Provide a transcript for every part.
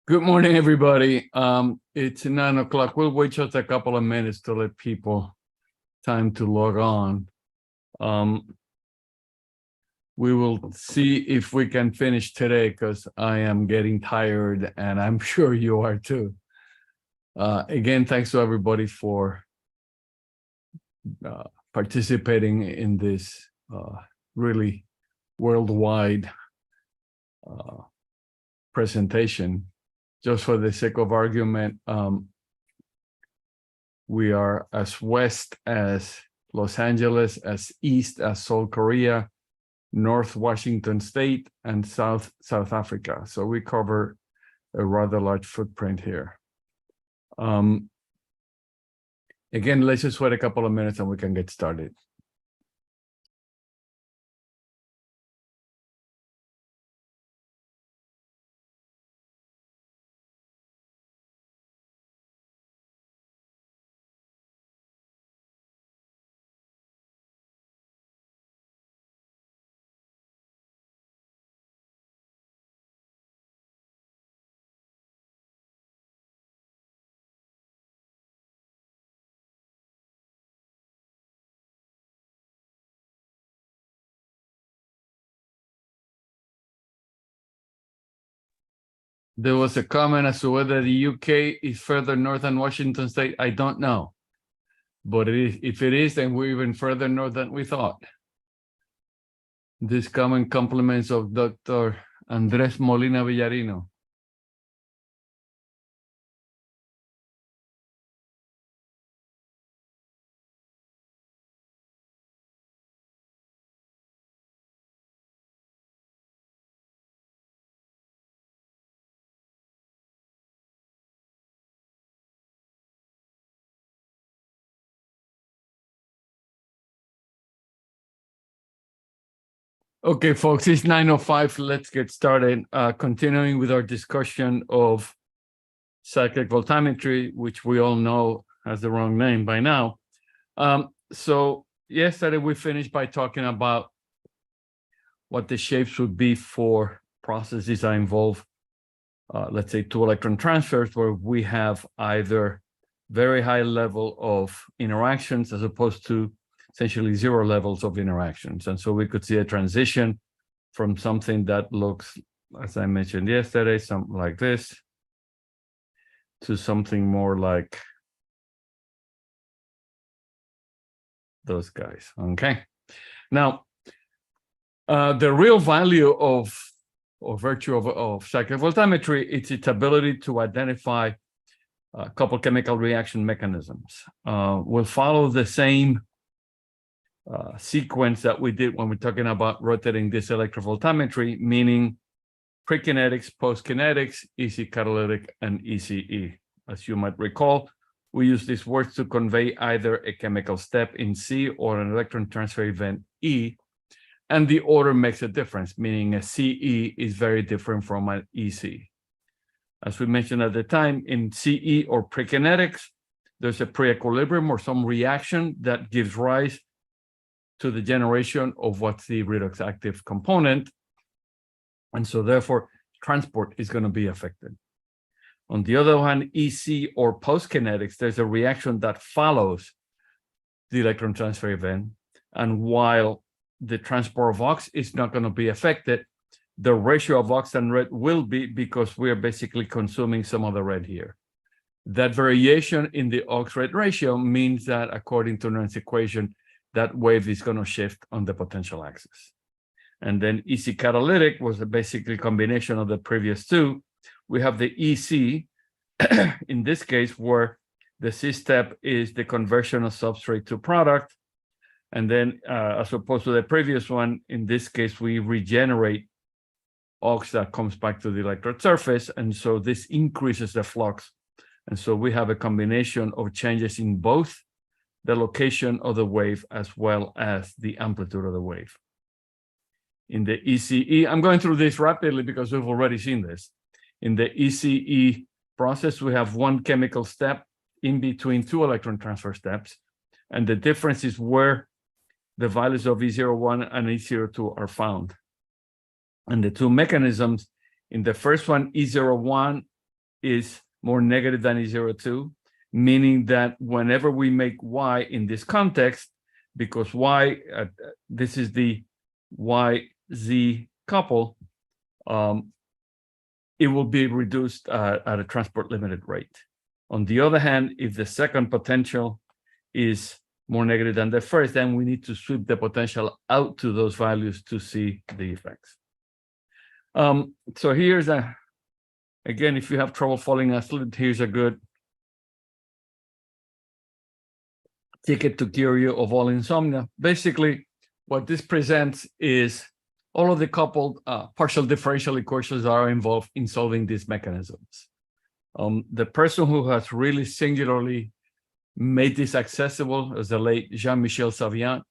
Good morning, everybody. It's 9 o'clock. We'll wait just a couple of minutes to let people time to log on. We will see if we can finish today because I am getting tired and I'm sure you are too. Again, thanks to everybody for participating in this really worldwide presentation. Just for the sake of argument, we are as west as Los Angeles, as east as Seoul, Korea, North Washington State, and South Africa. So we cover a rather large footprint here. Again, let's just wait a couple of minutes and we can get started. There was a comment as to whether the UK is further north than Washington State. I don't know. But if it is, then we're even further north than we thought. This comment compliments of Dr. Andres Molina Villarino. Okay, folks, it's 9:05. Let's get started. Continuing with our discussion of cyclic voltammetry, which we all know has the wrong name by now. So yesterday we finished by talking about what the shapes would be for processes that involve, let's say, two electron transfers, where we have either very high level of interactions as opposed to essentially zero levels of interactions. And so we could see a transition from something that looks, as I mentioned yesterday, something like this, to something more like those guys, okay? Now, the real value or virtue of cyclic voltammetry, it's its ability to identify a couple chemical reaction mechanisms. We'll follow the same sequence that we did when we're talking about rotating this electrovoltammetry, meaning prekinetics, postkinetics, EC catalytic, and ECE. As you might recall, we use these words to convey either a chemical step in C or an electron transfer event E, and the order makes a difference, meaning a CE is very different from an EC. As we mentioned at the time, in CE or prekinetics, there's a pre-equilibrium or some reaction that gives rise to the generation of what's the redox active component. And so therefore, transport is going to be affected. On the other hand, EC or postkinetics, there's a reaction that follows the electron transfer event. And while the transport of ox is not going to be affected, the ratio of ox and red will be, because we are basically consuming some of the red here. That variation in the ox-red ratio means that, according to Nernst's equation, that wave is going to shift on the potential axis. And then EC catalytic was basically a combination of the previous two. We have the EC, in this case, where the C step is the conversion of substrate to product. And then, as opposed to the previous one, in this case, we regenerate ox that comes back to the electrode surface. And so this increases the flux. And so we have a combination of changes in both the location of the wave as well as the amplitude of the wave. In the ECE, I'm going through this rapidly because we've already seen this. In the ECE process, we have one chemical step in between two electron transfer steps, and the difference is where the values of E01 and E02 are found. And the two mechanisms, in the first one, E01 is more negative than E02, meaning that whenever we make Y in this context, because Y, this is the YZ couple, it will be reduced at a transport limited rate. On the other hand, if the second potential is more negative than the first, then we need to sweep the potential out to those values to see the effects. So here's again, if you have trouble falling asleep, here's a good ticket to cure you of all insomnia. Basically, what this presents is all of the coupled partial differential equations that are involved in solving these mechanisms. The person who has really singularly made this accessible is the late Jean-Michel Savion,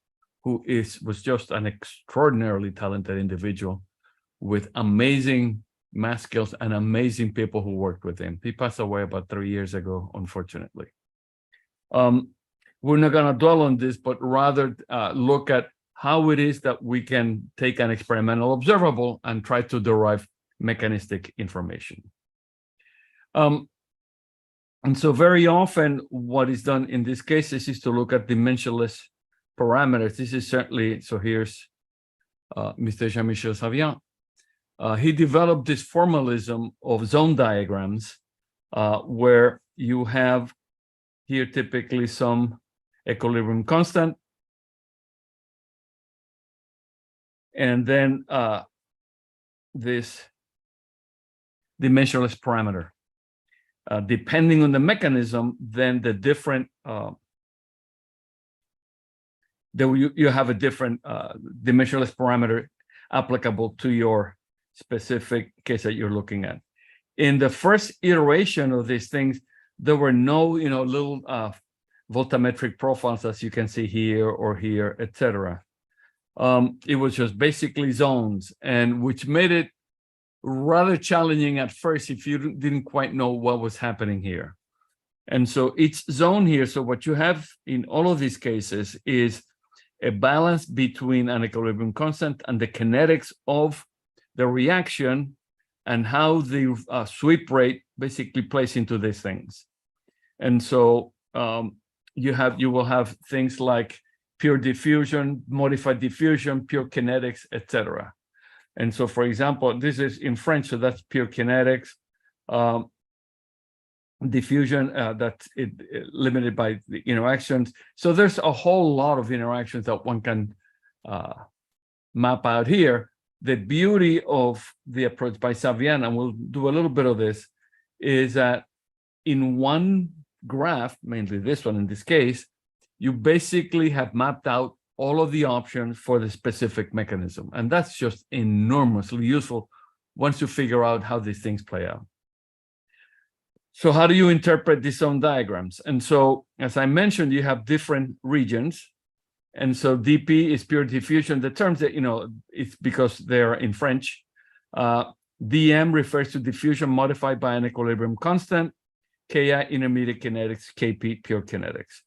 who was just an extraordinarily talented individual with amazing math skills and amazing people who worked with him. He passed away about 3 years ago, unfortunately. We're not going to dwell on this, but rather look at how it is that we can take an experimental observable and try to derive mechanistic information. And so very often what is done in these cases is to look at dimensionless parameters. This is certainly, so here's Mr. Jean-Michel Savion. He developed this formalism of zone diagrams where you have here typically some equilibrium constant, and then this dimensionless parameter. Depending on the mechanism, then the different, you have a different dimensionless parameter applicable to your specific case that you're looking at. In the first iteration of these things, there were no, little voltammetric profiles, as you can see here or here, etc. It was just basically zones, and which made it rather challenging at first if you didn't quite know what was happening here. And so each zone here, so what you have in all of these cases is a balance between an equilibrium constant and the kinetics of the reaction and how the sweep rate basically plays into these things. And so you will have things like pure diffusion, modified diffusion, pure kinetics, etc. And so, for example, this is in French, so that's pure kinetics. Diffusion, that's limited by the interactions. So there's a whole lot of interactions that one can map out here. The beauty of the approach by Savion, and we'll do a little bit of this, is that in one graph, mainly this one in this case, you basically have mapped out all of the options for the specific mechanism. And that's just enormously useful once you figure out how these things play out. So how do you interpret these zone diagrams? And so, as I mentioned, you have different regions. And so dP is pure diffusion. The terms that, it's because they're in French. dm refers to diffusion modified by an equilibrium constant. Ki intermediate kinetics, Kp pure kinetics.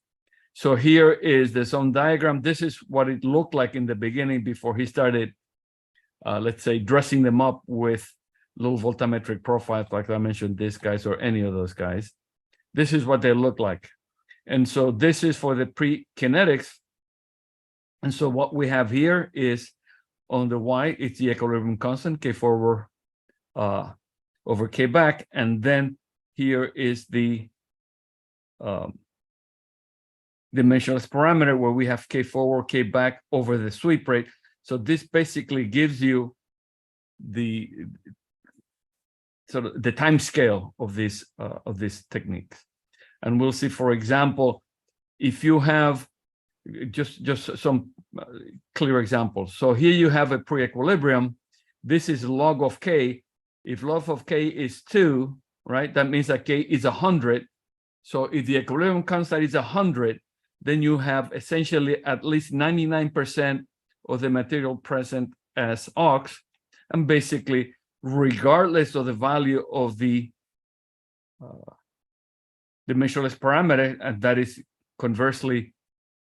So here is the zone diagram. This is what it looked like in the beginning before he started, let's say, dressing them up with little voltammetric profiles, like I mentioned, these guys or any of those guys. This is what they look like. And so this is for the pre-kinetics. And so what we have here is on the y, it's the equilibrium constant, K forward over K back. And then here is the dimensionless parameter where we have K forward, K back over the sweep rate. So this basically gives you the sort of the time scale of these techniques. And we'll see, for example, if you have just some clear examples. So here you have a pre-equilibrium. This is log of K. If log of K is 2, right, that means that K is 100. So if the equilibrium constant is 100, then you have essentially at least 99% of the material present as ox. And basically, regardless of the value of the dimensionless parameter, and that is conversely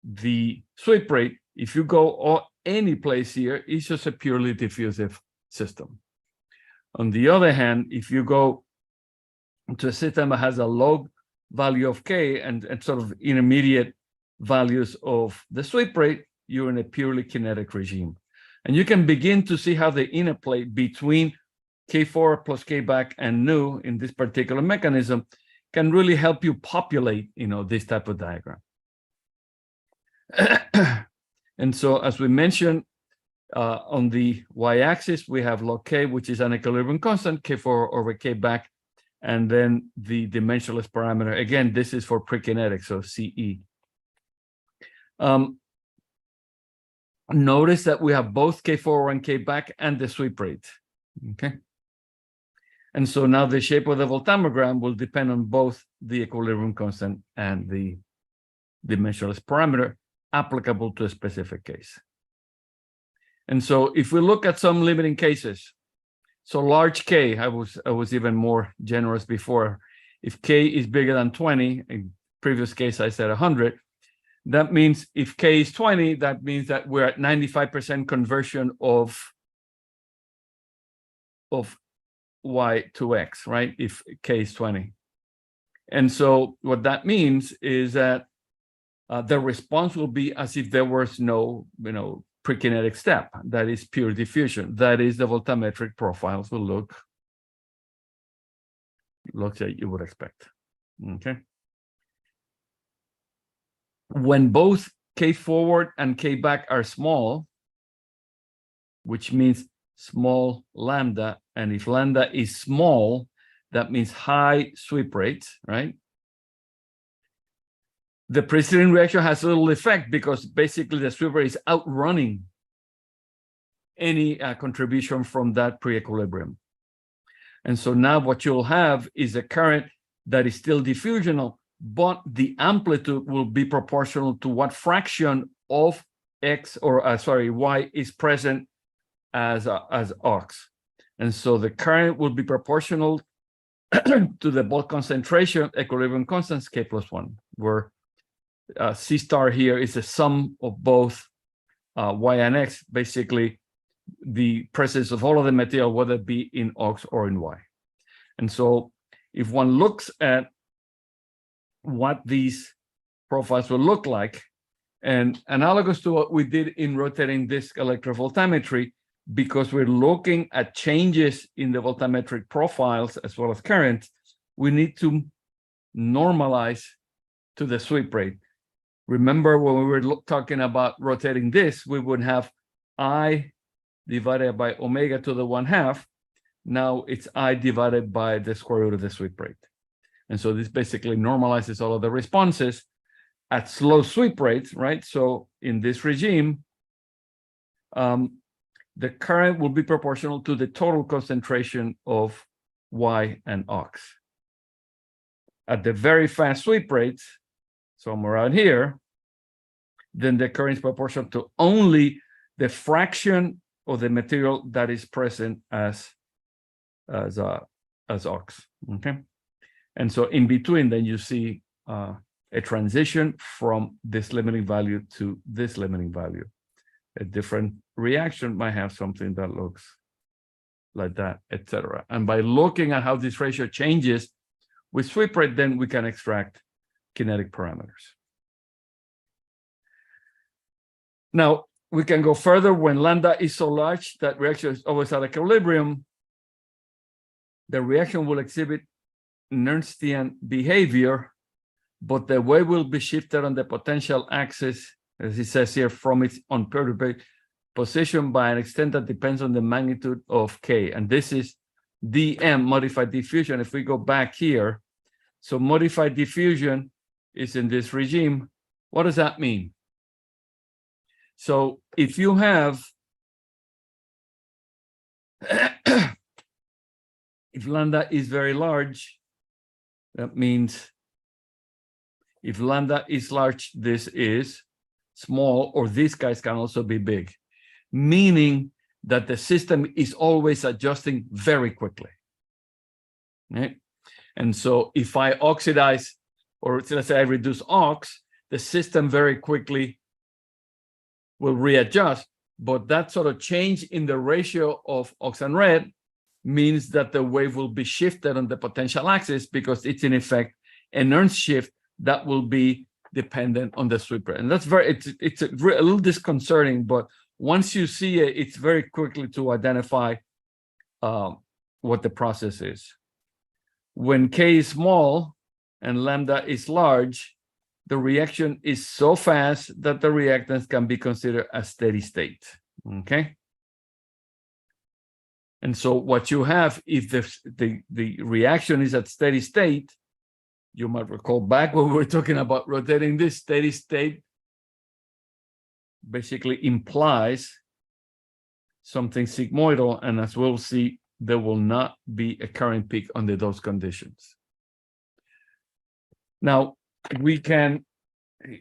the sweep rate, if you go any place here, it's just a purely diffusive system. On the other hand, if you go to a system that has a log value of K and sort of intermediate values of the sweep rate, you're in a purely kinetic regime. And you can begin to see how the interplay between K4 plus K back and nu in this particular mechanism can really help you populate, this type of diagram. And so, as we mentioned, on the y-axis, we have log K, which is an equilibrium constant, K4 over K back, and then the dimensionless parameter. Again, this is for prekinetics, so CE. Notice that we have both K4 and K back and the sweep rate, okay? And so now the shape of the voltammogram will depend on both the equilibrium constant and the dimensionless parameter applicable to a specific case. And so if we look at some limiting cases, so large K, I was even more generous before. If K is bigger than 20, in previous case I said 100, that means if K is 20, that means that we're at 95% conversion of Y to X, right? If K is 20. And so what that means is that the response will be as if there was no, prekinetic step. That is pure diffusion. That is the voltammetric profiles will look like you would expect. Okay. When both K forward and K back are small, which means small lambda, and if lambda is small, that means high sweep rates, right? The preceding reaction has little effect because basically the sweep rate is outrunning any contribution from that pre-equilibrium. And so now what you'll have is a current that is still diffusional, but the amplitude will be proportional to what fraction of X or Y is present as Ox. And so the current will be proportional to the bulk concentration equilibrium constants K plus 1, where C star here is the sum of both Y and X, basically the presence of all of the material, whether it be in Ox or in Y. And so if one looks at what these profiles will look like, and analogous to what we did in rotating disk electrovoltammetry, because we're looking at changes in the voltammetric profiles as well as currents, we need to normalize to the sweep rate. Remember when we were talking about rotating this, we would have I divided by omega to the 1/2. Now it's I divided by the square root of the sweep rate. And so this basically normalizes all of the responses at slow sweep rates, right? So in this regime, the current will be proportional to the total concentration of Y and Ox. At the very fast sweep rates, somewhere around here, then the current is proportional to only the fraction of the material that is present as Ox. Okay, and so in between, then you see a transition from this limiting value to this limiting value. A different reaction might have something that looks like that, etc. And by looking at how this ratio changes with sweep rate, then we can extract kinetic parameters. Now, we can go further. When lambda is so large that reaction is always at equilibrium, the reaction will exhibit Nernstian behavior, but the wave will be shifted on the potential axis, as it says here, from its unperturbed position by an extent that depends on the magnitude of K. And this is dm, modified diffusion. If we go back here, so modified diffusion is in this regime. What does that mean? So if you have, if lambda is very large, that means if lambda is large, this is small, or these guys can also be big, meaning that the system is always adjusting very quickly. Right? And so if I oxidize, or let's say I reduce Ox, the system very quickly will readjust, but that sort of change in the ratio of Ox and red means that the wave will be shifted on the potential axis because it's in effect an Nernst shift that will be dependent on the sweep rate. And that's it's a little disconcerting, but once you see it, it's very quickly to identify what the process is. When K is small and lambda is large, the reaction is so fast that the reactants can be considered a steady state, okay? And so what you have, if the reaction is at steady state, you might recall back when we were talking about rotating this, steady state basically implies something sigmoidal, and as we'll see, there will not be a current peak under those conditions. Now, we can, a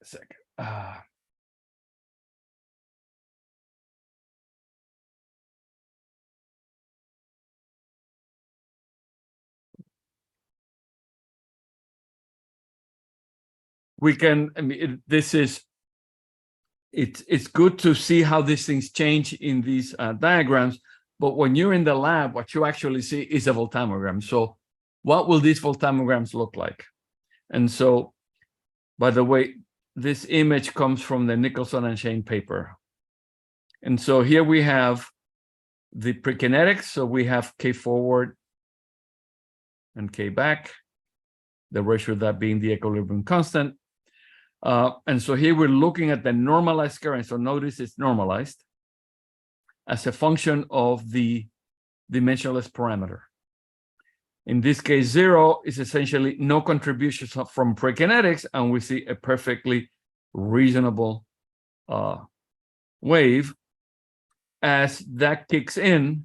second. We can, I mean, it's good to see how these things change in these diagrams, but when you're in the lab, what you actually see is a voltammogram. So what will these voltammograms look like? And so, by the way, this image comes from the Nicholson and Shane paper. And so here we have the prekinetics. So we have K forward and K back, the ratio of that being the equilibrium constant. And so here we're looking at the normalized current. So notice it's normalized as a function of the dimensionless parameter. In this case, 0 is essentially no contributions from prekinetics, and we see a perfectly reasonable wave. As that kicks in,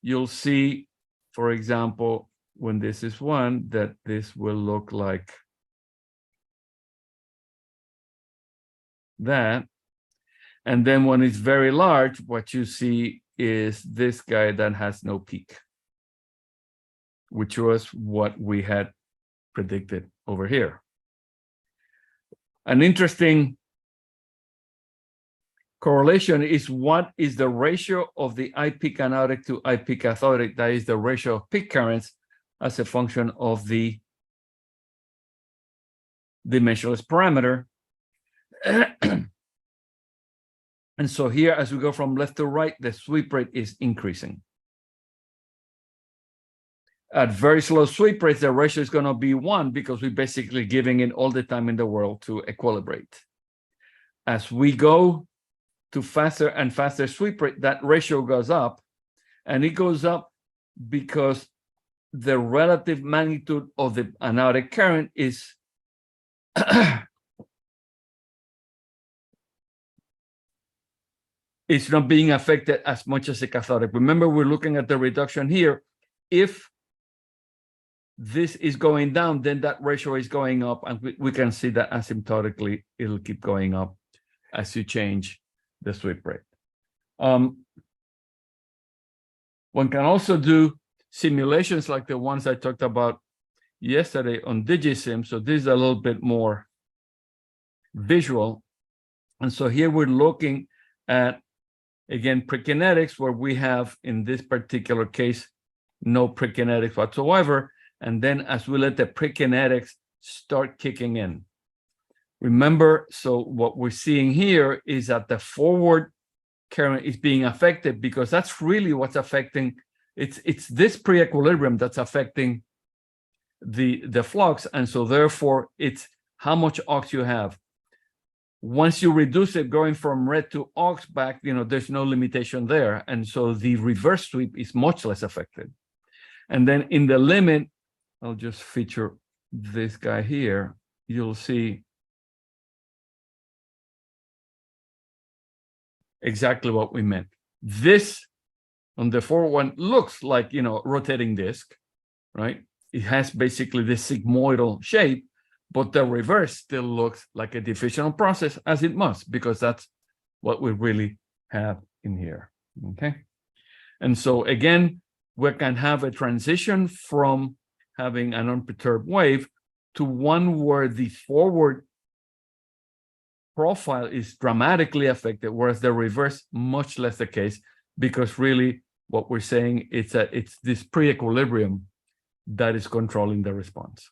you'll see, for example, when this is 1, that this will look like that. And then when it's very large, what you see is this guy that has no peak, which was what we had predicted over here. An interesting correlation is what is the ratio of the IP canodic to IP cathodic, that is the ratio of peak currents, as a function of the dimensionless parameter. And so here, as we go from left to right, the sweep rate is increasing. At very slow sweep rates, the ratio is going to be 1 because we're basically giving it all the time in the world to equilibrate. As we go to faster and faster sweep rate, that ratio goes up, and it goes up because the relative magnitude of the anodic current is it's not being affected as much as the cathodic. Remember, we're looking at the reduction here. If this is going down, then that ratio is going up, and we can see that asymptotically it'll keep going up as you change the sweep rate. One can also do simulations like the ones I talked about yesterday on DigiSim. So this is a little bit more visual. And so here we're looking at, again, prekinetics, where we have, in this particular case, no prekinetics whatsoever. And then as we let the prekinetics start kicking in. Remember, so what we're seeing here is that the forward current is being affected, because that's really what's affecting, it's this pre-equilibrium that's affecting the flux. And so therefore, it's how much aux you have. Once you reduce it, going from red to aux back, there's no limitation there. And so the reverse sweep is much less affected. And then in the limit, I'll just feature this guy here. You'll see exactly what we meant. This on the forward one looks like, rotating disk, right? It has basically this sigmoidal shape, but the reverse still looks like a diffusional process, as it must, because that's what we really have in here, okay? And so again, we can have a transition from having an unperturbed wave to one where the forward profile is dramatically affected, whereas the reverse, much less the case, because really what we're saying is that it's this pre-equilibrium that is controlling the response.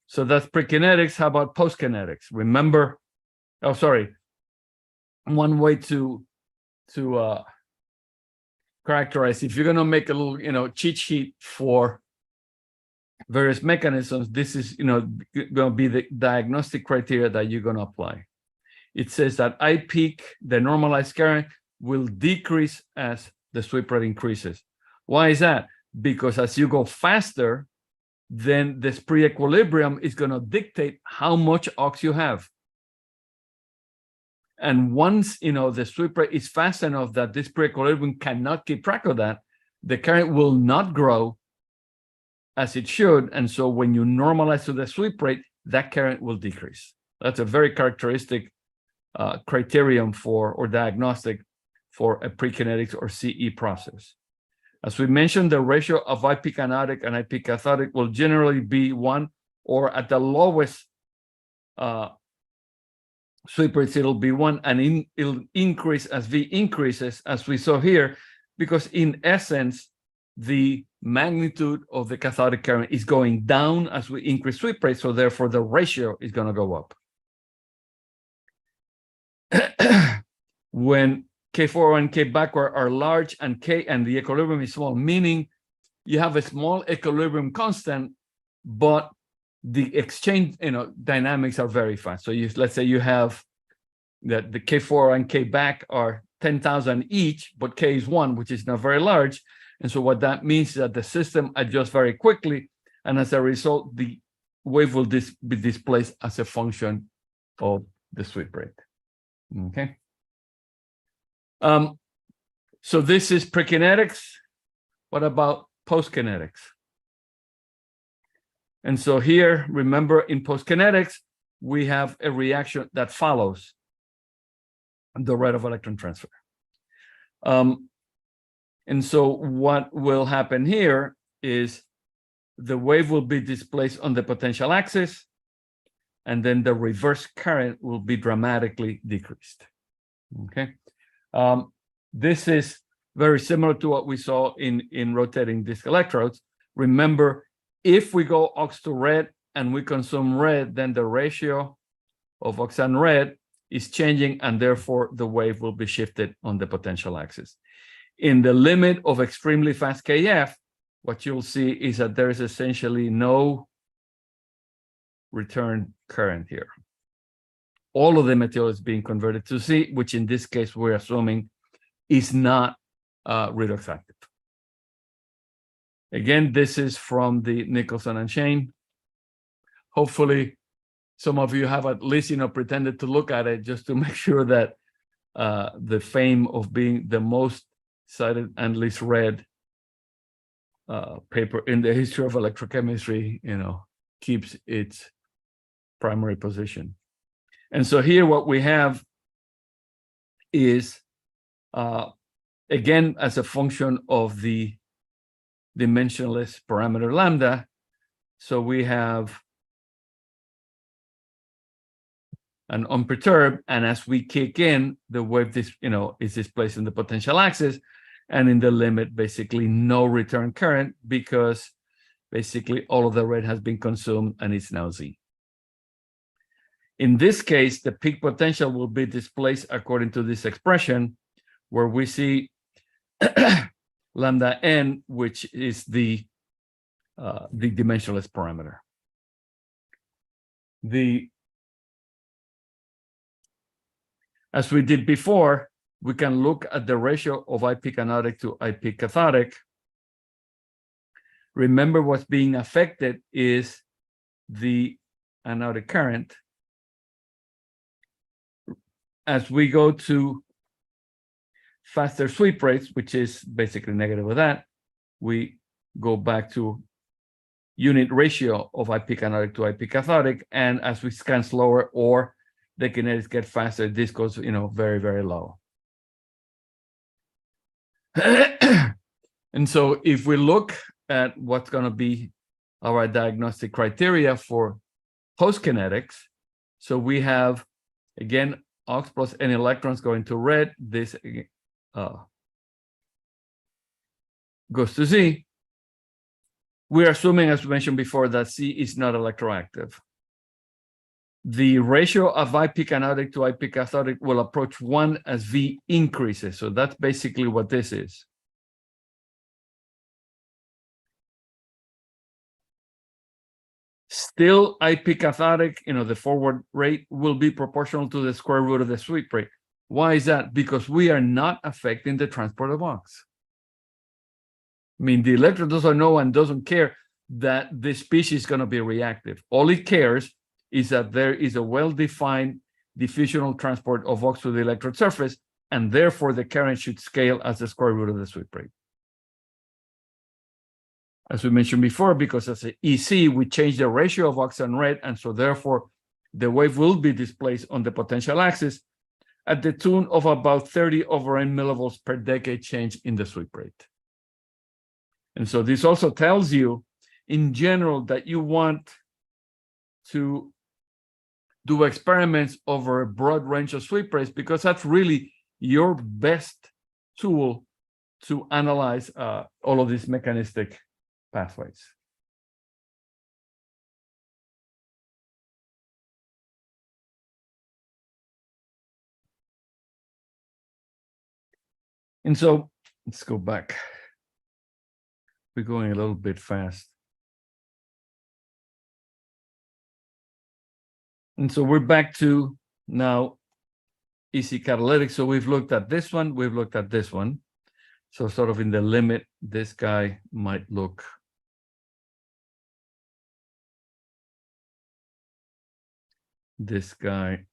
So that's prekinetics. How about postkinetics? Remember, one way to characterize, if you're going to make a little, cheat sheet for various mechanisms, this is, going to be the diagnostic criteria that you're going to apply. It says that I peak, the normalized current, will decrease as the sweep rate increases. Why is that? Because as you go faster, then this pre-equilibrium is going to dictate how much aux you have. And once, the sweep rate is fast enough that this pre-equilibrium cannot keep track of that, the current will not grow as it should. And so when you normalize to the sweep rate, that current will decrease. That's a very characteristic criterion or diagnostic for a prekinetics or CE process. As we mentioned, the ratio of IP canonic and IP cathodic will generally be 1, or at the lowest sweep rates, it'll be 1, and it'll increase as V increases, as we saw here, because in essence, the magnitude of the cathodic current is going down as we increase sweep rate, so therefore the ratio is going to go up. When K4 and K backward are large and the equilibrium is small, meaning you have a small equilibrium constant, but the exchange dynamics are very fast. So let's say you have that the K4 and K back are 10,000 each, but K is 1, which is not very large. And so what that means is that the system adjusts very quickly, and as a result, the wave will be displaced as a function of the sweep rate. Okay. So this is prekinetics. What about postkinetics? And so here, remember, in postkinetics, we have a reaction that follows the rate of electron transfer. And so what will happen here is the wave will be displaced on the potential axis, and then the reverse current will be dramatically decreased. Okay. This is very similar to what we saw in rotating disc electrodes. Remember, if we go aux to red and we consume red, then the ratio of aux and red is changing, and therefore the wave will be shifted on the potential axis. In the limit of extremely fast KF, what you'll see is that there is essentially no return current here. All of the material is being converted to C, which in this case we're assuming is not redox active. Again, this is from the Nicholson and Shane. Hopefully, some of you have at least pretended to look at it just to make sure that the fame of being the most cited and least read paper in the history of electrochemistry, keeps its primary position. And so here what we have is, again, as a function of the dimensionless parameter lambda, so we have an unperturbed, and as we kick in, the wave is displaced in the potential axis, and in the limit, basically no return current, because basically all of the rate has been consumed and it's now Z. In this case, the peak potential will be displaced according to this expression, where we see lambda n, which is the dimensionless parameter. As we did before, we can look at the ratio of IP canonic to IP cathodic. Remember, what's being affected is the anodic current. As we go to faster sweep rates, which is basically negative with that, we go back to unit ratio of IP canonic to IP cathodic, and as we scan slower or the kinetics get faster, this goes, very, very low. And so if we look at what's going to be our diagnostic criteria for postkinetics, so we have, again, aux plus n electrons going to red. This goes to Z, we're assuming, as we mentioned before, that C is not electroactive. The ratio of IP canonic to IP cathodic will approach 1 as V increases. So that's basically what this is. Still, IP cathodic, the forward rate will be proportional to the square root of the sweep rate. Why is that? Because we are not affecting the transport of ox. I mean, the electrode doesn't know and doesn't care that this species is going to be reactive. All it cares is that there is a well-defined diffusional transport of ox to the electrode surface, and therefore the current should scale as the square root of the sweep rate. As we mentioned before, because as an EC, we change the ratio of ox and red, and so therefore the wave will be displaced on the potential axis at the tune of about 30/n millivolts per decade change in the sweep rate. And so this also tells you, in general, that you want to do experiments over a broad range of sweep rates, because that's really your best tool to analyze all of these mechanistic pathways. And so let's go back. We're going a little bit fast. And so we're back to now EC catalytic. So we've looked at this one, we've looked at this one. So sort of in the limit, this guy might look this guy.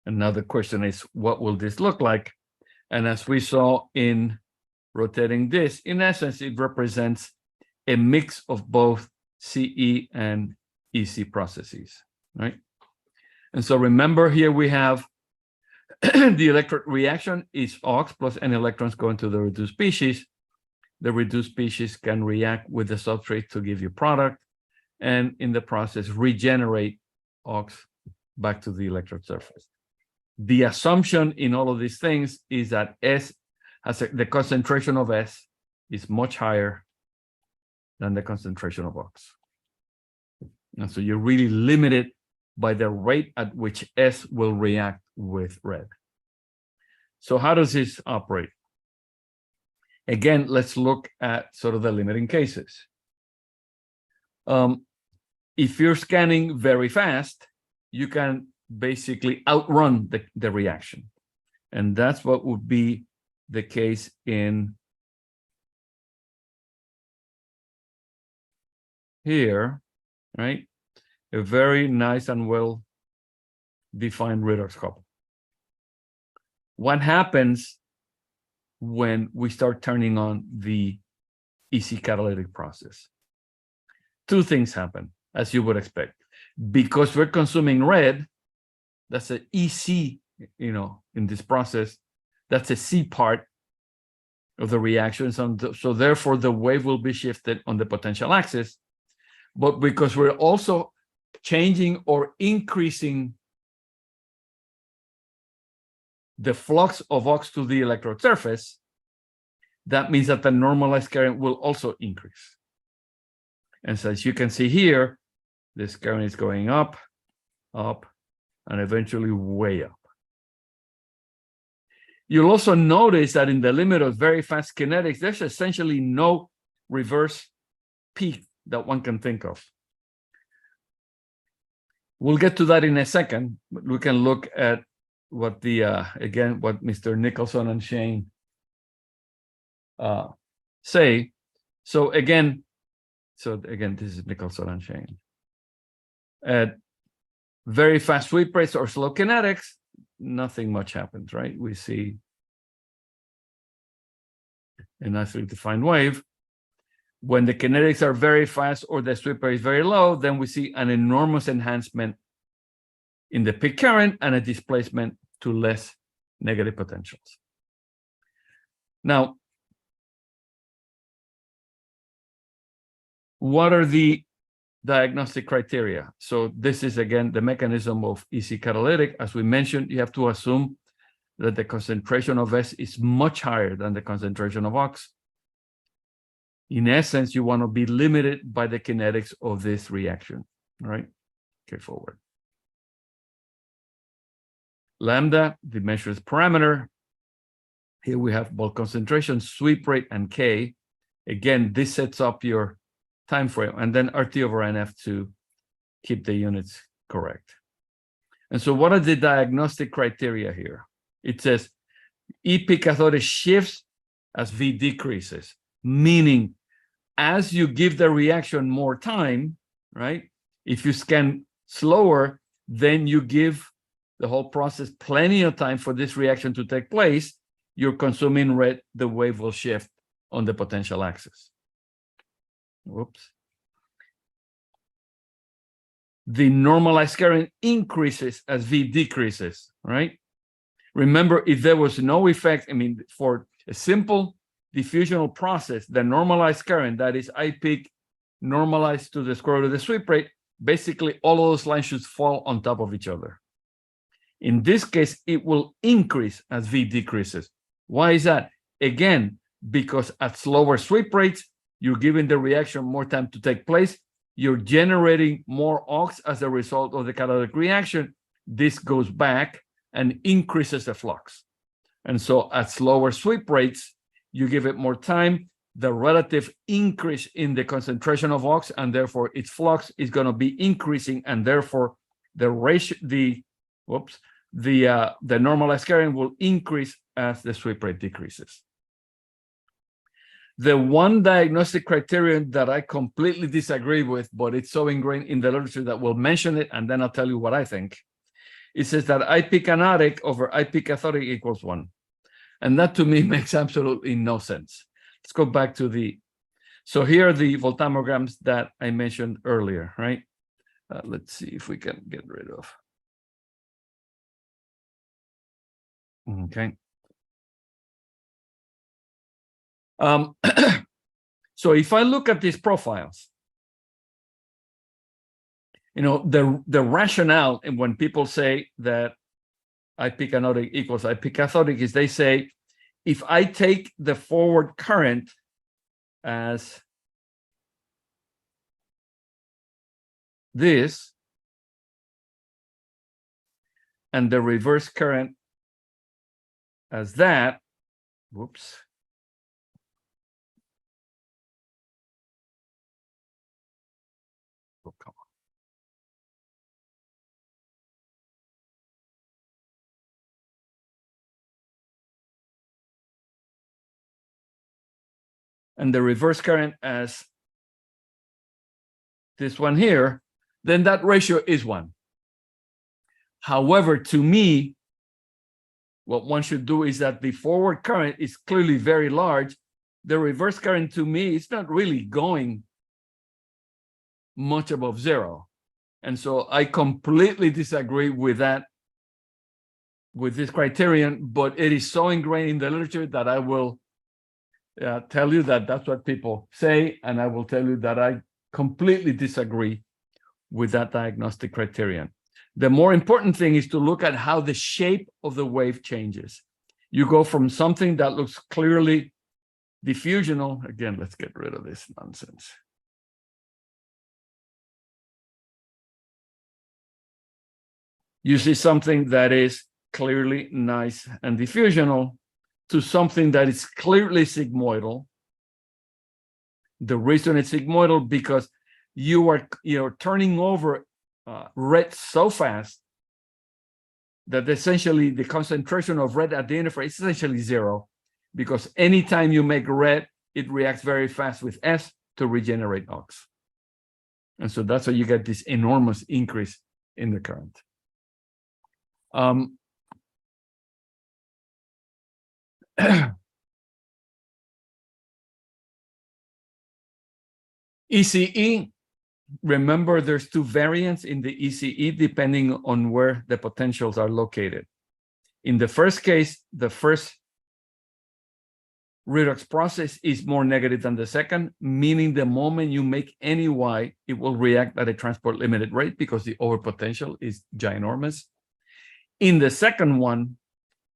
And now the question is, what will this look like? And as we saw in rotating this, in essence, it represents a mix of both CE and EC processes, right? And so remember here we have the electrode reaction is ox plus n electrons going to the reduced species. The reduced species can react with the substrate to give you product, and in the process regenerate ox back to the electrode surface. The assumption in all of these things is that the concentration of S is much higher than the concentration of ox. And so you're really limited by the rate at which S will react with red. So how does this operate? Again, let's look at sort of the limiting cases. If you're scanning very fast, you can basically outrun the reaction. And that's what would be the case in here, right? A very nice and well-defined redox couple. What happens when we start turning on the EC catalytic process? Two things happen, as you would expect. Because we're consuming red, that's an EC, in this process, that's a C part of the reaction. So therefore, the wave will be shifted on the potential axis. But because we're also changing or increasing the flux of ox to the electrode surface, that means that the normalized current will also increase. And so as you can see here, this current is going up, up, and eventually way up. You'll also notice that in the limit of very fast kinetics, there's essentially no reverse peak that one can think of. We'll get to that in a second. We can look at what again, what Mr. Nicholson and Shane say. So again, this is Nicholson and Shane. At very fast sweep rates or slow kinetics, nothing much happens, right? We see a nicely defined wave. When the kinetics are very fast or the sweep rate is very low, then we see an enormous enhancement in the peak current and a displacement to less negative potentials. Now, what are the diagnostic criteria? So this is, again, the mechanism of EC catalytic. As we mentioned, you have to assume that the concentration of S is much higher than the concentration of ox. In essence, you want to be limited by the kinetics of this reaction, right? Okay, forward. Lambda, the measures parameter. Here we have bulk concentration, sweep rate, and K. Again, this sets up your time frame, and then RT over NF to keep the units correct. And so what are the diagnostic criteria here? It says EP cathode shifts as V decreases, meaning as you give the reaction more time, right? If you scan slower, then you give the whole process plenty of time for this reaction to take place. You're consuming red, the wave will shift on the potential axis. Whoops. The normalized current increases as V decreases, right? Remember, if there was no effect, I mean, for a simple diffusional process, the normalized current, that is I peak normalized to the square root of the sweep rate, basically all of those lines should fall on top of each other. In this case, it will increase as V decreases. Why is that? Again, because at slower sweep rates, you're giving the reaction more time to take place. You're generating more ox as a result of the catalytic reaction. This goes back and increases the flux. And so at slower sweep rates, you give it more time, the relative increase in the concentration of ox, and therefore its flux is going to be increasing, and therefore the ratio, the normalized current will increase as the sweep rate decreases. The one diagnostic criterion that I completely disagree with, but it's so ingrained in the literature that we'll mention it, and then I'll tell you what I think. It says that IP canonic over IP cathodic equals 1. And that to me makes absolutely no sense. Let's go back to the, so here are the voltammograms that I mentioned earlier, right? Let's see if we can get rid of. Okay. So if I look at these profiles, you know, the rationale, and when people say that IP canonic equals IP cathodic, is they say, if I take the forward current as this, and the reverse current as that, whoops. Oh, come on. And the reverse current as this one here, then that ratio is 1. However, to me, what one should do is that the forward current is clearly very large. The reverse current to me is not really going much above 0. And so I completely disagree with that, with this criterion, but it is so ingrained in the literature that I will tell you that that's what people say, and I will tell you that I completely disagree with that diagnostic criterion. The more important thing is to look at how the shape of the wave changes. You go from something that looks clearly diffusional. Again, let's get rid of this nonsense. You see something that is clearly nice and diffusional to something that is clearly sigmoidal. The reason it's sigmoidal because you're turning over red so fast that essentially the concentration of red at the interface is essentially 0, because anytime you make red, it reacts very fast with S to regenerate ox. And so that's why you get this enormous increase in the current. ECE, remember there's 2 variants in the ECE depending on where the potentials are located. In the first case, the first redox process is more negative than the second, meaning the moment you make any Y, it will react at a transport limited rate because the overpotential is ginormous. In the second one,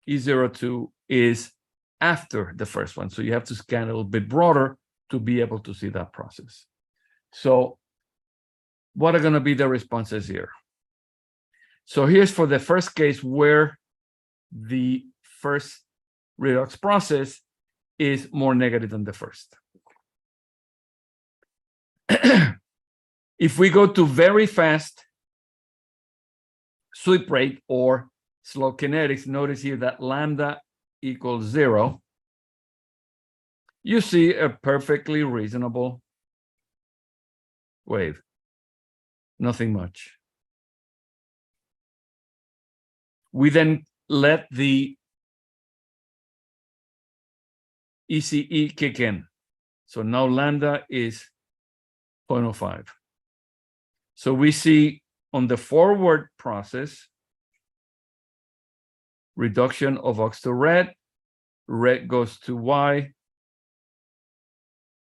E02 is after the first one. So you have to scan a little bit broader to be able to see that process. So what are going to be the responses here? So here's for the first case where the first redox process is more negative than the first. If we go to very fast sweep rate or slow kinetics, notice here that lambda equals 0. You see a perfectly reasonable wave. Nothing much. We then let the ECE kick in. So now lambda is 0.05. So we see on the forward process, reduction of ox to red, red goes to Y.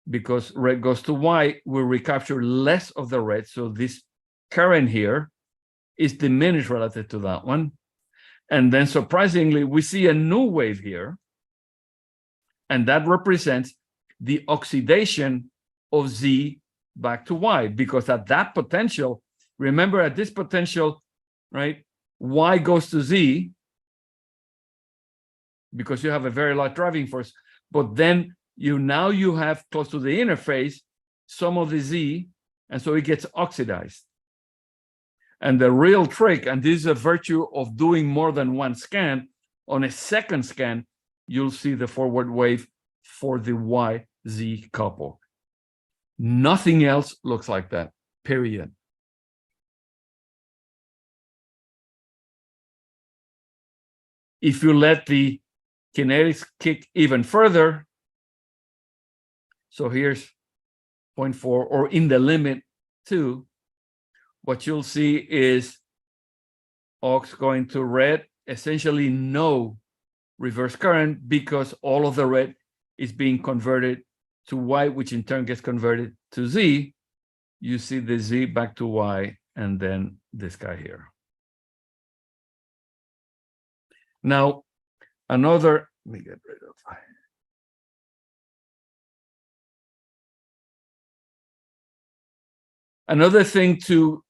Because red goes to Y, we recapture less of the red. So this current here is diminished relative to that one. And then surprisingly, we see a new wave here. And that represents the oxidation of Z back to Y, because at that potential, remember at this potential, right, Y goes to Z because you have a very large driving force, but then you have close to the interface some of the Z, and so it gets oxidized. And the real trick, and this is a virtue of doing more than one scan, on a second scan, you'll see the forward wave for the YZ couple. Nothing else looks like that, period. If you let the kinetics kick even further, so here's 0.4 or in the limit 2, what you'll see is ox going to red, essentially no reverse current because all of the red is being converted to Y, which in turn gets converted to Z. You see the Z back to Y, and then this guy here. Now, let me get rid of. Another thing to,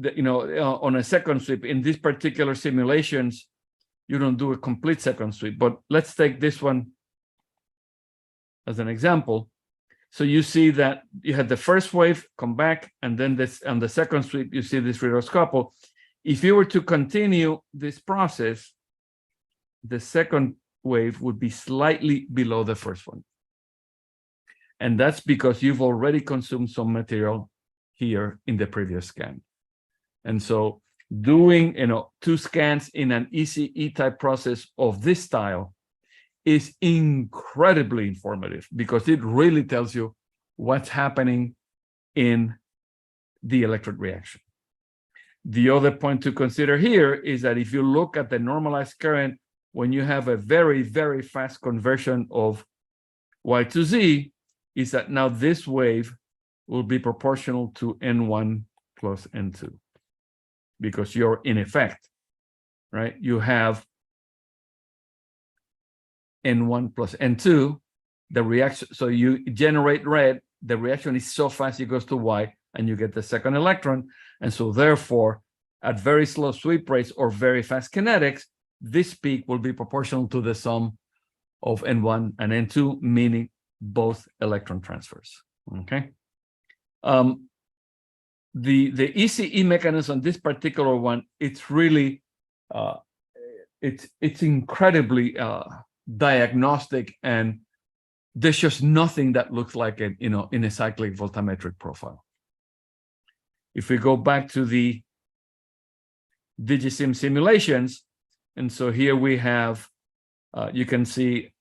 on a second sweep, in these particular simulations, you don't do a complete second sweep, but let's take this one as an example. So you see that you had the first wave come back, and then this on the second sweep, you see this redox couple. If you were to continue this process, the second wave would be slightly below the first one. And that's because you've already consumed some material here in the previous scan. And so doing 2 scans in an ECE type process of this style is incredibly informative because it really tells you what's happening in the electrode reaction. The other point to consider here is that if you look at the normalized current, when you have a very, very fast conversion of Y to Z, is that now this wave will be proportional to N1 plus N2 because you're in effect, right? You have N1 plus N2, the reaction, so you generate red, the reaction is so fast it goes to Y, and you get the second electron. And so therefore, at very slow sweep rates or very fast kinetics, this peak will be proportional to the sum of N1 and N2, meaning both electron transfers, okay? The ECE mechanism, this particular one, it's really, it's incredibly diagnostic, and there's just nothing that looks like it, in a cyclic voltammetric profile. If we go back to the DigiSim simulations, and so here we have, you can see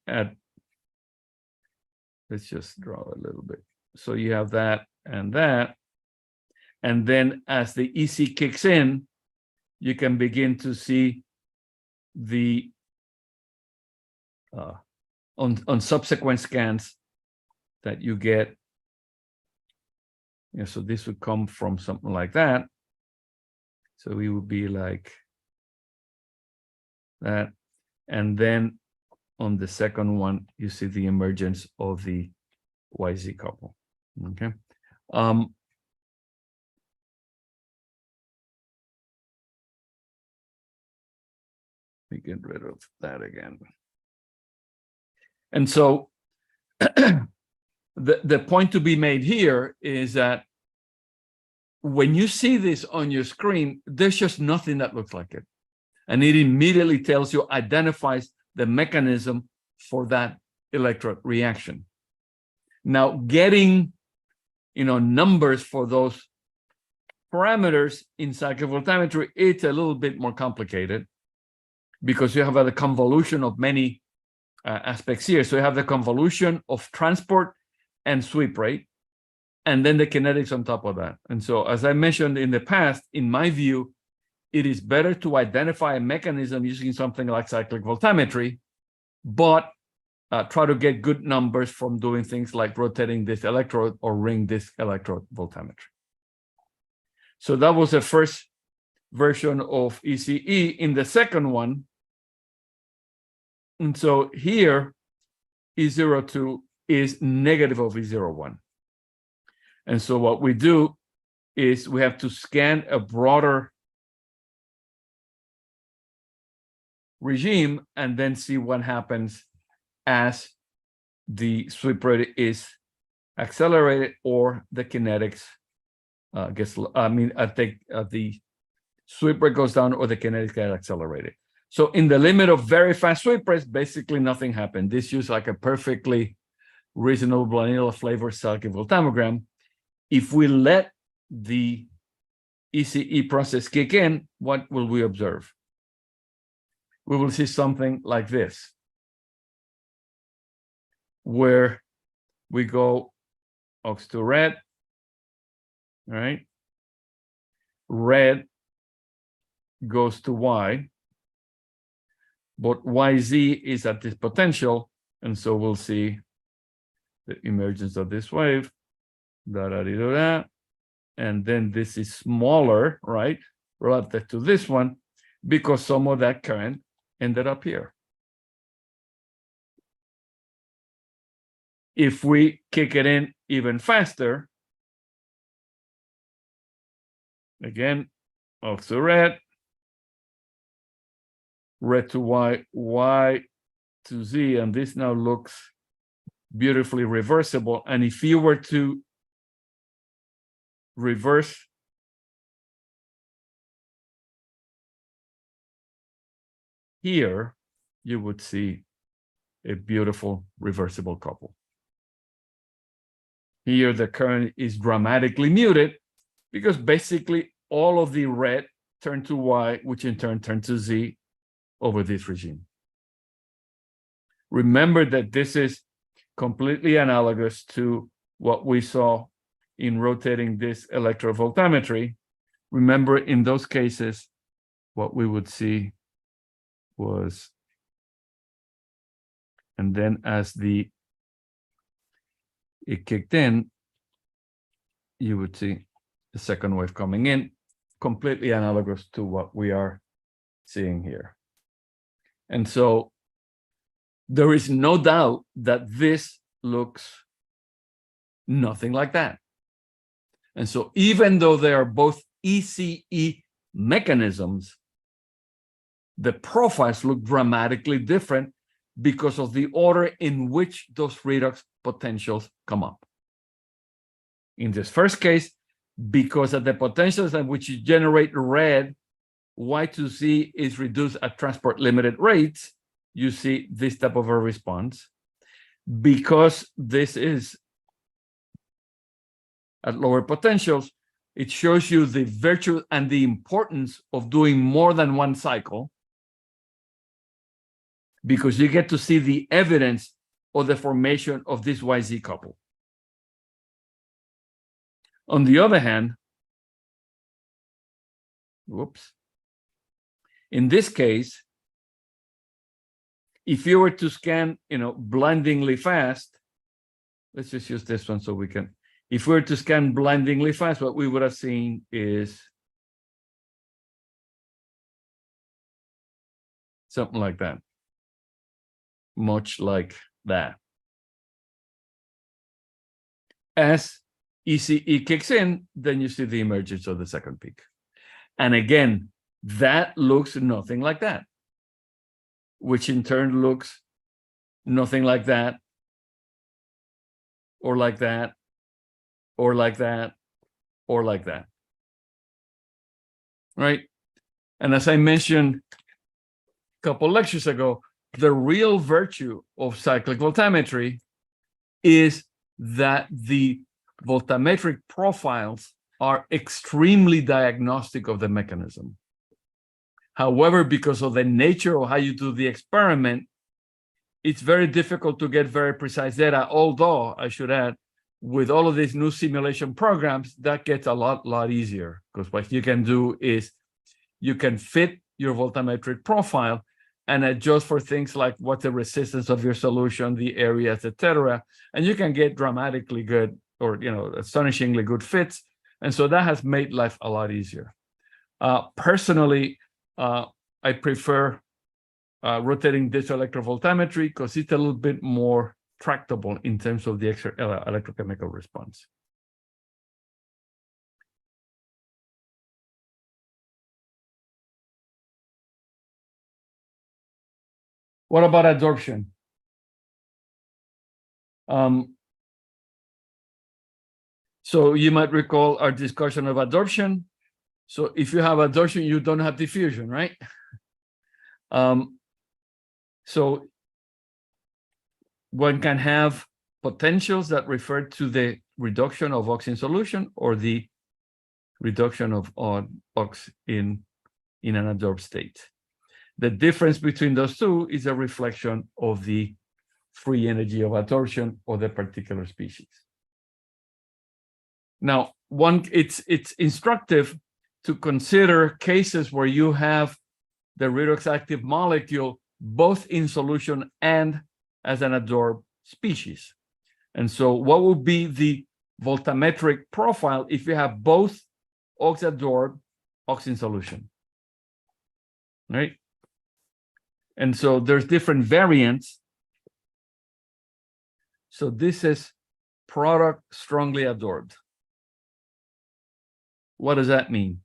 let's just draw a little bit. So you have that, and then as the EC kicks in, you can begin to see the on subsequent scans that you get. So this would come from something like that. So we would be like that. And then on the second one, you see the emergence of the YZ couple. Okay. We get rid of that again. And so the point to be made here is that when you see this on your screen, there's just nothing that looks like it. And it immediately tells you, identifies the mechanism for that electrode reaction. Now, getting numbers for those parameters in cyclic voltammetry, it's a little bit more complicated because you have a convolution of many aspects here. So you have the convolution of transport and sweep rate, and then the kinetics on top of that. And so, as I mentioned in the past, in my view, it is better to identify a mechanism using something like cyclic voltammetry, but try to get good numbers from doing things like rotating this electrode or ring disc electrode voltammetry. So that was the first version of ECE. In the second one, and so here, E02 is negative of E01. And so what we do is we have to scan a broader regime and then see what happens as the sweep rate is accelerated or the kinetics the sweep rate goes down or the kinetics get accelerated. So in the limit of very fast sweep rates, basically nothing happened. This used like a perfectly reasonable vanilla flavor cyclic voltammogram. If we let the ECE process kick in, what will we observe? We will see something like this, where we go ox to red, right? Red goes to Y, but YZ is at this potential, and so we'll see the emergence of this wave, and then this is smaller, right, relative to this one, because some of that current ended up here. If we kick it in even faster, again, off to red, red to Y, Y to Z, and this now looks beautifully reversible. And if you were to reverse here, you would see a beautiful reversible couple. Here, the current is dramatically muted because basically all of the red turned to Y, which in turn turned to Z over this regime. Remember that this is completely analogous to what we saw in rotating this electrovoltammetry. Remember, in those cases, what we would see was, and then as it kicked in, you would see the second wave coming in, completely analogous to what we are seeing here. And so there is no doubt that this looks nothing like that. And so even though they are both ECE mechanisms, the profiles look dramatically different because of the order in which those redox potentials come up. In this first case, because at the potentials at which you generate red, Y2Z is reduced at transport limited rates, you see this type of a response. Because this is at lower potentials, it shows you the virtue and the importance of doing more than one cycle, because you get to see the evidence of the formation of this YZ couple. On the other hand, in this case, if you were to scan, blindingly fast, let's just use this one so we can. If we were to scan blindingly fast, what we would have seen is something like that. much like that. As ECE kicks in, then you see the emergence of the second peak. And again, that looks nothing like that, which in turn looks nothing like that, or like that, or like that, or like that. Right? And as I mentioned a couple lectures ago, the real virtue of cyclic voltammetry is that the voltammetric profiles are extremely diagnostic of the mechanism. However, because of the nature of how you do the experiment, it's very difficult to get very precise data, although I should add, with all of these new simulation programs, that gets a lot easier, because what you can do is you can fit your voltammetric profile and adjust for things like what's the resistance of your solution, the areas, etc. And you can get dramatically good, or astonishingly good fits. And so that has made life a lot easier. Personally, I prefer rotating digital electrovoltammetry because it's a little bit more tractable in terms of the electrochemical response. What about adsorption? So you might recall our discussion of adsorption. So if you have adsorption, you don't have diffusion, right? So one can have potentials that refer to the reduction of oxygen solution or the reduction of ox in an adsorbed state. The difference between those two is a reflection of the free energy of adsorption of the particular species. Now, it's instructive to consider cases where you have the redox active molecule both in solution and as an adsorbed species. And so what would be the voltammetric profile if you have both ox adsorbed, ox in solution, right? And so there's different variants. So this is product strongly adsorbed. What does that mean?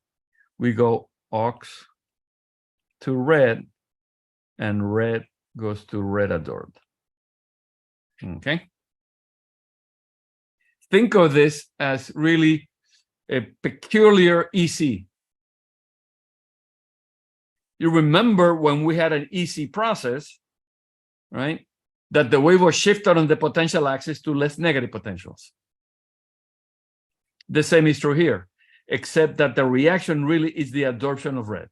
We go ox to red, and red goes to red adsorbed. Okay. Think of this as really a peculiar EC. You remember when we had an EC process, right? That the wave was shifted on the potential axis to less negative potentials. The same is true here, except that the reaction really is the adsorption of red.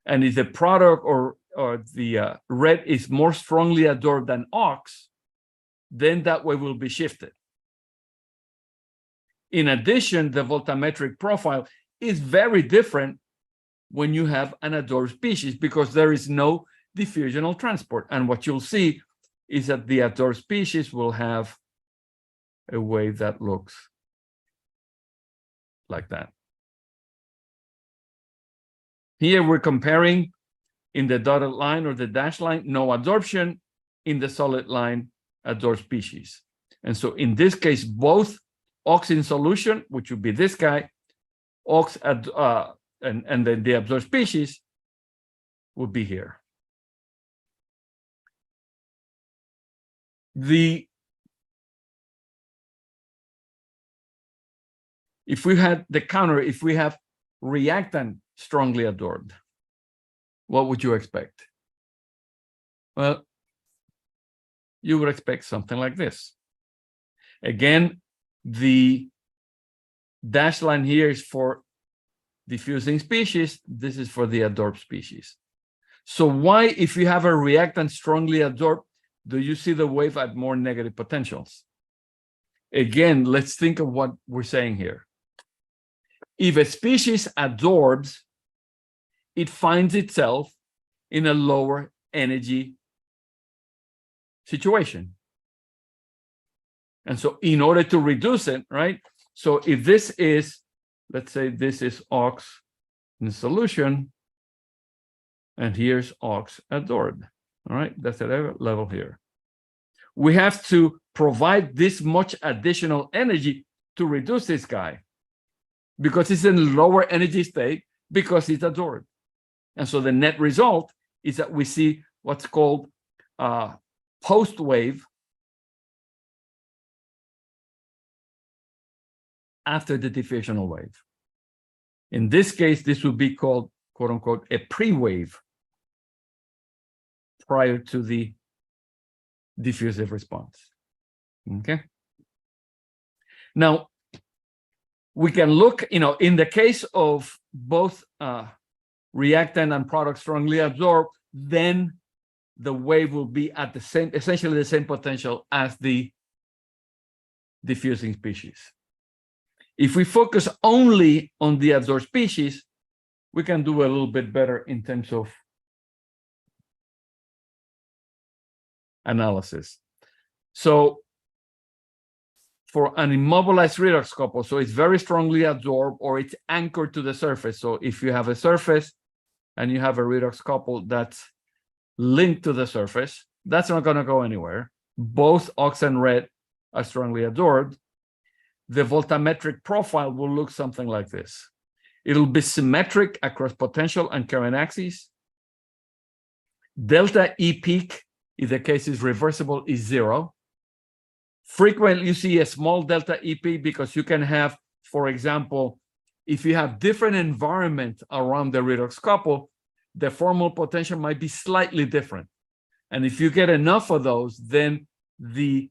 And if the product or the red is more strongly adsorbed than ox, then that wave will be shifted. In addition, the voltammetric profile is very different when you have an adsorbed species because there is no diffusional transport. And what you'll see is that the adsorbed species will have a wave that looks like that. Here we're comparing in the dotted line or the dashed line, no adsorption, in the solid line, adsorbed species. And so in this case, both ox in solution, which would be this guy, ox and then the absorbed species would be here. If we had the counter, if we have reactant strongly adsorbed, what would you expect? Well, you would expect something like this. Again, the dashed line here is for diffusing species. This is for the adsorbed species. So why, if you have a reactant strongly adsorbed, do you see the wave at more negative potentials? Again, let's think of what we're saying here. If a species adsorbs, it finds itself in a lower energy situation. And so in order to reduce it, right? So if this is, let's say this is ox in solution, and here's ox adsorbed. All right, that's the level here. We have to provide this much additional energy to reduce this guy because it's in lower energy state because it's adsorbed. And so the net result is that we see what's called post wave after the diffusional wave. In this case, this would be called, quote unquote, a pre-wave prior to the diffusive response. Okay. Now, we can look, in the case of both reactant and product strongly absorbed, then the wave will be at the same, essentially the same potential as the diffusing species. If we focus only on the absorbed species, we can do a little bit better in terms of analysis. So for an immobilized redox couple, so it's very strongly absorbed or it's anchored to the surface. So if you have a surface and you have a redox couple that's linked to the surface, that's not going to go anywhere. Both ox and red are strongly absorbed. The voltammetric profile will look something like this. It'll be symmetric across potential and current axes. Delta E peak, if the case is reversible, is 0. Frequently, you see a small delta E peak because you can have, for example, if you have different environment around the redox couple, the formal potential might be slightly different. And if you get enough of those, then the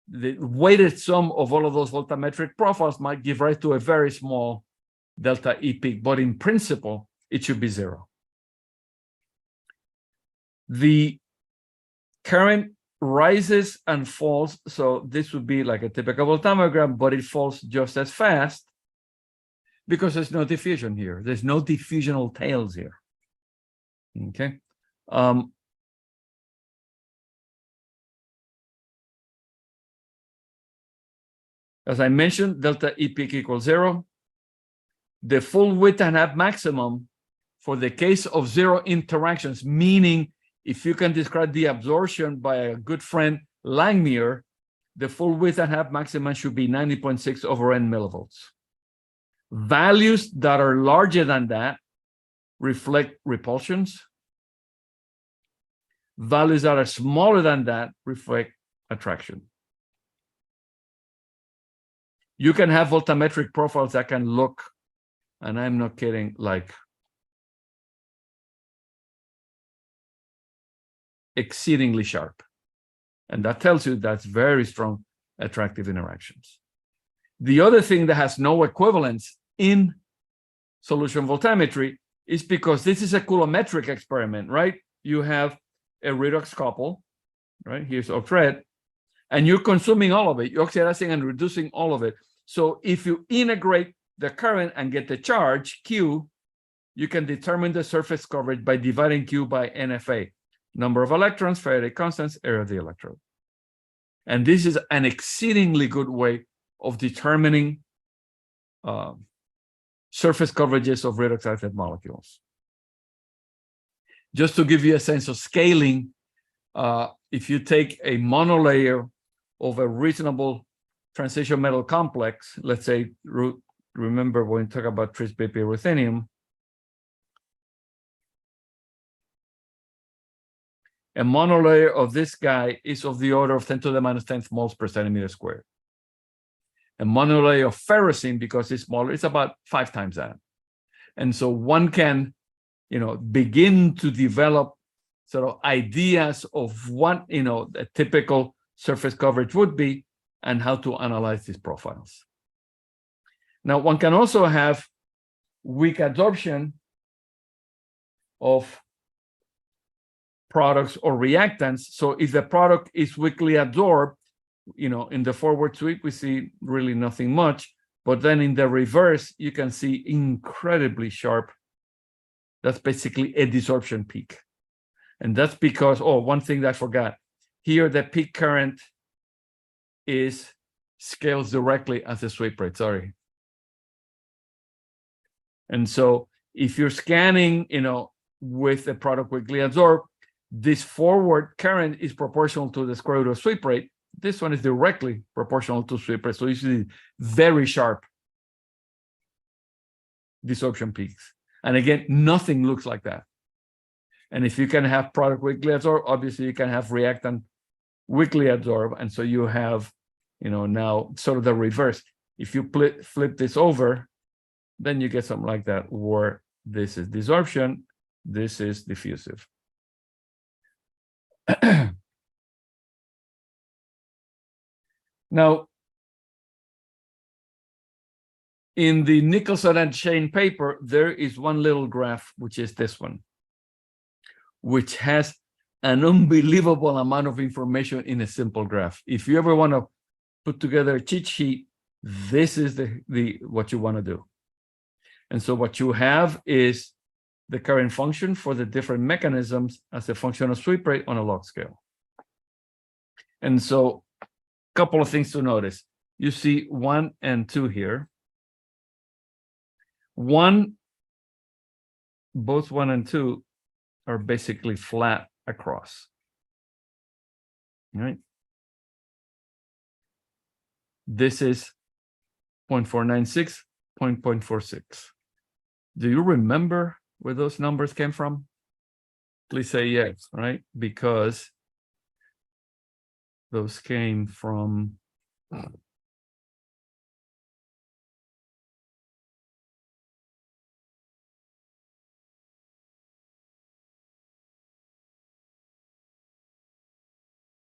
weighted sum of all of those voltammetric profiles might give rise to a very small delta E peak, but in principle, it should be 0. The current rises and falls, so this would be like a typical voltammogram, but it falls just as fast because there's no diffusion here. There's no diffusional tails here. Okay. As I mentioned, delta E peak equals 0. The full width and half maximum for the case of 0 interactions, meaning if you can describe the absorption by a good friend, Langmuir, the full width and half maximum should be 90.6 over n millivolts. Values that are larger than that reflect repulsions. Values that are smaller than that reflect attraction. You can have voltammetric profiles that can look, and I'm not kidding, like exceedingly sharp. And that tells you that's very strong attractive interactions. The other thing that has no equivalence in solution voltammetry is because this is a coulometric experiment, right? You have a redox couple, right? Here's ox-red, and you're consuming all of it. You're oxidizing and reducing all of it. So if you integrate the current and get the charge, Q, you can determine the surface coverage by dividing Q by NFA, number of electrons, Faraday constants, area of the electrode. And this is an exceedingly good way of determining surface coverages of redox active molecules. Just to give you a sense of scaling, if you take a monolayer of a reasonable transition metal complex, let's say, remember when we talk about tris-BP ruthenium, a monolayer of this guy is of the order of 10 to the minus 10th moles per centimeter squared. A monolayer of ferrocene, because it's smaller, it's about 5 times that. And so one can, begin to develop sort of ideas of what, a typical surface coverage would be and how to analyze these profiles. Now, one can also have weak adsorption of products or reactants. So if the product is weakly absorbed, in the forward sweep, we see really nothing much. But then in the reverse, you can see incredibly sharp. That's basically a desorption peak. And that's because, one thing that I forgot. Here, the peak current scales directly as the sweep rate, sorry. And so if you're scanning, with a product weakly absorbed, this forward current is proportional to the square root of sweep rate. This one is directly proportional to sweep rate. So you see very sharp desorption peaks. And again, nothing looks like that. And if you can have product weakly adsorb, obviously you can have reactant weakly adsorb. And so you have, now sort of the reverse. If you flip this over, then you get something like that, where this is desorption, this is diffusive. Now, in the Nicholson and Shane paper, there is one little graph, which is this one, which has an unbelievable amount of information in a simple graph. If you ever want to put together a cheat sheet, this is what you want to do. And so what you have is the current function for the different mechanisms as a function of sweep rate on a log scale. And so a couple of things to notice. You see 1 and 2 here. Both 1 and 2 are basically flat across. Right? This is 0.496, 0.46. Do you remember where those numbers came from? Please say yes, right? Because those came from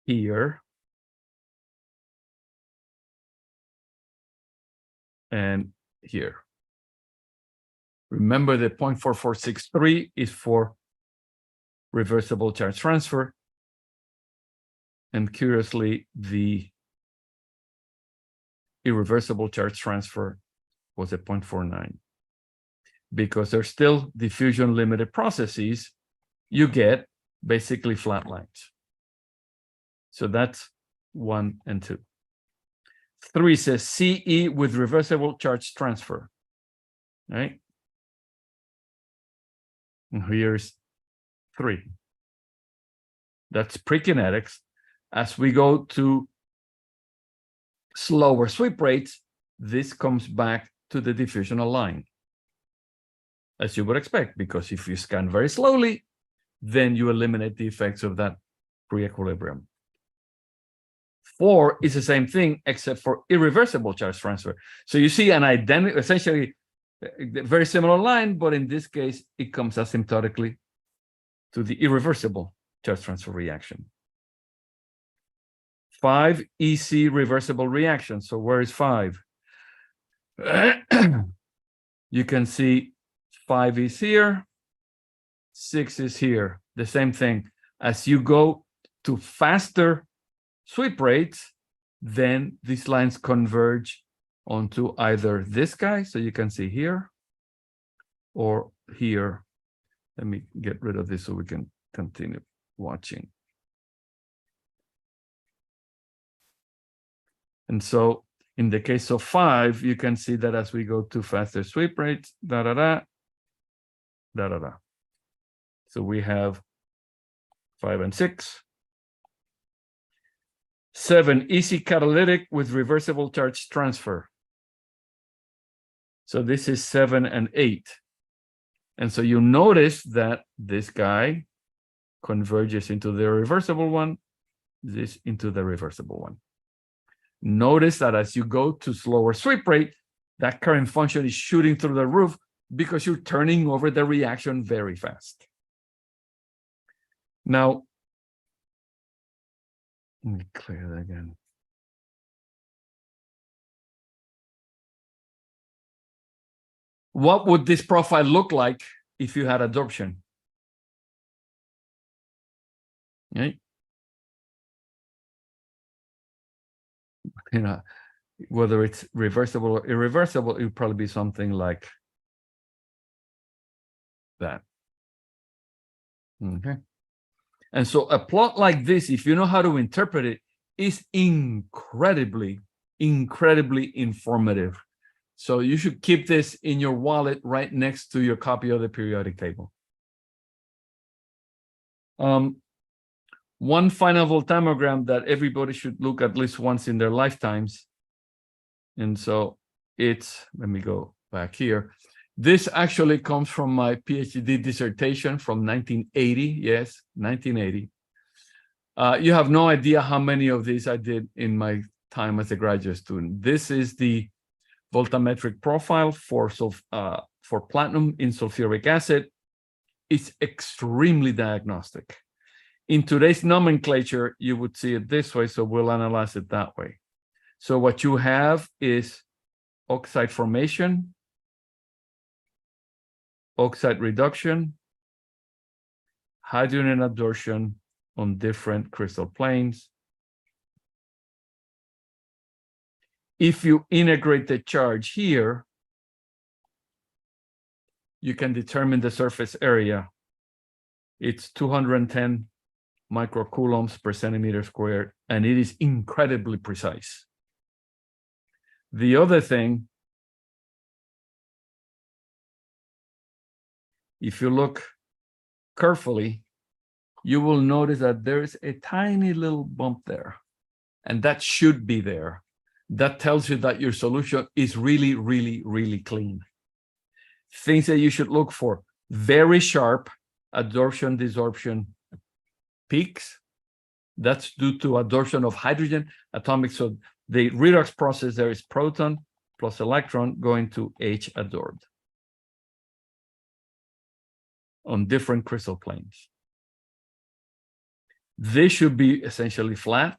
here and here. Remember that 0.4463 is for reversible charge transfer. And curiously, the irreversible charge transfer was at 0.49. Because they're still diffusion limited processes, you get basically flat lines. So that's 1 and 2. 3 says CE with reversible charge transfer, right? And here's 3. That's prekinetics. As we go to slower sweep rates, this comes back to the diffusional line, as you would expect, because if you scan very slowly, then you eliminate the effects of that pre-equilibrium. 4 is the same thing, except for irreversible charge transfer. So you see an identical, essentially very similar line, but in this case, it comes asymptotically to the irreversible charge transfer reaction. 5, EC reversible reaction. So where is 5? You can see 5 is here, 6 is here. The same thing. As you go to faster sweep rates, then these lines converge onto either this guy, so you can see here, or here. Let me get rid of this so we can continue watching. And so in the case of 5, you can see that as we go to faster sweep rates, So we have 5 and 6. 7, EC catalytic with reversible charge transfer. So this is 7 and 8. And so you notice that this guy converges into the reversible one, this into the reversible one. Notice that as you go to slower sweep rate, that current function is shooting through the roof because you're turning over the reaction very fast. Now, let me clear that again. What would this profile look like if you had adsorption? Right? Whether it's reversible or irreversible, it would probably be something like that. Okay. And so a plot like this, if you know how to interpret it, is incredibly, incredibly informative. So you should keep this in your wallet right next to your copy of the periodic table. One final voltammogram that everybody should look at least once in their lifetimes. And so it's, let me go back here. This actually comes from my PhD dissertation from 1980. Yes, 1980. You have no idea how many of these I did in my time as a graduate student. This is the voltammetric profile for platinum in sulfuric acid. It's extremely diagnostic. In today's nomenclature, you would see it this way, so we'll analyze it that way. So what you have is oxide formation, oxide reduction, hydrogen adsorption on different crystal planes. If you integrate the charge here, you can determine the surface area. It's 210 microcoulombs per centimeter squared, and it is incredibly precise. The other thing, if you look carefully, you will notice that there is a tiny little bump there, and that should be there. That tells you that your solution is really, really, really clean. Things that you should look for: very sharp adsorption, desorption peaks. That's due to adsorption of hydrogen atomic. So the redox process, there is proton plus electron going to H adsorbed on different crystal planes. This should be essentially flat.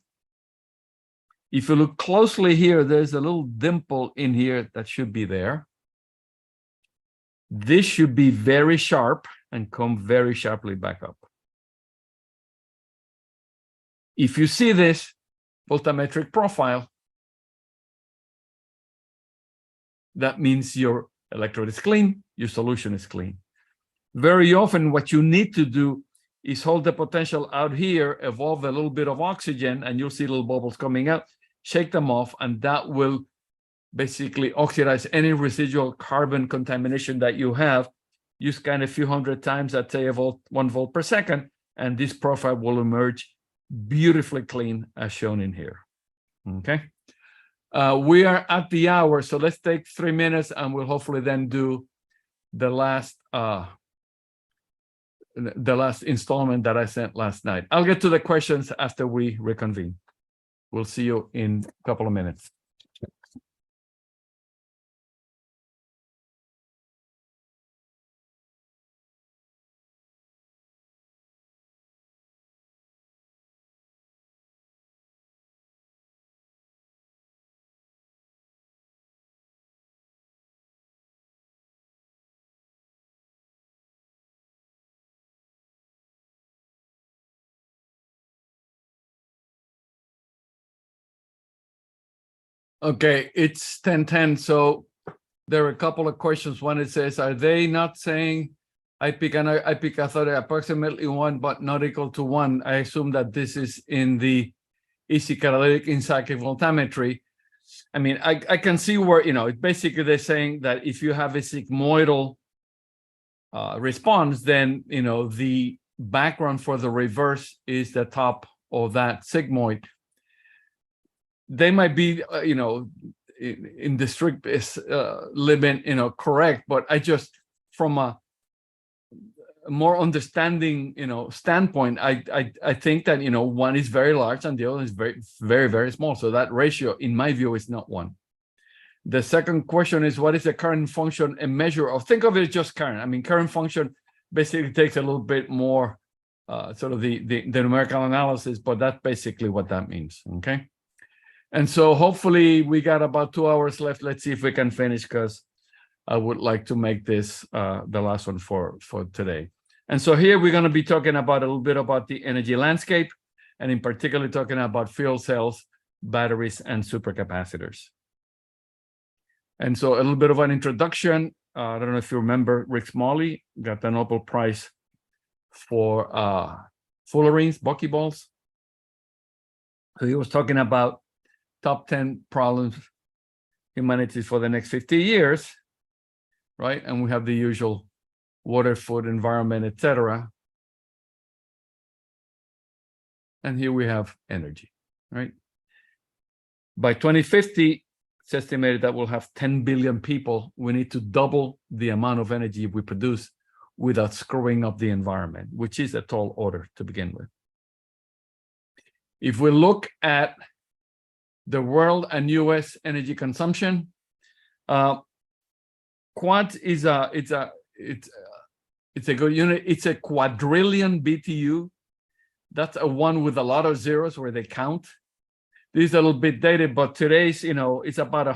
If you look closely here, there's a little dimple in here that should be there. This should be very sharp and come very sharply back up. If you see this voltammetric profile, that means your electrode is clean, your solution is clean. Very often what you need to do is hold the potential out here, evolve a little bit of oxygen, and you'll see little bubbles coming out, shake them off, and that will basically oxidize any residual carbon contamination that you have. You scan a few hundred times at, say, 1 volt per second, and this profile will emerge beautifully clean as shown in here. Okay. We are at the hour, so let's take 3 minutes and we'll hopefully then do the last installment that I sent last night. I'll get to the questions after we reconvene. We'll see you in a couple of minutes. Okay, it's 10:10, so there are a couple of questions. One, it says, are they not saying I pick cathode approximately 1 but not equal to 1? I assume that this is in the easy catalytic in cyclic voltammetry. I mean, I can see where, basically they're saying that if you have a sigmoidal response, then, the background for the reverse is the top of that sigmoid. They might be, in the strict limit, correct, but I just, from a more understanding, standpoint, I think that, one is very large and the other is very, very, very small. So that ratio, in my view, is not 1. The second question is, what is the current function a measure of? Think of it as just current. I mean, current function basically takes a little bit more sort of the numerical analysis, but that's basically what that means, okay? And so hopefully we got about 2 hours left. Let's see if we can finish, because I would like to make this the last one for today. And so here we're going to be talking about a little bit about the energy landscape, and in particular talking about fuel cells, batteries, and supercapacitors. And so a little bit of an introduction. I don't know if you remember, Rick Smalley got the Nobel Prize for fullerenes, buckyballs. So he was talking about top 10 problems humanity for the next 50 years, right? And we have the usual water, food, environment, etc. and here we have energy, right? By 2050, it's estimated that we'll have 10 billion people. We need to double the amount of energy we produce without screwing up the environment, which is a tall order to begin with. If we look at the world and US energy consumption, quad is it's a good unit. It's a quadrillion BTU. That's a one with a lot of zeros where they count. This is a little bit dated, but today's, it's about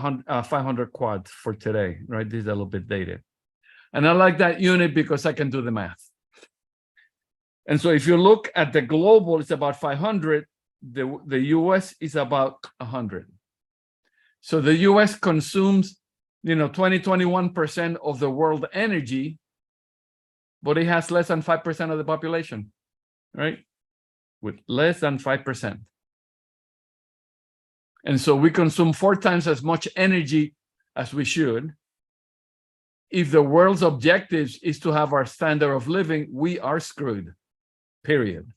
500 quads for today, right? This is a little bit dated. And I like that unit because I can do the math. And so if you look at the global, it's about 500. The US is about 100. So the US consumes, 21% of the world energy, but it has less than 5% of the population, right? With less than 5%. And so we consume 4 times as much energy as we should. If the world's objectives is to have our standard of living, we are screwed, period.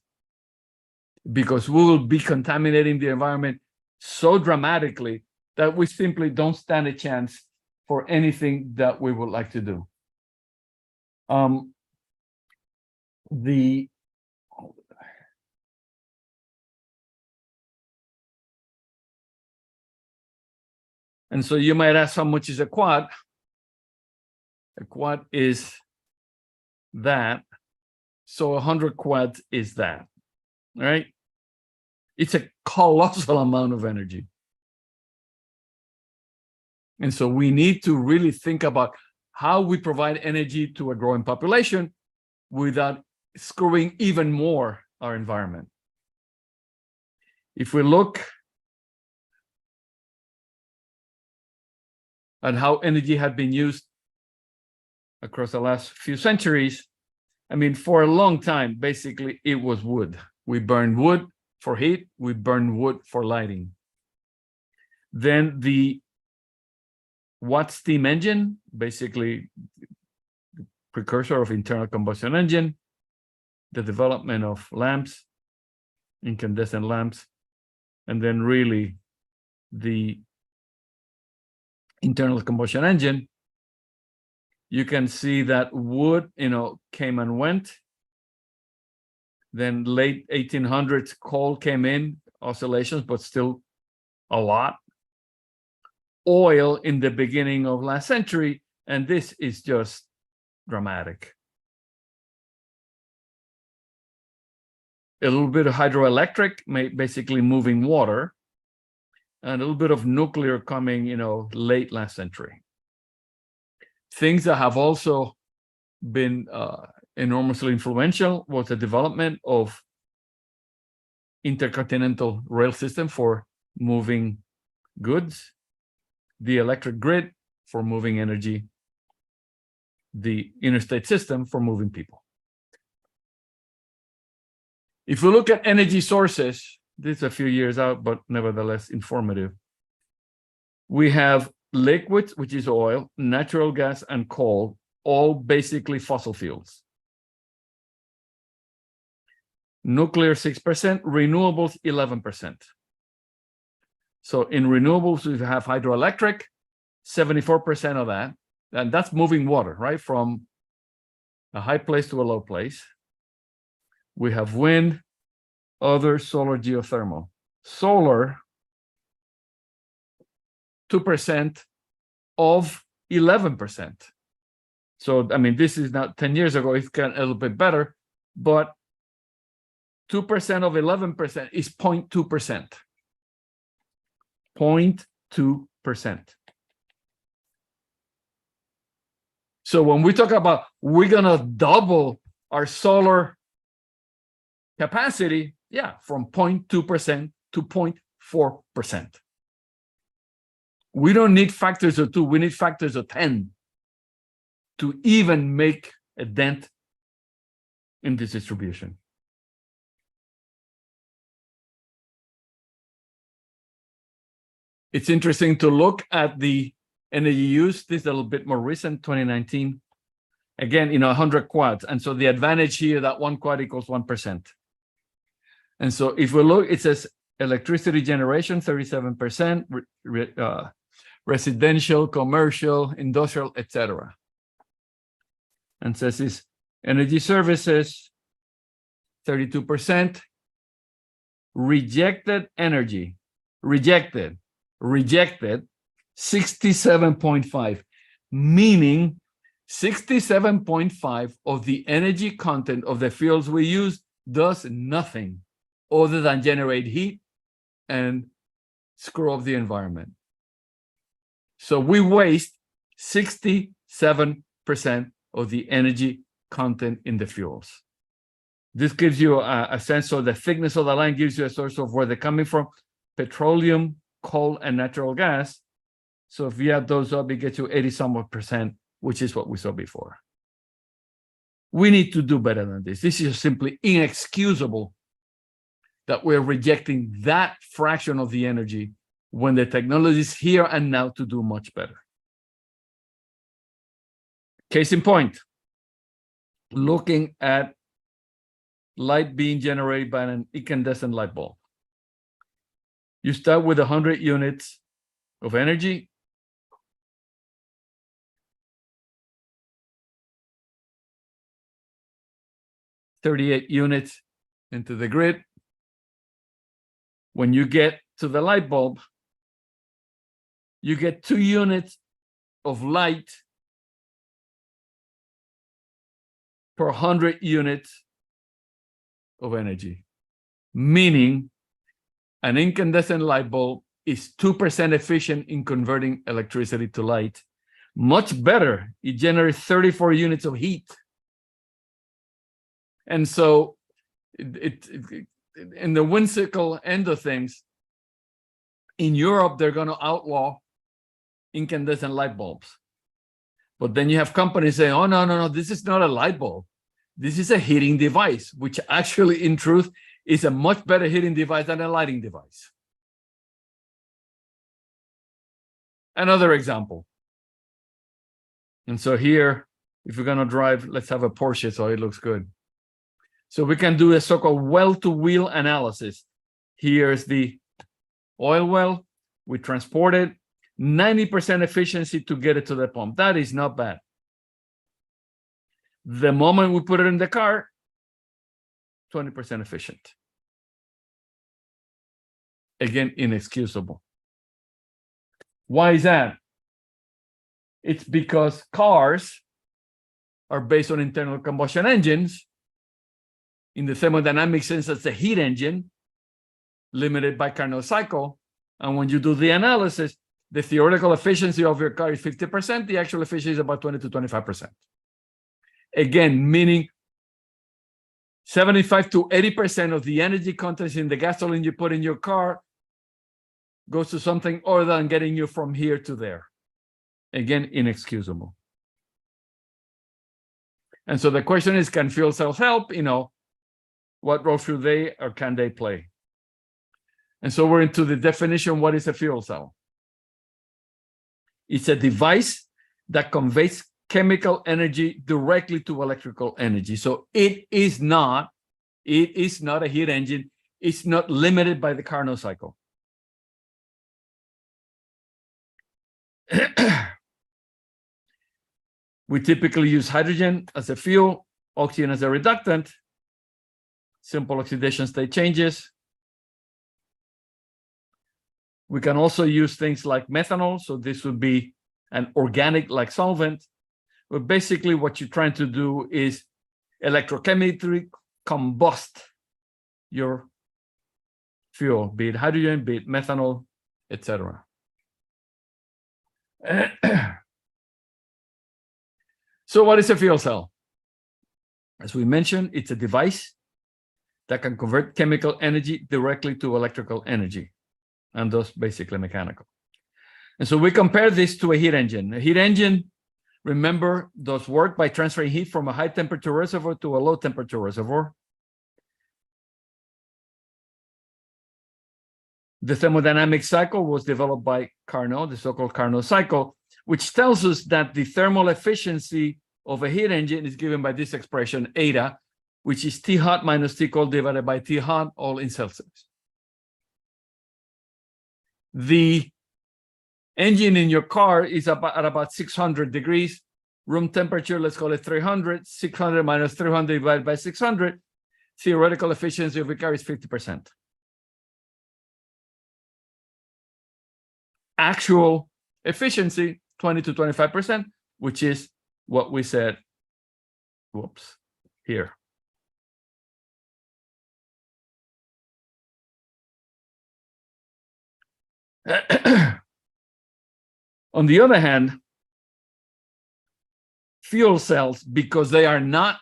Because we will be contaminating the environment so dramatically that we simply don't stand a chance for anything that we would like to do. And so you might ask, how much is a quad? A quad is that. So 100 quads is that, right? It's a colossal amount of energy. And so we need to really think about how we provide energy to a growing population without screwing even more our environment. If we look at how energy had been used across the last few centuries, I mean, for a long time, basically, it was wood. We burned wood for heat. We burned wood for lighting. Then the Watt steam engine, basically the precursor of internal combustion engine, the development of lamps, incandescent lamps, and then really the internal combustion engine. You can see that wood, came and went. Then late 1800s, coal came in, oscillations, but still a lot. Oil in the beginning of last century, and this is just dramatic. A little bit of hydroelectric, basically moving water, and a little bit of nuclear coming, late last century. Things that have also been enormously influential was the development of intercontinental rail system for moving goods, the electric grid for moving energy, the interstate system for moving people. If we look at energy sources, this is a few years out, but nevertheless informative. We have liquids, which is oil, natural gas, and coal, all basically fossil fuels. Nuclear 6%, renewables 11%. So in renewables, we have hydroelectric, 74% of that, and that's moving water, right, from a high place to a low place. We have wind, other solar, geothermal. Solar, 2% of 11%. So, I mean, this is not 10 years ago, it's gotten a little bit better, but 2% of 11% is 0.2%. 0.2%. So when we talk about we're gonna double our solar capacity, yeah, from 0.2% to 0.4%. We don't need factors of 2, we need factors of 10 to even make a dent in this distribution. It's interesting to look at the energy use. This is a little bit more recent, 2019. Again, 100 quads. And so the advantage here, that 1 quad equals 1%. And so if we look, it says electricity generation, 37%, residential, commercial, industrial, etc. And says is energy services, 32%. Rejected energy, rejected, 67.5, meaning 67.5 of the energy content of the fuels we use does nothing other than generate heat and screw up the environment. So we waste 67% of the energy content in the fuels. This gives you a sense of the thickness of the line, gives you a source of where they're coming from: petroleum, coal, and natural gas. So if you add those up, it gets you 80-some%, which is what we saw before. We need to do better than this. This is simply inexcusable that we're rejecting that fraction of the energy when the technology is here and now to do much better. Case in point, looking at light being generated by an incandescent light bulb. You start with 100 units of energy. $38 units into the grid. When you get to the light bulb, you get 2 units of light per 100 units of energy, meaning an incandescent light bulb is 2% efficient in converting electricity to light. Much better, it generates 34 units of heat. And so in the whimsical end of things, in Europe, they're going to outlaw incandescent light bulbs. But then you have companies saying, oh, no, this is not a light bulb. This is a heating device, which actually, in truth, is a much better heating device than a lighting device. Another example. And so here, if you're going to drive, let's have a Porsche so it looks good. So we can do a so-called well-to-wheel analysis. Here's the oil well. We transport it. 90% efficiency to get it to the pump. That is not bad. The moment we put it in the car, 20% efficient. Again, inexcusable. Why is that? It's because cars are based on internal combustion engines. In the thermodynamic sense, that's a heat engine limited by Carnot cycle. And when you do the analysis, the theoretical efficiency of your car is 50%. The actual efficiency is about 20 to 25%. Again, meaning 75 to 80% of the energy content in the gasoline you put in your car goes to something other than getting you from here to there. Again, inexcusable. And so the question is, can fuel cells help? What role should they or can they play? And so we're into the definition. What is a fuel cell? It's a device that conveys chemical energy directly to electrical energy. So it is not a heat engine. It's not limited by the Carnot cycle. We typically use hydrogen as a fuel, oxygen as a reductant, simple oxidation state changes. We can also use things like methanol. So this would be an organic-like solvent. But basically what you're trying to do is electrochemically combust your fuel, be it hydrogen, be it methanol, etc. So what is a fuel cell? As we mentioned, it's a device that can convert chemical energy directly to electrical energy, and thus basically mechanical. And so we compare this to a heat engine. A heat engine, remember, does work by transferring heat from a high temperature reservoir to a low temperature reservoir. The thermodynamic cycle was developed by Carnot, the so-called Carnot cycle, which tells us that the thermal efficiency of a heat engine is given by this expression, eta, which is T hot minus T cold divided by T hot, all in Celsius. The engine in your car is at about 600 degrees. Room temperature, let's call it 300. 600 minus 300 divided by 600. Theoretical efficiency of your car is 50%. Actual efficiency, 20 to 25%, which is what we said, whoops, here. On the other hand, fuel cells, because they are not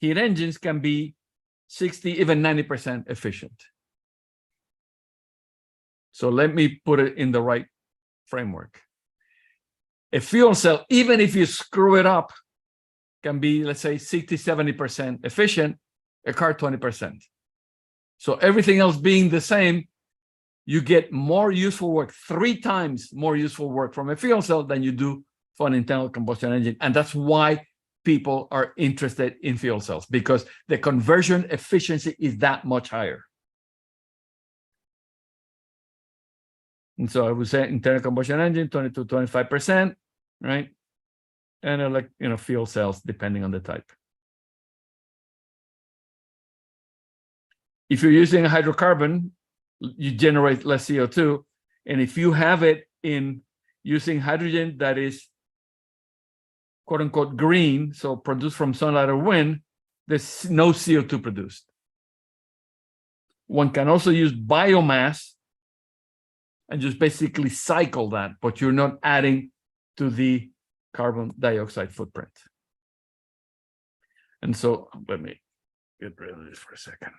heat engines, can be 60, even 90% efficient. So let me put it in the right framework. A fuel cell, even if you screw it up, can be, let's say, 60, 70% efficient, a car 20%. So everything else being the same, you get more useful work, 3 times more useful work from a fuel cell than you do for an internal combustion engine. And that's why people are interested in fuel cells, because the conversion efficiency is that much higher. And so I would say internal combustion engine, 20 to 25%, right? And fuel cells, depending on the type. If you're using a hydrocarbon, you generate less CO2. And if you have it in using hydrogen that is quote unquote green, so produced from sunlight or wind, there's no CO2 produced. One can also use biomass and just basically cycle that, but you're not adding to the carbon dioxide footprint. And so let me get rid of this for a second.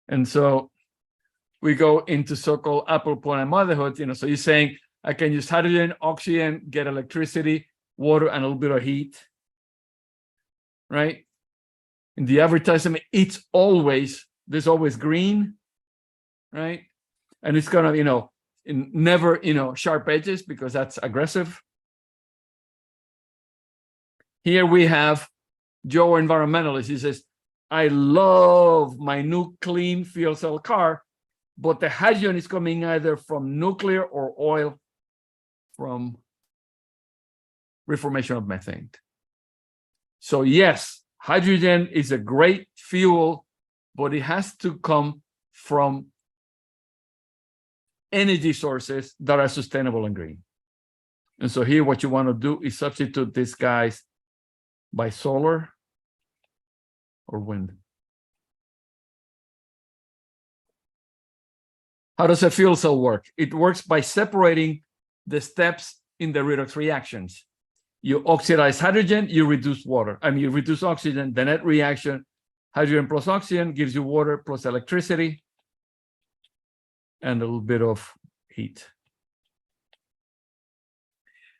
And so we go into so-called apple pie motherhood, so you're saying I can use hydrogen, oxygen, get electricity, water, and a little bit of heat, right? In the advertisement, there's always green, right? And it's gonna, never, sharp edges, because that's aggressive. Here we have Joe, environmentalist. He says, I love my new clean fuel cell car, but the hydrogen is coming either from nuclear or oil from reformation of methane. So yes, hydrogen is a great fuel, but it has to come from energy sources that are sustainable and green. And so here what you want to do is substitute these guys by solar or wind. How does a fuel cell work? It works by separating the steps in the redox reactions. You oxidize hydrogen, you reduce water. You reduce oxygen. The net reaction, hydrogen plus oxygen, gives you water plus electricity and a little bit of heat.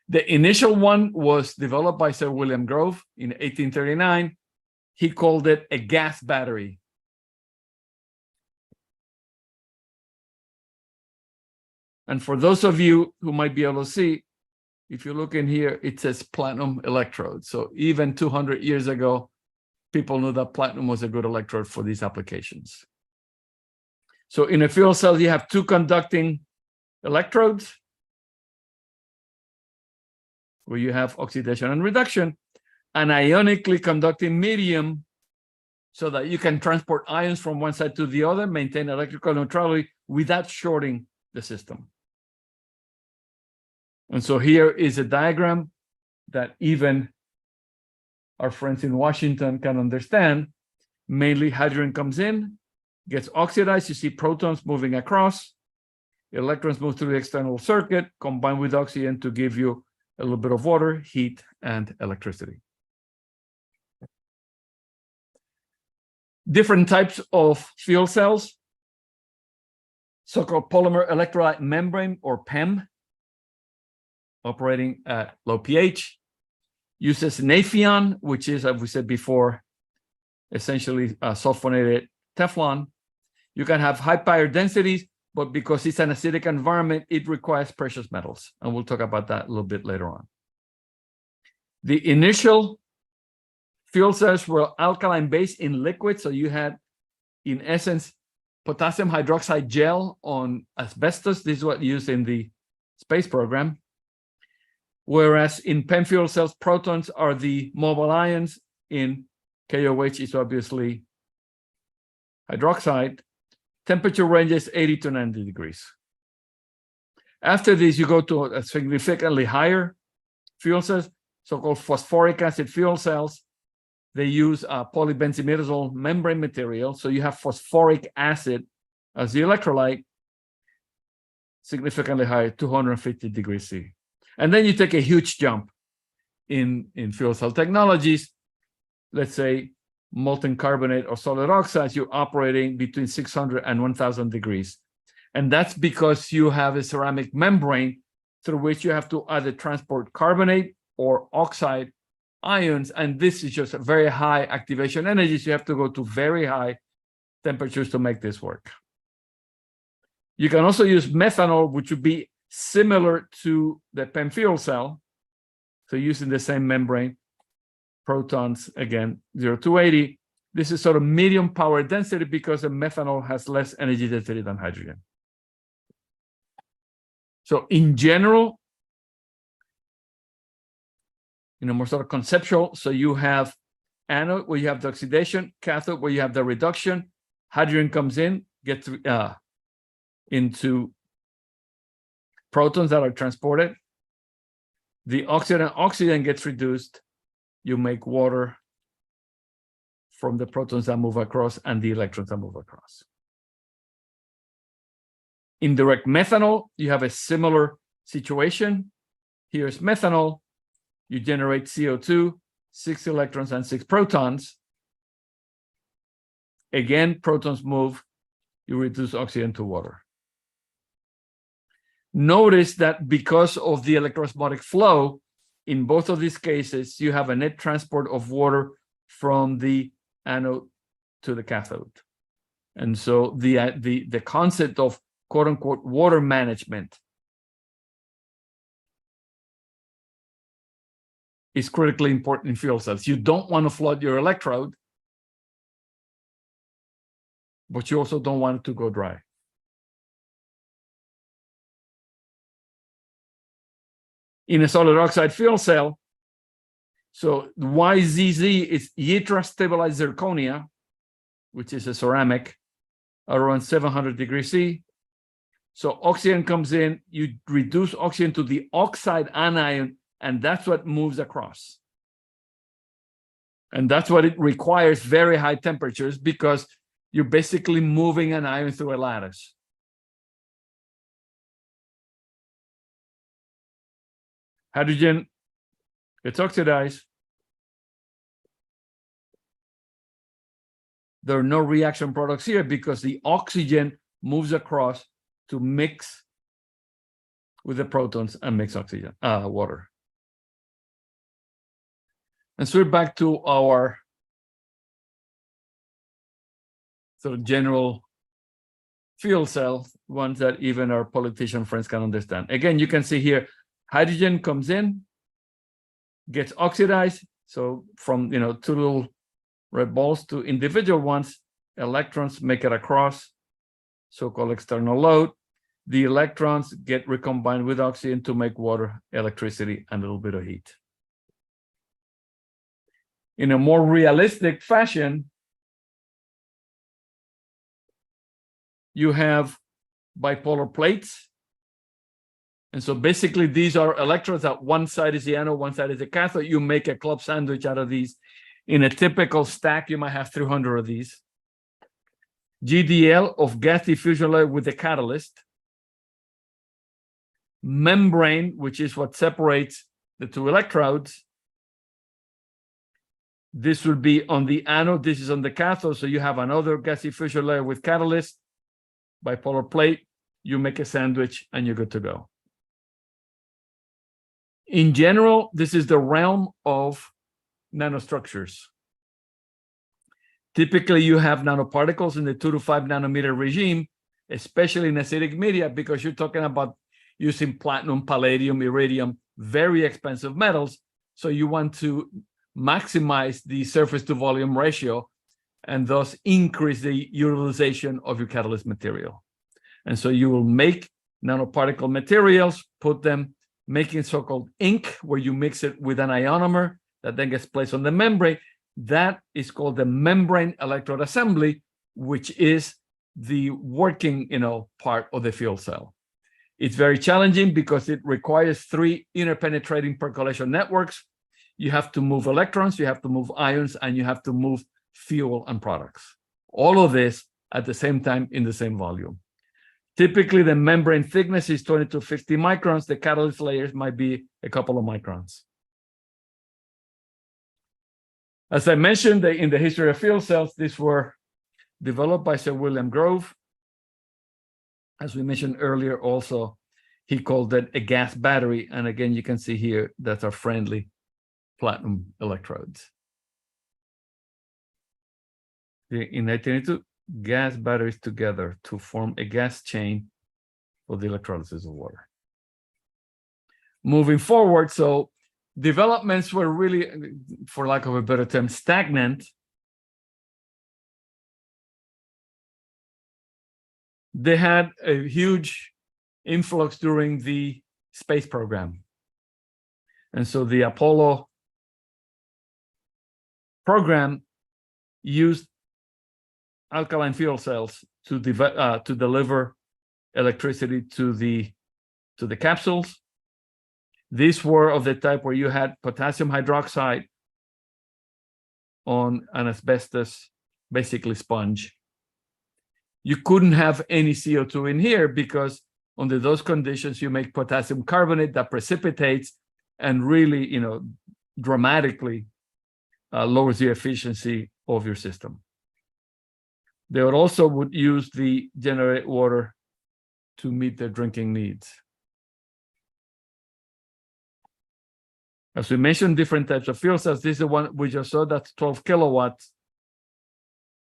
The initial one was developed by Sir William Grove in 1839. He called it a gas battery. And for those of you who might be able to see, if you look in here, it says platinum electrode. So even 200 years ago, people knew that platinum was a good electrode for these applications. So in a fuel cell, you have 2 conducting electrodes, where you have oxidation and reduction, an ionically conducting medium, so that you can transport ions from one side to the other, maintain electrical neutrality without shorting the system. And so here is a diagram that even our friends in Washington can understand. Mainly hydrogen comes in, gets oxidized. You see protons moving across. Electrons move through the external circuit, combine with oxygen to give you a little bit of water, heat, and electricity. Different types of fuel cells, so-called polymer electrolyte membrane, or PEM, operating at low pH, uses Savion, which is, as we said before, essentially sulfonated Teflon. You can have higher densities, but because it's an acidic environment, it requires precious metals. And we'll talk about that a little bit later on. The initial fuel cells were alkaline-based in liquid. So you had, in essence, potassium hydroxide gel on asbestos. This is what used in the space program. Whereas in PEM fuel cells, protons are the mobile ions. In KOH is obviously hydroxide. Temperature ranges 80 to 90 degrees. After this, you go to a significantly higher fuel cells, so-called phosphoric acid fuel cells. They use polybenzimidazole membrane material. So you have phosphoric acid as the electrolyte, significantly higher, 250 degrees C. And then you take a huge jump in fuel cell technologies. Let's say molten carbonate or solid oxides, you're operating between 600 and 1000 degrees. And that's because you have a ceramic membrane through which you have to either transport carbonate or oxide ions. And this is just a very high activation energies. You have to go to very high temperatures to make this work. You can also use methanol, which would be similar to the PEM fuel cell. So using the same membrane, protons, again, 0 to 80. This is sort of medium power density because the methanol has less energy density than hydrogen. So in general, more sort of conceptual. So you have anode where you have the oxidation, cathode where you have the reduction. Hydrogen comes in, gets into protons that are transported. The oxygen gets reduced. You make water from the protons that move across and the electrons that move across. In direct methanol, you have a similar situation. Here's methanol. You generate CO2, 6 electrons and 6 protons. Again, protons move. You reduce oxygen to water. Notice that because of the electroosmotic flow, in both of these cases, you have a net transport of water from the anode to the cathode. And so the concept of quote unquote water management is critically important in fuel cells. You don't want to flood your electrode, but you also don't want it to go dry. In a solid oxide fuel cell, so YZZ is yttrium-stabilized zirconia, which is a ceramic, around 700 degrees C. So oxygen comes in, you reduce oxygen to the oxide anion, and that's what moves across. And that's what it requires, very high temperatures, because you're basically moving an ion through a lattice. Hydrogen gets oxidized. There are no reaction products here because the oxygen moves across to mix with the protons and makes oxygen, water. And so we're back to our sort of general fuel cells, ones that even our politician friends can understand. Again, you can see here, hydrogen comes in, gets oxidized. So from, 2 little red balls to individual ones, electrons make it across, so-called external load. The electrons get recombined with oxygen to make water, electricity, and a little bit of heat. In a more realistic fashion, you have bipolar plates. And so basically these are electrodes that one side is the anode, one side is the cathode. You make a club sandwich out of these. In a typical stack, you might have 300 of these. GDL of gas diffusion layer with the catalyst. Membrane, which is what separates the two electrodes. This will be on the anode, this is on the cathode. So you have another gas diffusion layer with catalyst, bipolar plate, you make a sandwich and you're good to go. In general, this is the realm of nanostructures. Typically, you have nanoparticles in the 2 to 5 nanometer regime, especially in acidic media, because you're talking about using platinum, palladium, iridium, very expensive metals. So you want to maximize the surface to volume ratio and thus increase the utilization of your catalyst material. And so you will make nanoparticle materials, put them, making so-called ink, where you mix it with an ionomer that then gets placed on the membrane. That is called the membrane electrode assembly, which is the working, part of the fuel cell. It's very challenging because it requires 3 interpenetrating percolation networks. You have to move electrons, you have to move ions, and you have to move fuel and products. All of this at the same time in the same volume. Typically, the membrane thickness is 20 to 50 microns. The catalyst layers might be a couple of microns. As I mentioned, in the history of fuel cells, these were developed by Sir William Grove. As we mentioned earlier, also, he called it a gas battery. And again, you can see here, that's our friendly platinum electrodes. In 1982, gas batteries together to form a gas chain for the electrolysis of water. Moving forward, so developments were really, for lack of a better term, stagnant. They had a huge influx during the space program. And so the Apollo program used alkaline fuel cells to deliver electricity to the capsules. These were of the type where you had potassium hydroxide on an asbestos, basically sponge. You couldn't have any CO2 in here because under those conditions, you make potassium carbonate that precipitates and really, dramatically lowers the efficiency of your system. They would use the generated water to meet their drinking needs. As we mentioned, different types of fuel cells. This is the one we just saw, that's 12 kilowatts,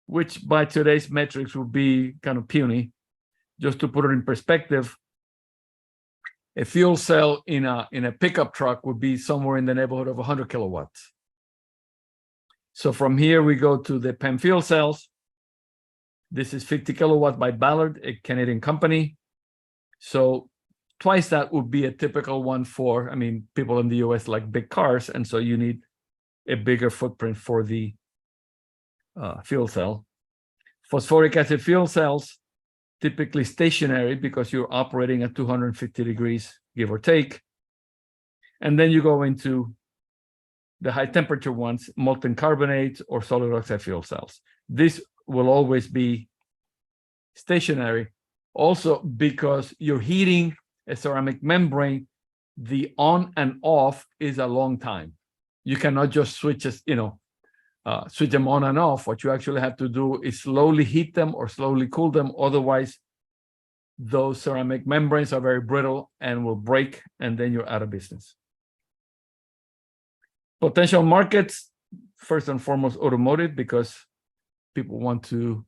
which by today's metrics would be kind of puny. Just to put it in perspective, a fuel cell in a pickup truck would be somewhere in the neighborhood of 100 kilowatts. So from here, we go to the PEM fuel cells. This is 50 kilowatt by Ballard, a Canadian company. So twice that would be a typical one for, people in the US like big cars. And so you need a bigger footprint for the fuel cell. Phosphoric acid fuel cells, typically stationary because you're operating at 250 degrees, give or take. And then you go into the high temperature ones, molten carbonate or solid oxide fuel cells. This will always be stationary, also because you're heating a ceramic membrane. The on and off is a long time. You cannot just switch switch them on and off. What you actually have to do is slowly heat them or slowly cool them. Otherwise, those ceramic membranes are very brittle and will break, and then you're out of business. Potential markets, first and foremost, automotive, because people want to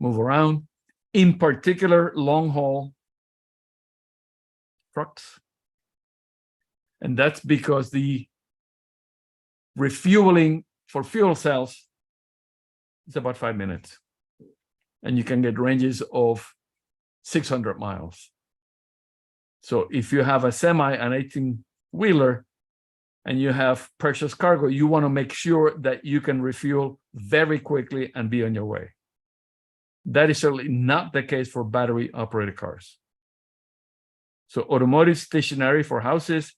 move around. In particular, long-haul trucks. And that's because the refueling for fuel cells is about 5 minutes. And you can get ranges of 600 miles. So if you have a semi, an 18-wheeler, and you have precious cargo, you want to make sure that you can refuel very quickly and be on your way. That is certainly not the case for battery-operated cars. So automotive, stationary for houses,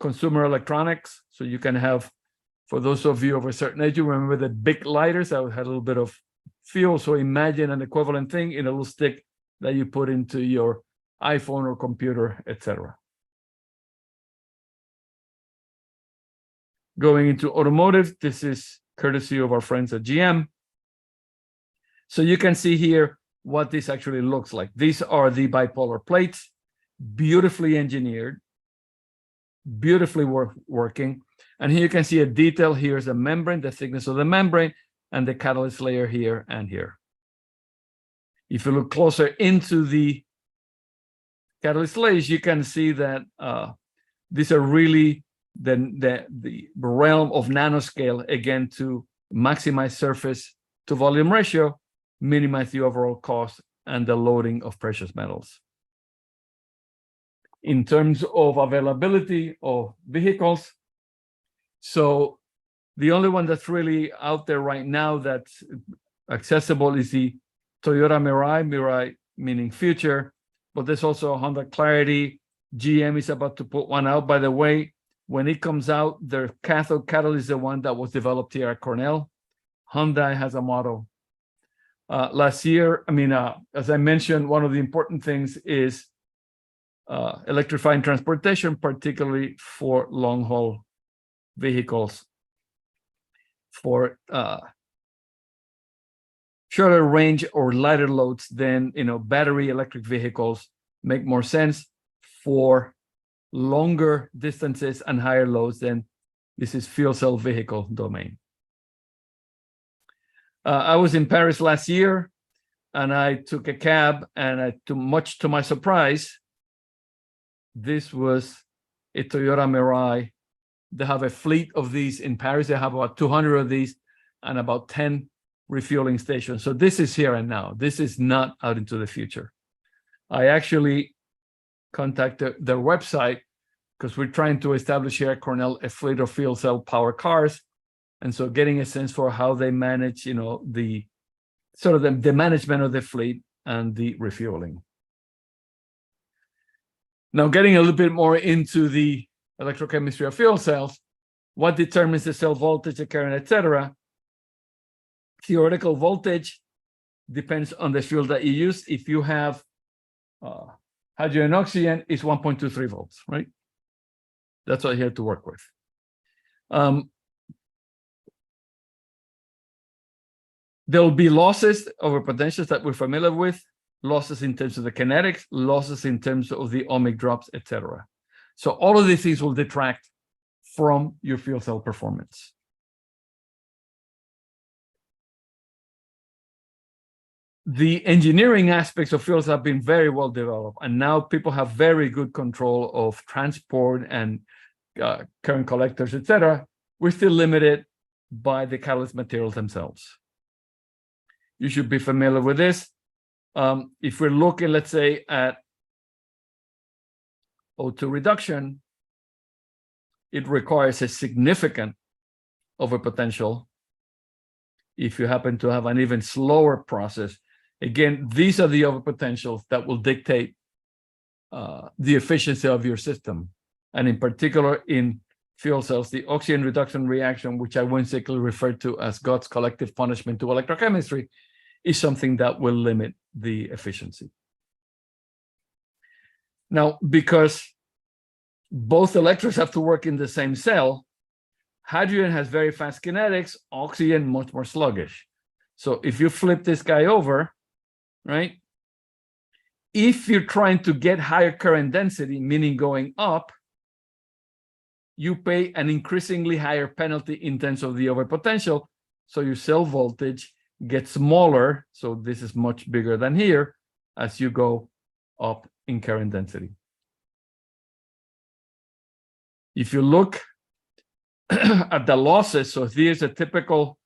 consumer electronics. So you can have, for those of you of a certain age, you remember the big lighters that had a little bit of fuel. So imagine an equivalent thing in a little stick that you put into your iPhone or computer, etc. Going into automotive, this is courtesy of our friends at GM. So you can see here what this actually looks like. These are the bipolar plates, beautifully engineered, beautifully working. And here you can see a detail. Here's a membrane, the thickness of the membrane, and the catalyst layer here and here. If you look closer into the catalyst layers, you can see that these are really the realm of nanoscale, again, to maximize surface to volume ratio, minimize the overall cost and the loading of precious metals. In terms of availability of vehicles, so the only one that's really out there right now that's accessible is the Toyota Mirai meaning future, but there's also a Honda Clarity. GM is about to put one out. By the way, when it comes out, their cathode catalyst is the one that was developed here at Cornell. Hyundai has a model. Last year, as I mentioned, one of the important things is electrifying transportation, particularly for long-haul vehicles. For shorter range or lighter loads, then battery electric vehicles make more sense. For longer distances and higher loads, then this is fuel cell vehicle domain. I was in Paris last year, and I took a cab, and much to my surprise, this was a Toyota Mirai. They have a fleet of these in Paris. They have about 200 of these and about 10 refueling stations. So this is here and now. This is not out into the future. I actually contacted their website because we're trying to establish here at Cornell a fleet of fuel cell power cars. And so getting a sense for how they manage, the management of the fleet and the refueling. Now, getting a little bit more into the electrochemistry of fuel cells, what determines the cell voltage, the current, etc. Theoretical voltage depends on the fuel that you use. If you have hydrogen and oxygen, it's 1.23 volts, right? That's what you have to work with. There will be losses over potentials that we're familiar with, losses in terms of the kinetics, losses in terms of the ohmic drops, etc. So all of these things will detract from your fuel cell performance. The engineering aspects of fuels have been very well developed, and now people have very good control of transport and current collectors, etc. We're still limited by the catalyst materials themselves. You should be familiar with this. If we're looking, let's say, at O2 reduction, it requires a significant overpotential. If you happen to have an even slower process, again, these are the overpotentials that will dictate the efficiency of your system. And in particular, in fuel cells, the oxygen reduction reaction, which I whimsically refer to as God's collective punishment to electrochemistry, is something that will limit the efficiency. Now, because both electrodes have to work in the same cell, hydrogen has very fast kinetics, oxygen much more sluggish. So if you flip this guy over, right, if you're trying to get higher current density, meaning going up, you pay an increasingly higher penalty in terms of the overpotential. So your cell voltage gets smaller. So this is much bigger than here as you go up in current density. If you look at the losses, so here's a typical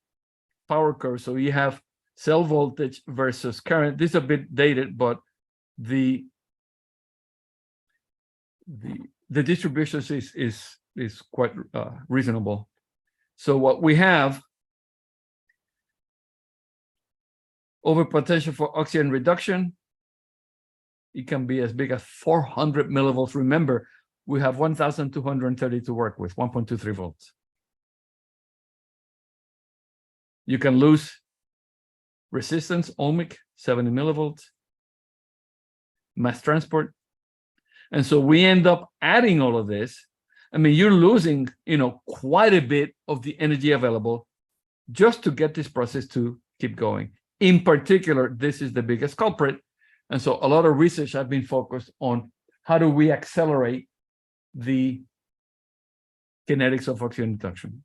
power curve. So you have cell voltage versus current. This is a bit dated, but the distribution is quite reasonable. So what we have, overpotential for oxygen reduction, it can be as big as 400 millivolts. Remember, we have 1,230 to work with, 1.23 volts. You can lose resistance, ohmic, 70 millivolts, mass transport. And so we end up adding all of this. I mean, you're losing, quite a bit of the energy available just to get this process to keep going. In particular, this is the biggest culprit. And so a lot of research has been focused on how do we accelerate the kinetics of oxygen reduction.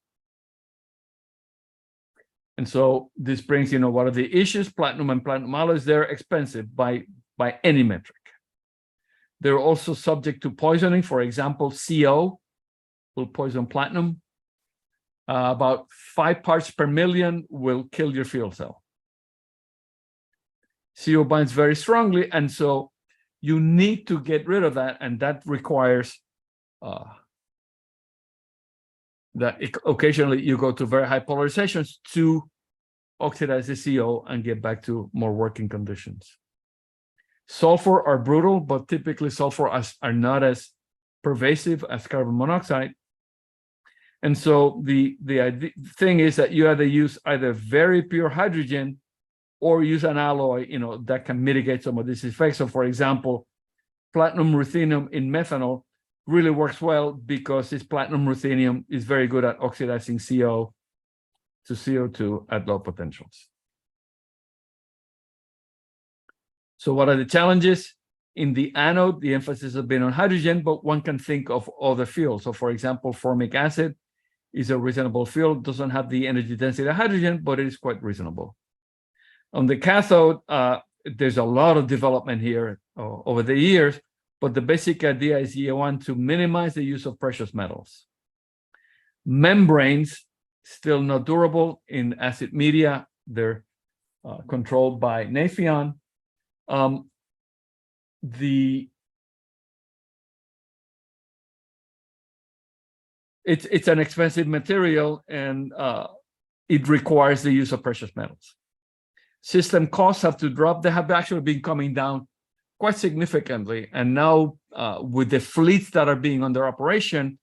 And so this brings, what are the issues? Platinum and platinum alloys, they're expensive by any metric. They're also subject to poisoning. For example, CO will poison platinum. About 5 parts per million will kill your fuel cell. CO binds very strongly, and so you need to get rid of that, and that requires that occasionally you go to very high polarizations to oxidize the CO and get back to more working conditions. Sulfur are brutal, but typically sulfur are not as pervasive as carbon monoxide. And so the thing is that you either use either very pure hydrogen or use an alloy, that can mitigate some of these effects. So for example, platinum ruthenium in methanol really works well because this platinum ruthenium is very good at oxidizing CO to CO2 at low potentials. So what are the challenges? In the anode, the emphasis has been on hydrogen, but one can think of other fuels. So for example, formic acid is a reasonable fuel, doesn't have the energy density of hydrogen, but it is quite reasonable. On the cathode, there's a lot of development here over the years, but the basic idea is you want to minimize the use of precious metals. Membranes, still not durable in acid media. They're controlled by Savion. It's an expensive material, and it requires the use of precious metals. System costs have to drop. They have actually been coming down quite significantly, and now with the fleets that are being under operation,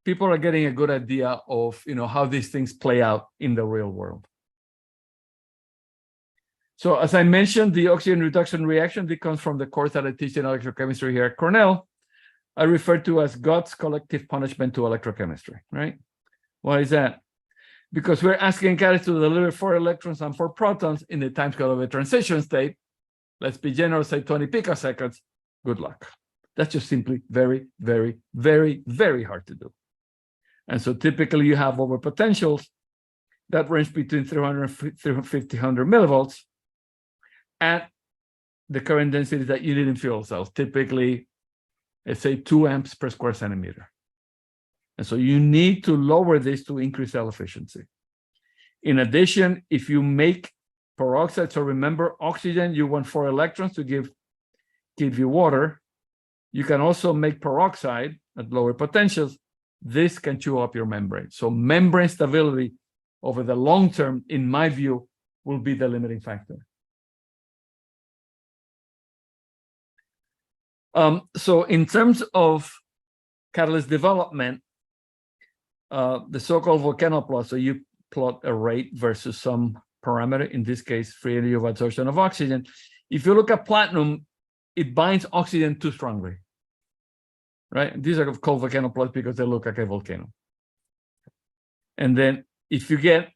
people are getting a good idea of how these things play out in the real world. So as I mentioned, the oxygen reduction reaction that comes from the course that I teach in electrochemistry here at Cornell, I refer to as God's collective punishment to electrochemistry, right? Why is that? Because we're asking catalysts to deliver 4 electrons and 4 protons in the timescale of a transition state. Let's be generous, say 20 picoseconds. Good luck. That's just simply very, very, very, very hard to do. And so typically you have overpotentials that range between 300 and 350 millivolts at the current density that you need in fuel cells, typically, let's say 2 amps per square centimeter. And so you need to lower this to increase cell efficiency. In addition, if you make peroxide, so remember, oxygen, you want 4 electrons to give you water. You can also make peroxide at lower potentials. This can chew up your membrane. So membrane stability over the long term, in my view, will be the limiting factor. So in terms of catalyst development, the so-called volcano plot, so you plot a rate versus some parameter, in this case, free energy of adsorption of oxygen. If you look at platinum, it binds oxygen too strongly, right? These are called volcano plots because they look like a volcano. And then if you get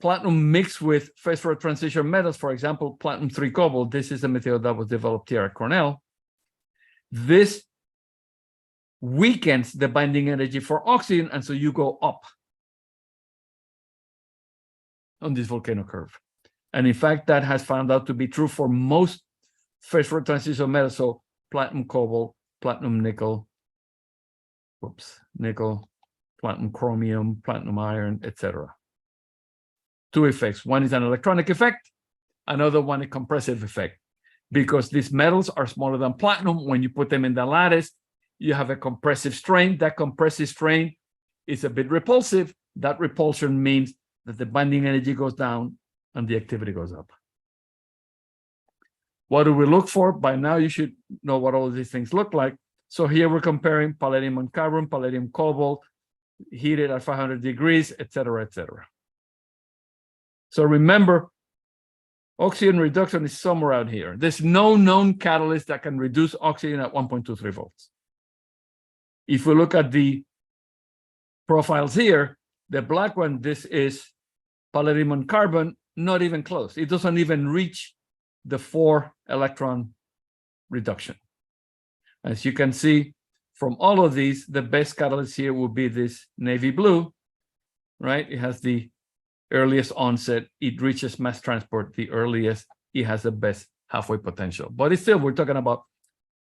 platinum mixed with phase for transition metals, for example, platinum-3 cobalt, this is a material that was developed here at Cornell. This weakens the binding energy for oxygen, and so you go up on this volcano curve. And in fact, that has found out to be true for most phase for transition metals, so platinum cobalt, platinum nickel, nickel, platinum chromium, platinum iron, etc. 2 effects. One is an electronic effect, another one a compressive effect. Because these metals are smaller than platinum, when you put them in the lattice, you have a compressive strain. That compressive strain is a bit repulsive. That repulsion means that the binding energy goes down and the activity goes up. What do we look for? By now, you should know what all of these things look like. So here we're comparing palladium and carbon, palladium cobalt, heated at 500 degrees, et cetera, et cetera. So remember, oxygen reduction is somewhere out here. There's no known catalyst that can reduce oxygen at 1.23 volts. If we look at the profiles here, the black one, this is palladium and carbon, not even close. It doesn't even reach the 4 electron reduction. As you can see from all of these, the best catalyst here will be this navy blue, right? It has the earliest onset, it reaches mass transport, the earliest it has the best halfway potential. But it's still, we're talking about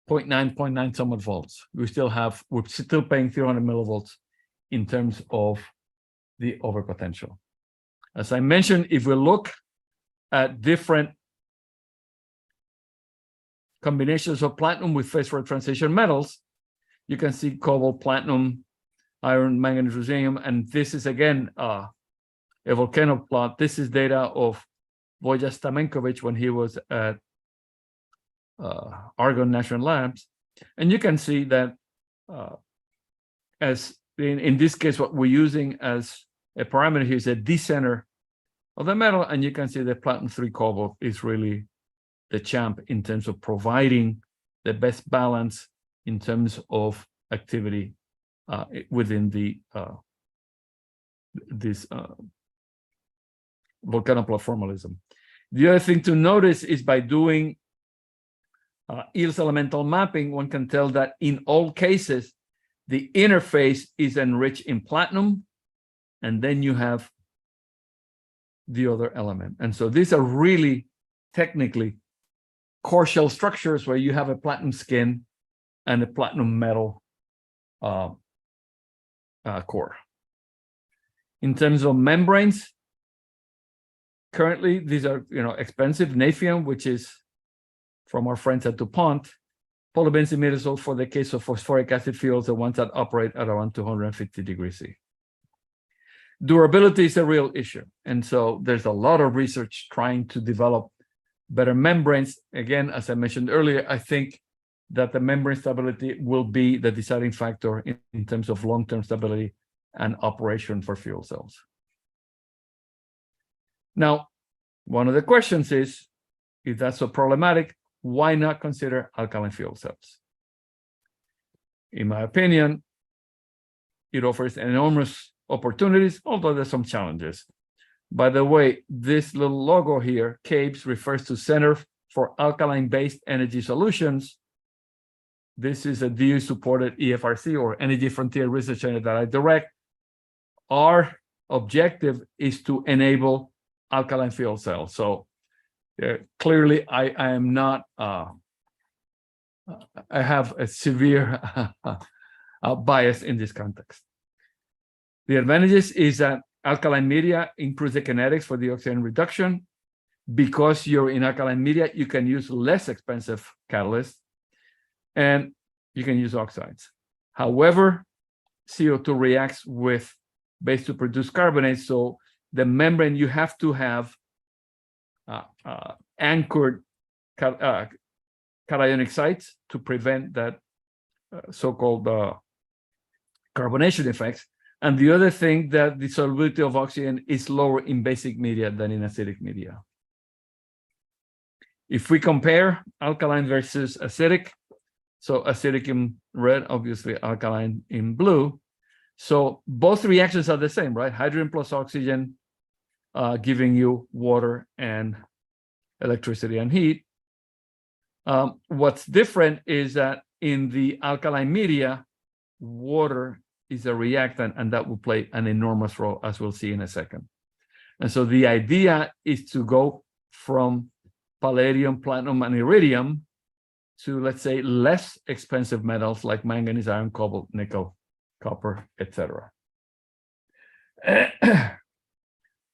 0.9 somewhat volts. We're still paying 300 millivolts in terms of the overpotential. As I mentioned, if we look at different combinations of platinum with phase-forward transition metals, you can see cobalt, platinum, iron, manganese, ruthenium, and this is again a volcano plot. This is data of Voja Stamenkovic when he was at Argonne National Labs, and you can see that as in this case, what we're using as a parameter here is a decenter of the metal, and you can see that platinum 3 cobalt is really the champ in terms of providing the best balance in terms of activity within the this volcanoplot formalism. The other thing to notice is by doing EELS elemental mapping, one can tell that in all cases, the interface is enriched in platinum, and then you have the other element. And so these are really technically core shell structures where you have a platinum skin and a platinum metal core. In terms of membranes, currently these are expensive. Nafion, which is from our friends at DuPont, polybenzimidazole for the case of phosphoric acid fuels, the ones that operate at around 250 degrees C. Durability is a real issue, and so there's a lot of research trying to develop better membranes. Again, as I mentioned earlier, I think that the membrane stability will be the deciding factor in terms of long-term stability and operation for fuel cells. Now, one of the questions is, if that's so problematic, why not consider alkaline fuel cells? In my opinion, it offers enormous opportunities, although there's some challenges. By the way, this little logo here, CABES, refers to Center for Alkaline-Based Energy Solutions. This is a DOE-supported EFRC, or Energy Frontier Research Center, that I direct. Our objective is to enable alkaline fuel cells. So clearly, I am not, I have a severe bias in this context. The advantages is that alkaline media improves the kinetics for the oxygen reduction. Because you're in alkaline media, you can use less expensive catalysts, and you can use oxides. However, CO2 reacts with base to produce carbonates, so the membrane, you have to have anchored cationic sites to prevent that so-called carbonation effects. And the other thing, that the solubility of oxygen is lower in basic media than in acidic media. If we compare alkaline versus acidic, so acidic in red, obviously alkaline in blue. So both reactions are the same, right? Hydrogen plus oxygen giving you water and electricity and heat. What's different is that in the alkaline media, water is a reactant, and that will play an enormous role, as we'll see in a second. And so the idea is to go from palladium, platinum, and iridium to, let's say, less expensive metals like manganese, iron, cobalt, nickel, copper, etc.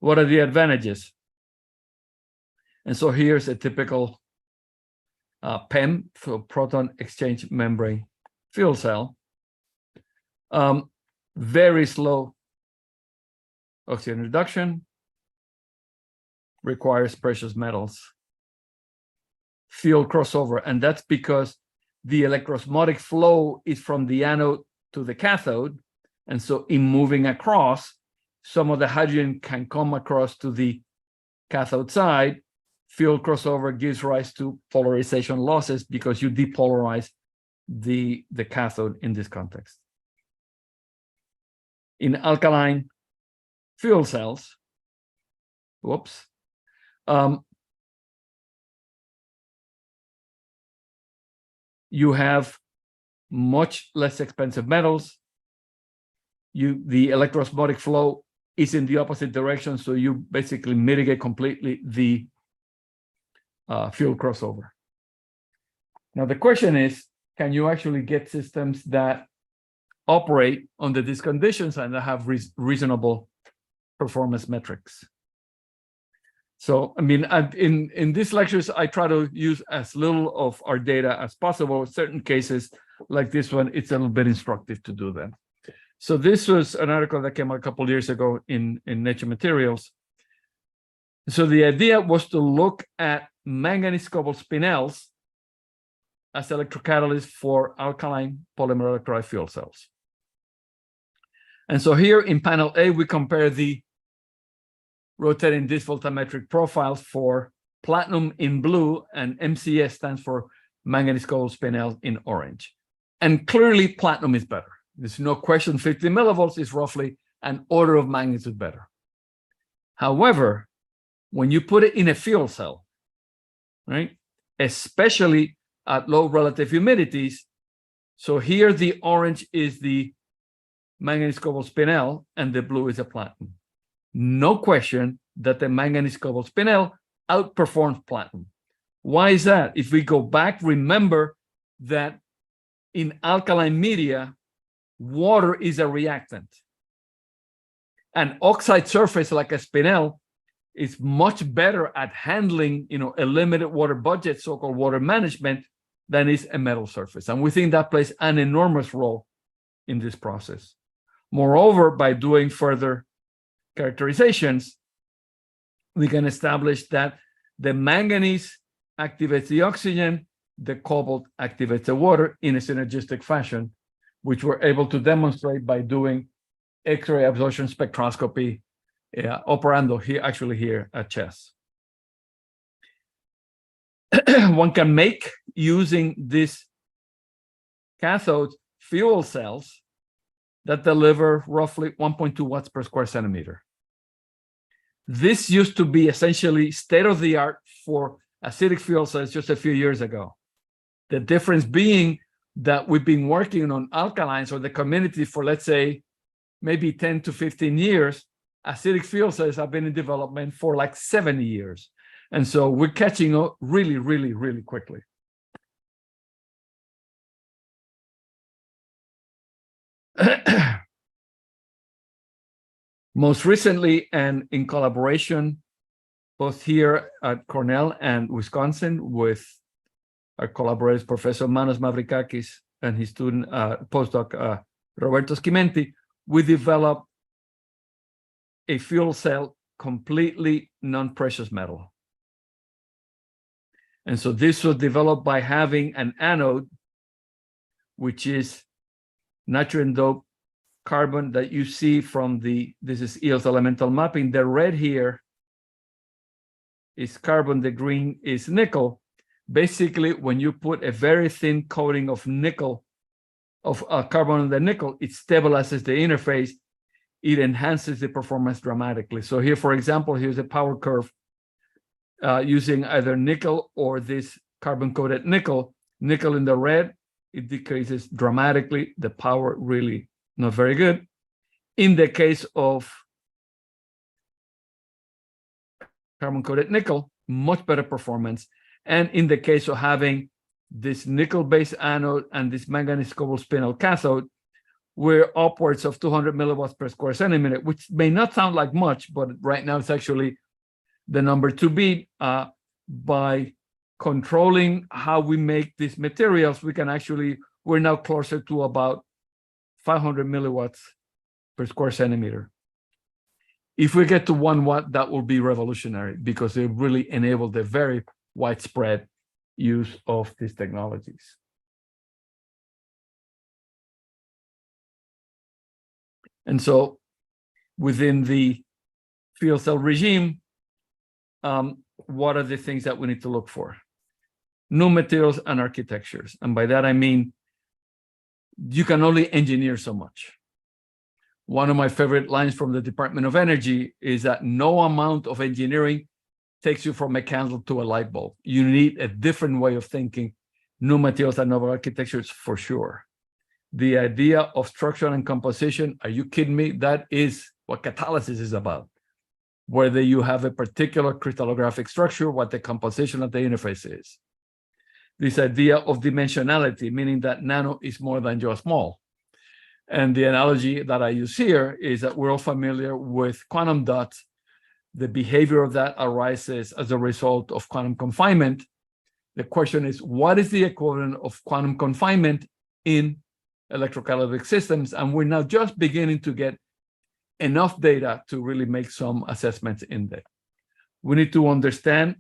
What are the advantages? And so here's a typical PEM, so proton exchange membrane fuel cell. Very slow oxygen reduction, requires precious metals. Field crossover, and that's because the electrosmotic flow is from the anode to the cathode, and so in moving across, some of the hydrogen can come across to the cathode side. Field crossover gives rise to polarization losses because you depolarize the cathode in this context. In alkaline fuel cells, you have much less expensive metals. The electrosmotic flow is in the opposite direction, so you basically mitigate completely the fuel crossover. Now, the question is, can you actually get systems that operate under these conditions and that have reasonable performance metrics? So, I mean, in these lectures, I try to use as little of our data as possible. In certain cases, like this one, it's a little bit instructive to do that. So this was an article that came out a couple of years ago in Nature Materials. So the idea was to look at manganese cobalt spinels as electrocatalysts for alkaline polymer electrolyte fuel cells. And so here in panel A, we compare the rotating disc voltammetric profiles for platinum in blue, and MCS stands for manganese cobalt spinel in orange. And clearly platinum is better. There's no question 50 millivolts is roughly an order of magnitude better. However, when you put it in a fuel cell, right, especially at low relative humidities, so here the orange is the manganese cobalt spinel and the blue is a platinum. No question that the manganese cobalt spinel outperforms platinum. Why is that? If we go back, remember that in alkaline media, water is a reactant. An oxide surface like a spinel is much better at handling, a limited water budget, so-called water management, than is a metal surface. And we think that plays an enormous role in this process. Moreover, by doing further characterizations, we can establish that the manganese activates the oxygen, the cobalt activates the water in a synergistic fashion, which we're able to demonstrate by doing X-ray absorption spectroscopy operando here at CHESS. One can make, using these cathodes, fuel cells that deliver roughly 1.2 watts per square centimeter. This used to be essentially state-of-the-art for acidic fuel cells just a few years ago. The difference being that we've been working on alkalines or the community for, let's say, maybe 10 to 15 years. Acidic fuel cells have been in development for like 70 years. And so we're catching up really, really, really quickly. Most recently, and in collaboration, both here at Cornell and Wisconsin, with our collaborators, Professor Manos Mavrikakis and his student, postdoc Roberto Schimenti, we developed a fuel cell completely non-precious metal. And so this was developed by having an anode, which is nitrogen-doped carbon that you see from this is EL's elemental mapping. The red here is carbon, the green is nickel. Basically, when you put a very thin coating of nickel, of carbon on the nickel, it stabilizes the interface. It enhances the performance dramatically. So here, for example, here's a power curve using either nickel or this carbon-coated nickel. Nickel in the red, it decreases dramatically. The power really not very good. In the case of carbon-coated nickel, much better performance. And in the case of having this nickel-based anode and this manganese cobalt spinel cathode, we're upwards of 200 milliwatts per square centimeter, which may not sound like much, but right now it's actually the number to beat. By controlling how we make these materials, we can actually, we're now closer to about 500 milliwatts per square centimeter. If we get to 1 watt, that will be revolutionary because it really enabled the very widespread use of these technologies. And so within the fuel cell regime, what are the things that we need to look for? New materials and architectures. And by that, I mean, you can only engineer so much. One of my favorite lines from the Department of Energy is that no amount of engineering takes you from a candle to a light bulb. You need a different way of thinking, new materials and novel architectures for sure. The idea of structure and composition, are you kidding me? That is what catalysis is about, whether you have a particular crystallographic structure, what the composition of the interface is. This idea of dimensionality, meaning that nano is more than just small. And the analogy that I use here is that we're all familiar with quantum dots. The behavior of that arises as a result of quantum confinement. The question is, what is the equivalent of quantum confinement in electrocatalytic systems? And we're now just beginning to get enough data to really make some assessments in there. We need to understand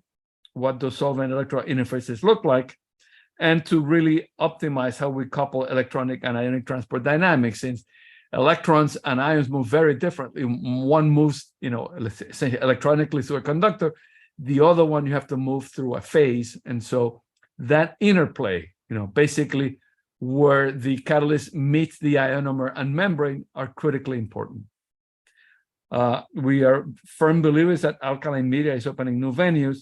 what those solvent electron interfaces look like, and to really optimize how we couple electronic and ionic transport dynamics, since electrons and ions move very differently. One moves, let's say electronically through a conductor. The other one you have to move through a phase. And so that interplay, basically where the catalyst meets the ionomer and membrane are critically important. We are firm believers that alkaline media is opening new venues.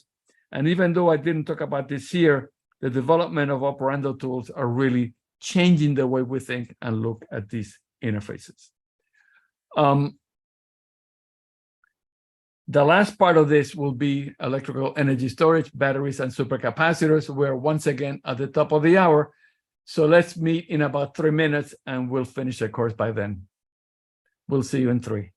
And even though I didn't talk about this here, the development of operando tools are really changing the way we think and look at these interfaces. The last part of this will be electrical energy storage, batteries, and supercapacitors. We're once again at the top of the hour. So let's meet in about 3 minutes and we'll finish the course by then. We'll see you in 3.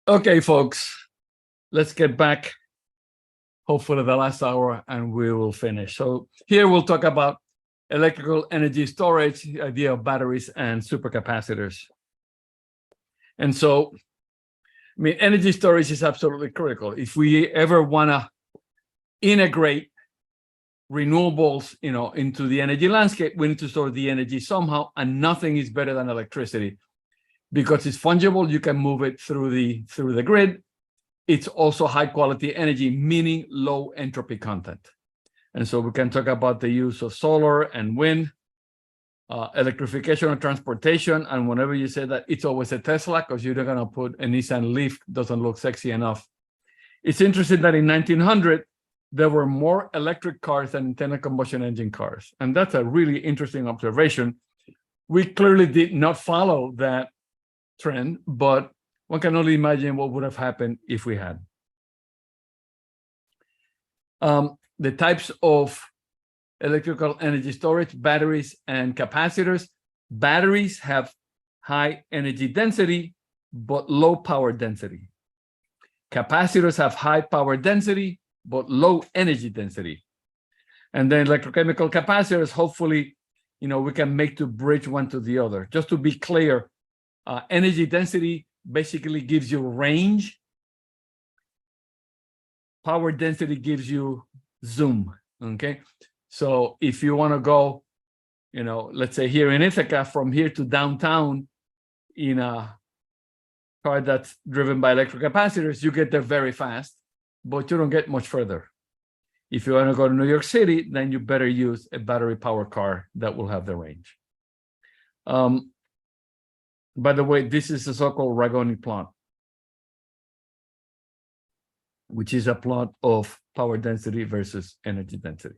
Okay, folks, let's get back, hopefully the last hour, and we will finish. So here we'll talk about electrical energy storage, the idea of batteries and supercapacitors. And so, energy storage is absolutely critical. If we ever want to integrate renewables, into the energy landscape, we need to store the energy somehow, and nothing is better than electricity. Because it's fungible, you can move it through the grid. It's also high quality energy, meaning low entropy content. And so we can talk about the use of solar and wind, electrification of transportation. And whenever you say that, it's always a Tesla, because you're not going to put a Nissan Leaf, doesn't look sexy enough. It's interesting that in 1900, there were more electric cars than internal combustion engine cars. And that's a really interesting observation. We clearly did not follow that trend, but one can only imagine what would have happened if we had. The types of electrical energy storage, batteries and capacitors. Batteries have high energy density, but low power density. Capacitors have high power density, but low energy density. And then electrochemical capacitors, hopefully, we can make to bridge one to the other. Just to be clear, energy density basically gives you range. Power density gives you zoom, okay? So if you want to go, let's say here in Ithaca, from here to downtown in a car that's driven by electrocapacitors, you get there very fast, but you don't get much further. If you want to go to New York City, then you better use a battery powered car that will have the range. By the way, this is a so-called Ragone plot, which is a plot of power density versus energy density.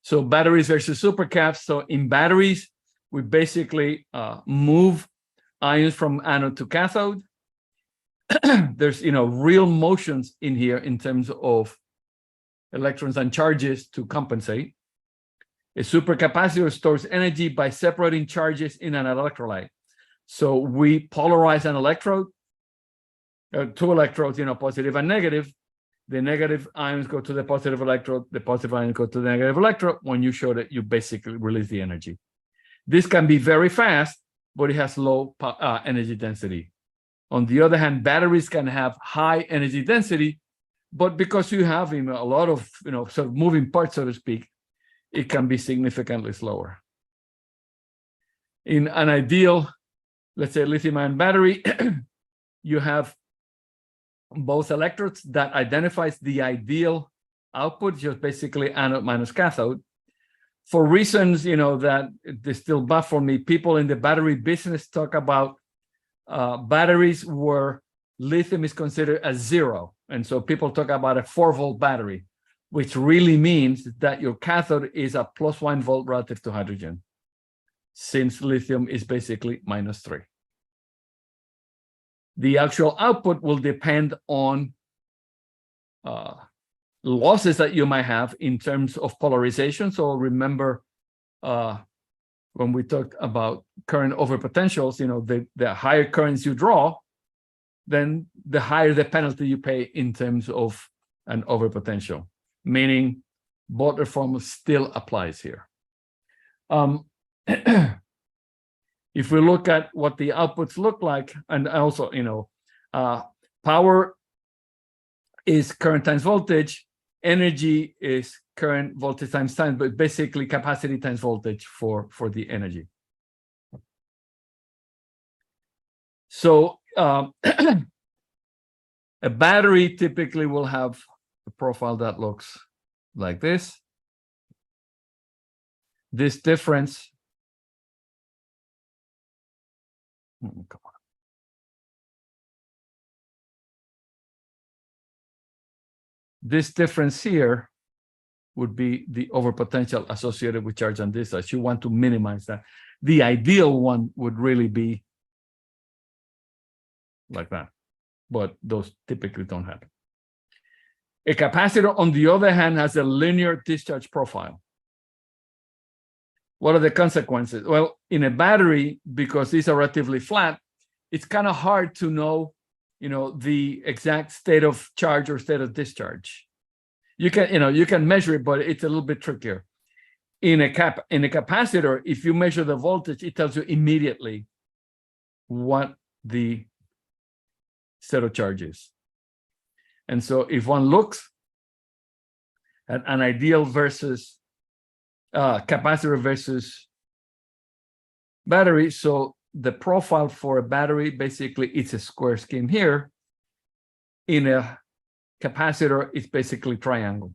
So batteries versus supercaps. So in batteries, we basically move ions from anode to cathode. There's real motions in here in terms of electrons and charges to compensate. A supercapacitor stores energy by separating charges in an electrolyte. So we polarize an electrode, two electrodes, positive and negative. The negative ions go to the positive electrode, the positive ions go to the negative electrode. When you showed it, you basically release the energy. This can be very fast, but it has low energy density. On the other hand, batteries can have high energy density, but because you have a lot of sort of moving parts, so to speak, it can be significantly slower. In an ideal let's say lithium-ion battery, you have both electrodes that identifies the ideal output, just basically anode minus cathode. For reasons, that they still baffle me, people in the battery business talk about batteries where lithium is considered as 0. And so people talk about a 4-volt battery, which really means that your cathode is a +1 volt relative to hydrogen, since lithium is basically -3. The actual output will depend on losses that you might have in terms of polarization. So remember, when we talked about current overpotentials, the higher currents you draw, then the higher the penalty you pay in terms of an overpotential, meaning Butler formula still applies here. If we look at what the outputs look like, and also, power is current times voltage, energy is current voltage times time, but basically capacity times voltage for the energy. So a battery typically will have a profile that looks like this. This difference, come on. This difference here would be the overpotential associated with charge on this side. You want to minimize that. The ideal one would really be like that, but those typically don't happen. A capacitor, on the other hand, has a linear discharge profile. What are the consequences? Well, in a battery, because these are relatively flat, it's kind of hard to know, the exact state of charge or state of discharge. You can measure it, but it's a little bit trickier. In a capacitor, if you measure the voltage, it tells you immediately what the state of charge is. And so if one looks at an ideal versus capacitor versus battery, so the profile for a battery, basically it's a square scheme here. In a capacitor, it's basically triangle.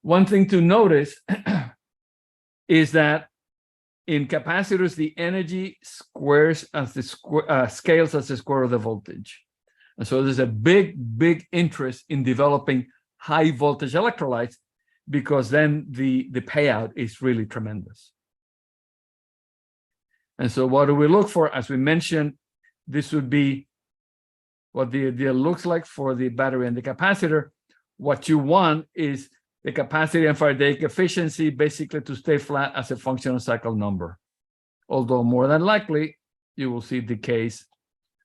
One thing to notice is that in capacitors, the energy squares as the scales as the square of the voltage. And so there's a big interest in developing high voltage electrolytes, because then the payout is really tremendous. And so what do we look for? As we mentioned, this would be what the idea looks like for the battery and the capacitor. What you want is the capacity and Faradaic efficiency basically to stay flat as a function of cycle number. Although more than likely, you will see decays,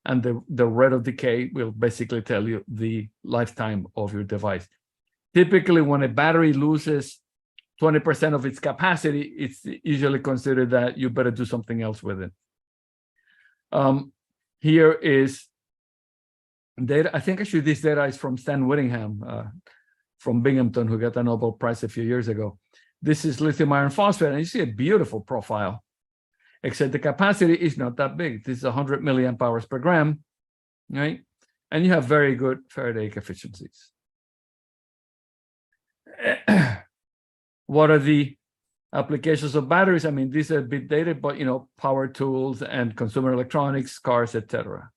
and the rate of decay will basically tell you the lifetime of your device. Typically, when a battery loses 20% of its capacity, it's usually considered that you better do something else with it. Here is data. I think actually this data is from Stan Whittingham from Binghamton, who got a Nobel Prize a few years ago. This is lithium iron phosphate, and you see a beautiful profile, except the capacity is not that big. This is 100 milliamp hours per gram, right? And you have very good Faradaic efficiencies. What are the applications of batteries? I mean, these are a bit dated, but power tools and consumer electronics, cars, etc.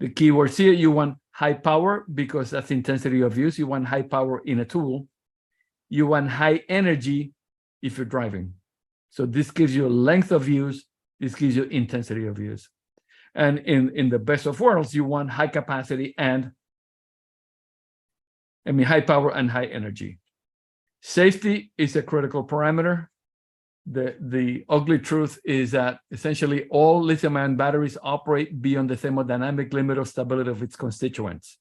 The keywords here, you want high power because that's intensity of use. You want high power in a tool. You want high energy if you're driving. So this gives you length of use. This gives you intensity of use. And in the best of worlds, you want high capacity and high power and high energy. Safety is a critical parameter. The ugly truth is that essentially all lithium-ion batteries operate beyond the thermodynamic limit of stability of its constituents.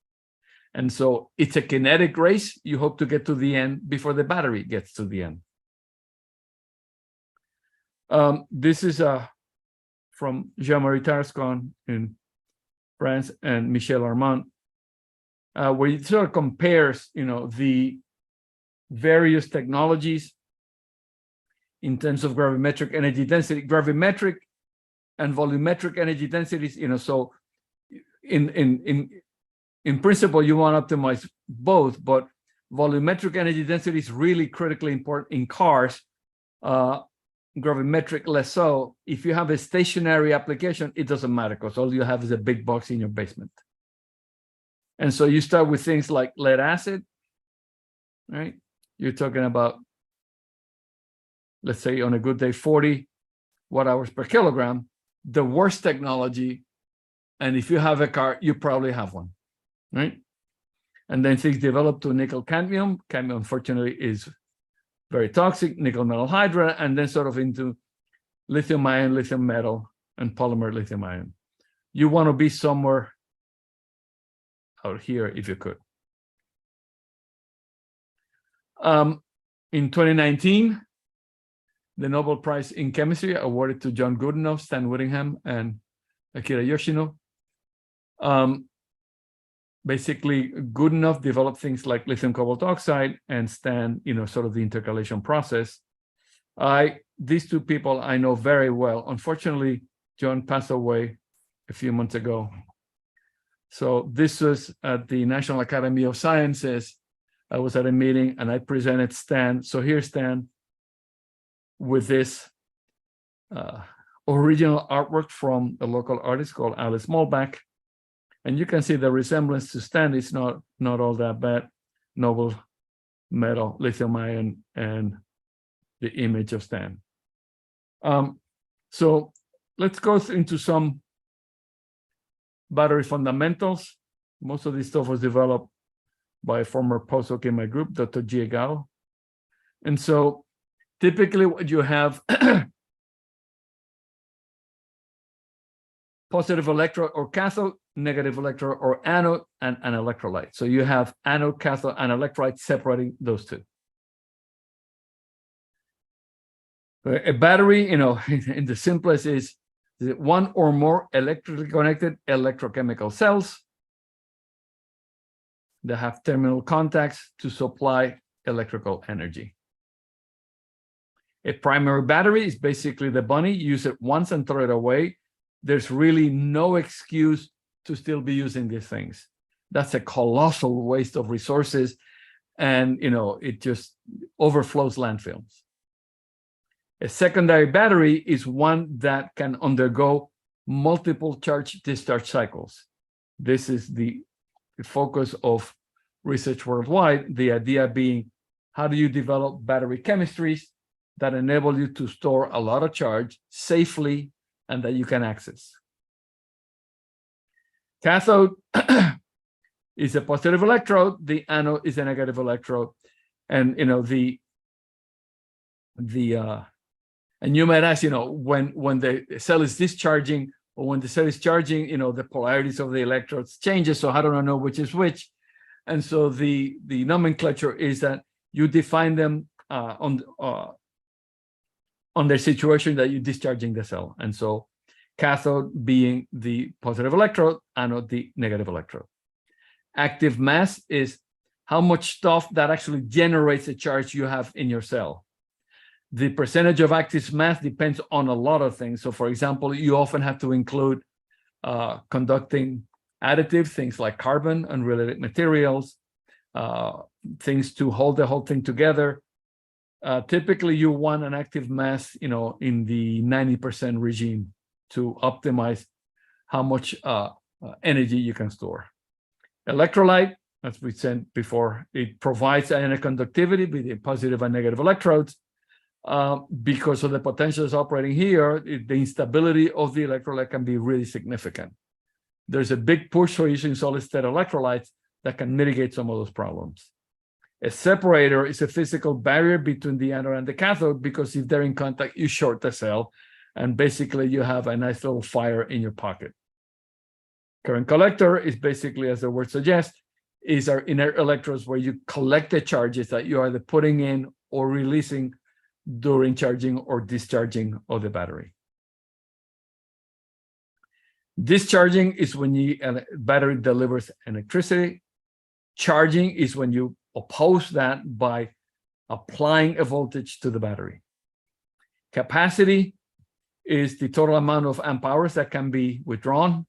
And so it's a kinetic race. You hope to get to the end before the battery gets to the end. This is from Jean-Marie Tarascon in France and Michel Armand, where it sort of compares, the various technologies in terms of gravimetric energy density. Gravimetric and volumetric energy densities, so in principle, you want to optimize both, but volumetric energy density is really critically important in cars. Gravimetric less so. If you have a stationary application, it doesn't matter because all you have is a big box in your basement. And so you start with things like lead acid, right? You're talking about, let's say on a good day, 40 watt-hours per kilogram, the worst technology. And if you have a car, you probably have one, right? And then things develop to nickel cadmium. Cadmium, unfortunately, is very toxic, nickel metal hydride, and then sort of into lithium ion, lithium metal, and polymer lithium ion. You want to be somewhere out here if you could. In 2019, the Nobel Prize in Chemistry awarded to John Goodenough, Stan Whittingham, and Akira Yoshino. Basically, Goodenough developed things like lithium cobalt oxide, and Stan, sort of the intercalation process. These two people I know very well. Unfortunately, John passed away a few months ago. So this was at the National Academy of Sciences. I was at a meeting and I presented Stan. So here's Stan with this original artwork from a local artist called Alice Molbach. And you can see the resemblance to Stan is not all that bad. Noble metal, lithium ion, and the image of Stan. So let's go into some battery fundamentals. Most of this stuff was developed by a former postdoc in my group, Dr. Jie Gao. And so typically what you have positive electrode or cathode, negative electrode or anode, and an electrolyte. So you have anode, cathode, and electrolyte separating those two. A battery, in the simplest is one or more electrically connected electrochemical cells that have terminal contacts to supply electrical energy. A primary battery is basically the bunny. Use it once and throw it away. There's really no excuse to still be using these things. That's a colossal waste of resources, and it just overflows landfills. A secondary battery is one that can undergo multiple charge-discharge cycles. This is the focus of research worldwide, the idea being, how do you develop battery chemistries that enable you to store a lot of charge safely and that you can access? Cathode is a positive electrode, the anode is a negative electrode. And and you might ask, when the cell is discharging or when the cell is charging, the polarities of the electrodes changes. So how do I know which is which? And so the nomenclature is that you define them on their situation that you're discharging the cell. And so cathode being the positive electrode, anode the negative electrode. Active mass is how much stuff that actually generates the charge you have in your cell. The percentage of active mass depends on a lot of things. So for example, you often have to include conducting additives, things like carbon and related materials, things to hold the whole thing together. Typically, you want an active mass, in the 90% regime to optimize how much energy you can store. Electrolyte, as we said before, it provides ionic conductivity between positive and negative electrodes. Because of the potentials operating here, the instability of the electrolyte can be really significant. There's a big push for using solid-state electrolytes that can mitigate some of those problems. A separator is a physical barrier between the anode and the cathode, because if they're in contact, you short the cell, and basically you have a nice little fire in your pocket. Current collector is basically, as the word suggests, is our inert electrodes where you collect the charges that you are either putting in or releasing during charging or discharging of the battery. Discharging is when the battery delivers electricity. Charging is when you oppose that by applying a voltage to the battery. Capacity is the total amount of amp hours that can be withdrawn.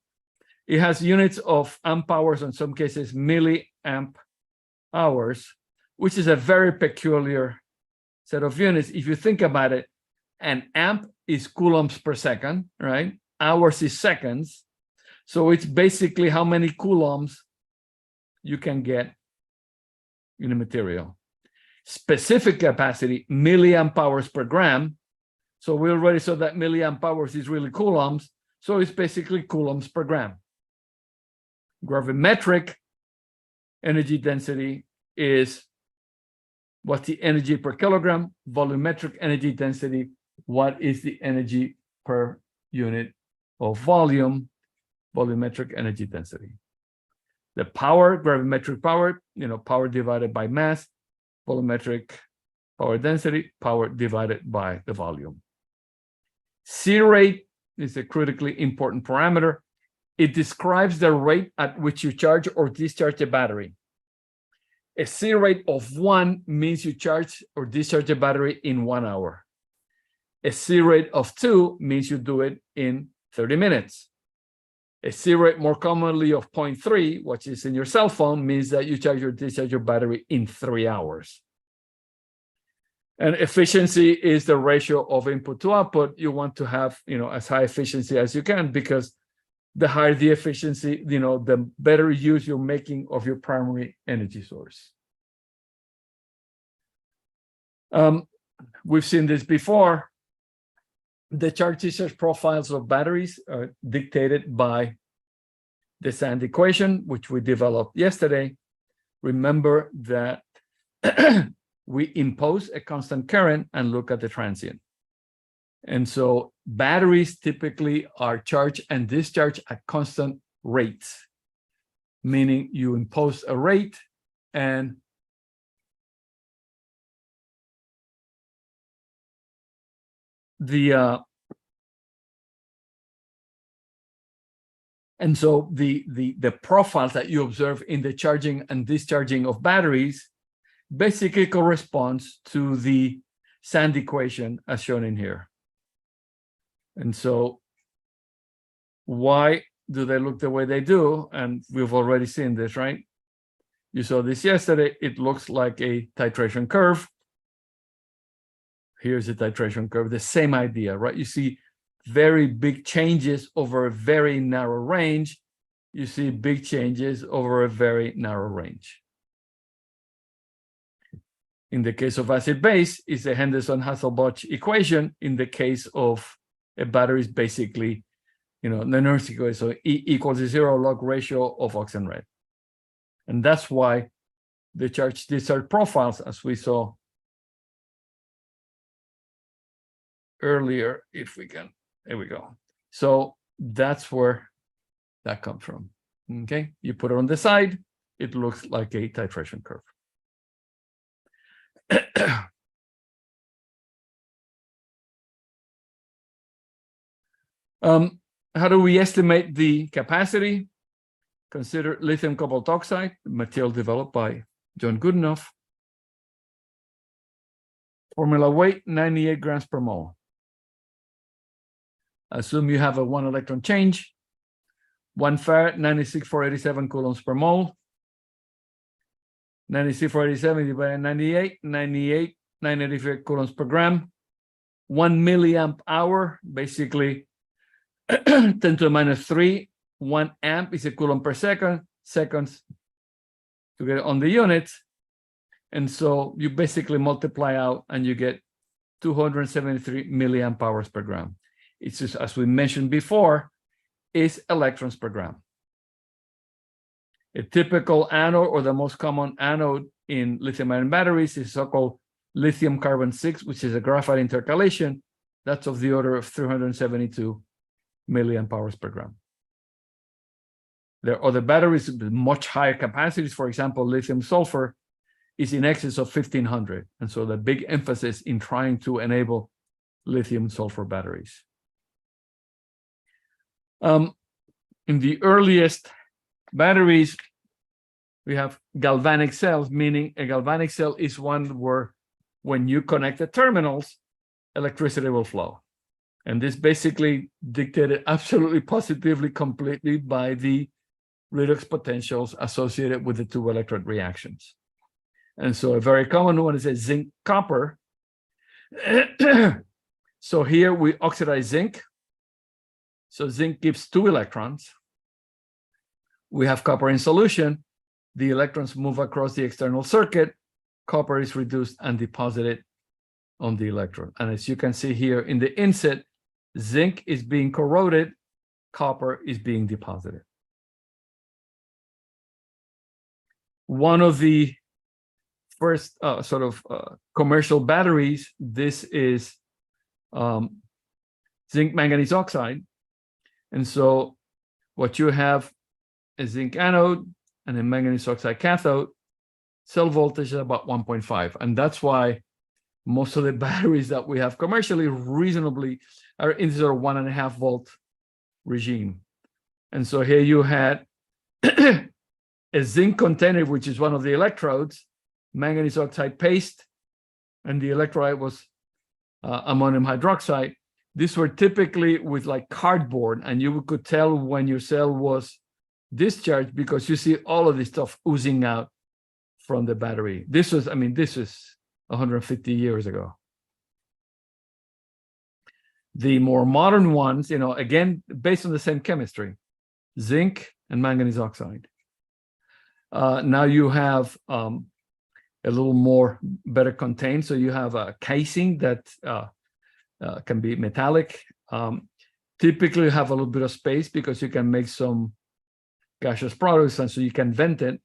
It has units of amp hours, in some cases milliamp hours, which is a very peculiar set of units. If you think about it, an amp is coulombs per second, right? Hours is seconds. So it's basically how many coulombs you can get in a material. Specific capacity, milliamp hours per gram. So we already saw that milliamp hours is really coulombs. So it's basically coulombs per gram. Gravimetric energy density is what's the energy per kilogram. Volumetric energy density, what is the energy per unit of volume. Volumetric energy density. The power, gravimetric power, power divided by mass. Volumetric power density, power divided by the volume. C rate is a critically important parameter. It describes the rate at which you charge or discharge a battery. A C rate of 1 means you charge or discharge a battery in 1 hour. A C rate of 2 means you do it in 30 minutes. A C rate more commonly of 0.3, which is in your cell phone, means that you charge or discharge your battery in 3 hours. And efficiency is the ratio of input to output. You want to have, as high efficiency as you can, because the higher the efficiency, the better use you're making of your primary energy source. We've seen this before. The charge discharge profiles of batteries are dictated by the Sand equation, which we developed yesterday. Remember that we impose a constant current and look at the transient. And so batteries typically are charged and discharged at constant rates, meaning you impose a rate and the profiles that you observe in the charging and discharging of batteries basically corresponds to the Sand equation as shown in here. And so why do they look the way they do? And we've already seen this, right? You saw this yesterday. It looks like a titration curve. Here's a titration curve, the same idea, right? You see very big changes over a very narrow range. You see big changes over a very narrow range. In the case of acid-base, it's a Henderson-Hasselbalch equation. In the case of a battery, is basically, the Nernst equation, so E equals 0 log ratio of oxygen red. And that's why the charge discharge profiles, as we saw earlier, if we can, there we go. So that's where that comes from. Okay, you put it on the side, it looks like a titration curve. How do we estimate the capacity? Consider lithium cobalt oxide, material developed by John Goodenough. Formula weight, 98 grams per mole. Assume you have a 1 electron change. 1 farad, 96,487 coulombs per mole. 96,487 divided by 98, 985 coulombs per gram. 1 milliamp hour, basically 10 to the minus 3. 1 amp is a coulomb per second, seconds to get on the units. And so you basically multiply out and you get 273 milliamp hours per gram. It's just, as we mentioned before, is electrons per gram. A typical anode, or the most common anode in lithium-ion batteries, is so-called lithium carbon 6, which is a graphite intercalation. That's of the order of 372 milliamp hours per gram. There are other batteries with much higher capacities. For example, lithium sulfur is in excess of 1,500. And so the big emphasis in trying to enable lithium sulfur batteries. In the earliest batteries, we have galvanic cells, meaning a galvanic cell is one where when you connect the terminals, electricity will flow. And this basically dictated absolutely positively, completely by the redox potentials associated with the two electrode reactions. And so a very common one is a zinc copper. So here we oxidize zinc. So zinc gives 2 electrons. We have copper in solution. The electrons move across the external circuit. Copper is reduced and deposited on the electrode. And as you can see here in the inset, zinc is being corroded, copper is being deposited. One of the first commercial batteries, this is zinc manganese oxide. And so what you have is zinc anode and a manganese oxide cathode. Cell voltage is about 1.5. And that's why most of the batteries that we have commercially reasonably are in sort of 1.5 volt regime. And so here you had a zinc container, which is one of the electrodes, manganese oxide paste, and the electrolyte was ammonium hydroxide. These were typically with like cardboard, and you could tell when your cell was discharged because you see all of this stuff oozing out from the battery. This was 150 years ago. The more modern ones, again, based on the same chemistry, zinc and manganese oxide. Now you have a little more better contained. So you have a casing that can be metallic. Typically you have a little bit of space because you can make some gaseous products, and so you can vent it.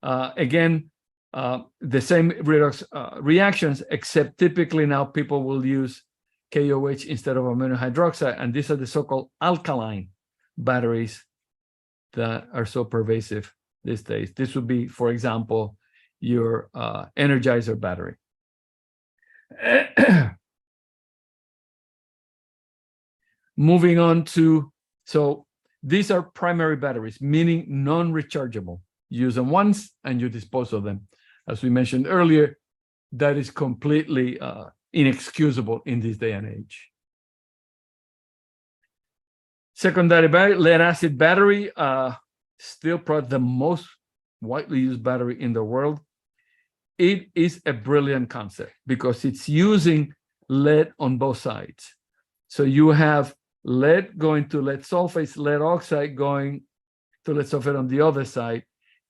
Again, the same redox reactions, except typically now people will use KOH instead of ammonium hydroxide, and these are the so-called alkaline batteries that are so pervasive these days. This would be, for example, your Energizer battery. Moving on to, so these are primary batteries, meaning non-rechargeable. Use them once and you dispose of them. As we mentioned earlier, that is completely inexcusable in this day and age. Secondary battery, lead-acid battery, still probably the most widely used battery in the world. It is a brilliant concept because it's using lead on both sides. So you have lead going to lead sulfates, lead oxide going to lead sulfate on the other side.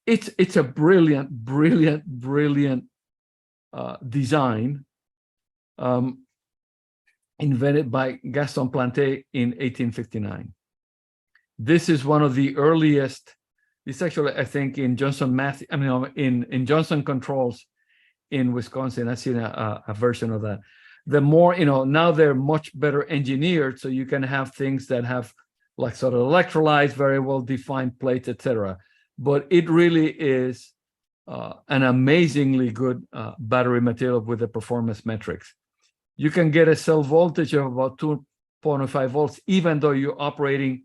It's a brilliant design invented by Gaston Planté in 1859. This is one of the earliest. It's actually, I think, in Johnson in Johnson Controls in Wisconsin. I've seen a version of that. The more, now they're much better engineered, so you can have things that have like sort of electrolytes, very well defined plates, etc. But it really is an amazingly good battery material with the performance metrics. You can get a cell voltage of about 2.5 volts, even though you're operating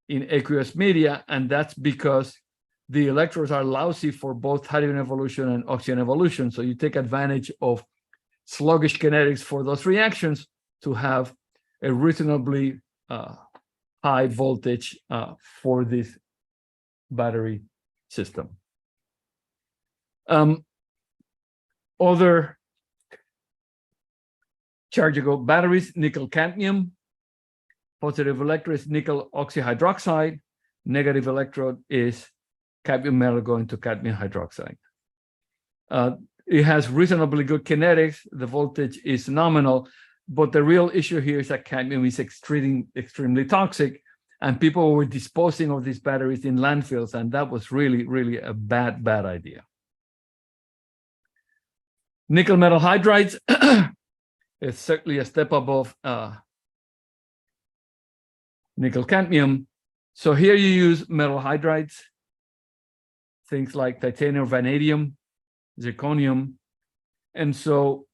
in aqueous media, and that's because the electrodes are lousy for both hydrogen evolution and oxygen evolution. So you take advantage of sluggish kinetics for those reactions to have a reasonably high voltage for this battery system. Other chargeable batteries, nickel cadmium. Positive electrode is nickel oxyhydroxide. Negative electrode is cadmium metal going to cadmium hydroxide. It has reasonably good kinetics. The voltage is nominal, but the real issue here is that cadmium is extremely toxic, and people were disposing of these batteries in landfills, and that was really a bad idea. Nickel metal hydrides is certainly a step above nickel cadmium. So here you use metal hydrides, things like titanium, vanadium, zirconium. And so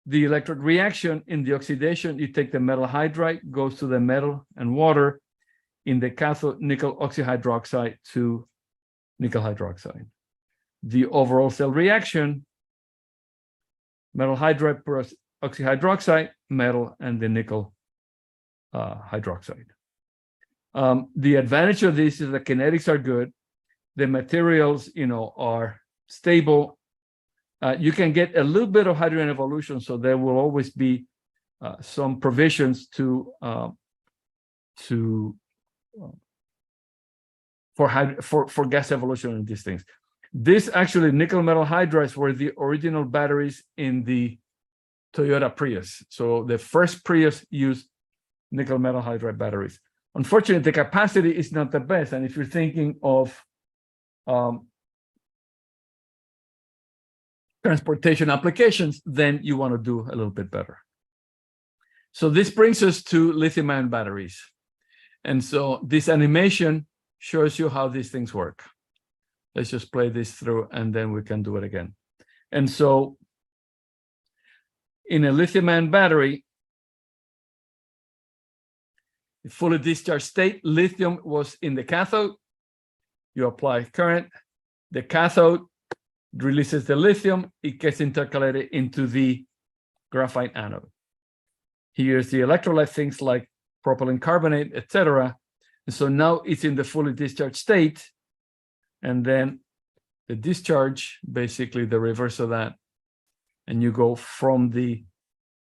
the electrode reaction in the oxidation, you take the metal hydride, goes to the metal and water. In the cathode, nickel oxyhydroxide to nickel hydroxide. The overall cell reaction, metal hydride oxyhydroxide, metal, and the nickel hydroxide. The advantage of this is the kinetics are good. The materials, are stable. You can get a little bit of hydrogen evolution, so there will always be some provisions for gas evolution in these things. This actually nickel metal hydrides were the original batteries in the Toyota Prius. So the first Prius used nickel metal hydride batteries. Unfortunately, the capacity is not the best. And if you're thinking of transportation applications, then you want to do a little bit better. So this brings us to lithium-ion batteries. And so this animation shows you how these things work. Let's just play this through and then we can do it again. And so in a lithium-ion battery, fully discharged state, lithium was in the cathode. You apply current. The cathode releases the lithium. It gets intercalated into the graphite anode. Here's the electrolyte, things like propylene carbonate, etc. And so now it's in the fully discharged state. And then the discharge, basically the reverse of that. And you go from the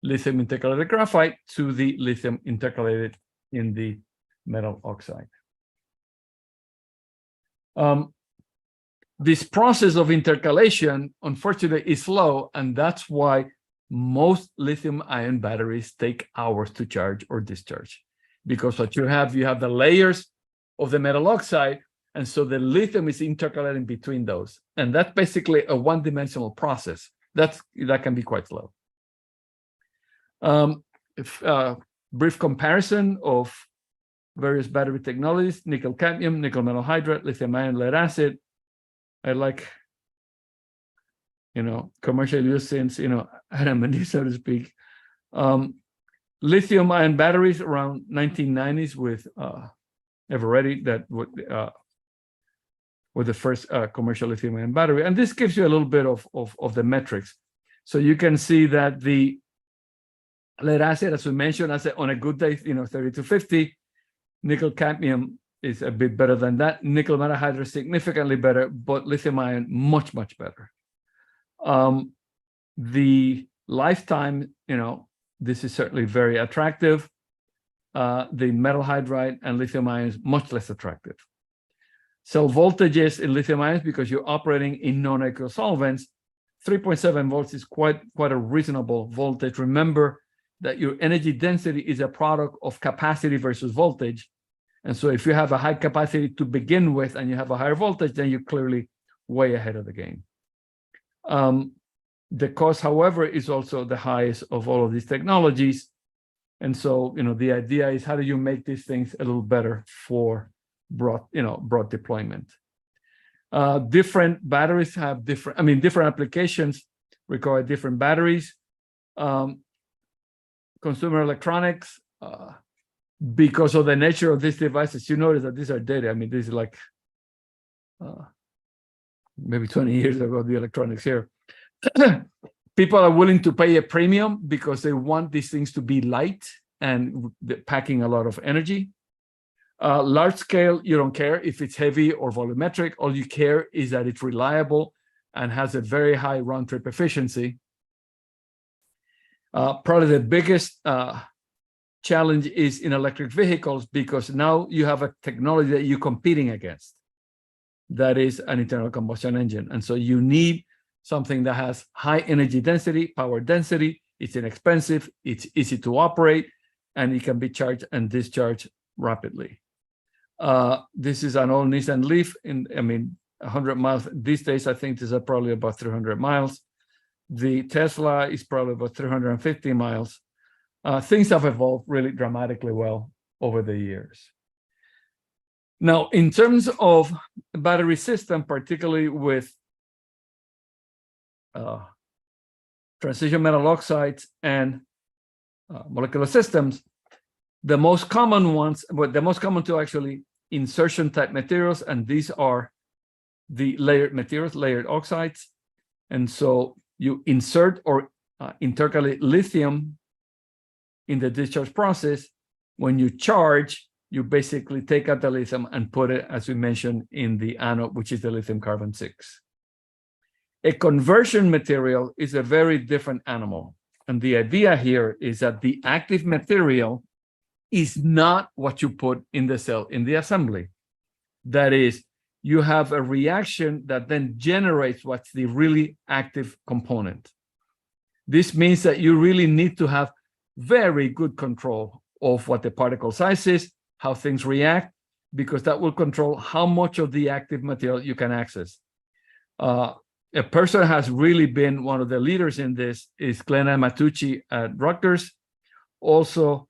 lithium intercalated graphite to the lithium intercalated in the metal oxide. This process of intercalation, unfortunately, is slow, and that's why most lithium-ion batteries take hours to charge or discharge. Because what you have the layers of the metal oxide, and so the lithium is intercalating between those. And that's basically a one-dimensional process. That can be quite slow. Brief comparison of various battery technologies: nickel cadmium, nickel metal hydride, lithium ion, lead acid. I like, commercial use since, Adam and Eve, so to speak. Lithium ion batteries around 1990s with Eveready, that were the first commercial lithium ion battery. And this gives you a little bit of the metrics. So you can see that the lead acid, as we mentioned, on a good day, 30 to 50. Nickel cadmium is a bit better than that. Nickel metal hydride significantly better, but lithium ion much, much better. The lifetime, this is certainly very attractive. The metal hydride and lithium ion is much less attractive. Cell voltages in lithium ions, because you're operating in non-aqueous solvents, 3.7 volts is quite a reasonable voltage. Remember that your energy density is a product of capacity versus voltage. And so if you have a high capacity to begin with and you have a higher voltage, then you're clearly way ahead of the game. The cost, however, is also the highest of all of these technologies. And so, the idea is, how do you make these things a little better for broad deployment? Different batteries have different applications require different batteries. Consumer electronics, because of the nature of these devices, you notice that these are dated. This is like maybe 20 years ago, the electronics here. People are willing to pay a premium because they want these things to be light and packing a lot of energy. Large scale, you don't care if it's heavy or volumetric. All you care is that it's reliable and has a very high round-trip efficiency. Probably the biggest challenge is in electric vehicles, because now you have a technology that you're competing against. That is an internal combustion engine. And so you need something that has high energy density, power density. It's inexpensive, it's easy to operate, and it can be charged and discharged rapidly. This is an old Nissan Leaf 100 miles. These days, I think this is probably about 300 miles. The Tesla is probably about 350 miles. Things have evolved really dramatically well over the years. Now, in terms of battery system, particularly with transition metal oxides and molecular systems, the most common ones, but the most common two actually, insertion type materials, and these are the layered materials, layered oxides. And so you insert or intercalate lithium in the discharge process. When you charge, you basically take out the lithium and put it, as we mentioned, in the anode, which is the lithium carbon 6. A conversion material is a very different animal. And the idea here is that the active material is not what you put in the cell in the assembly. That is, you have a reaction that then generates what's the really active component. This means that you really need to have very good control of what the particle size is, how things react, because that will control how much of the active material you can access. A person has really been one of the leaders in this is Glenna Matucci at Rutgers, also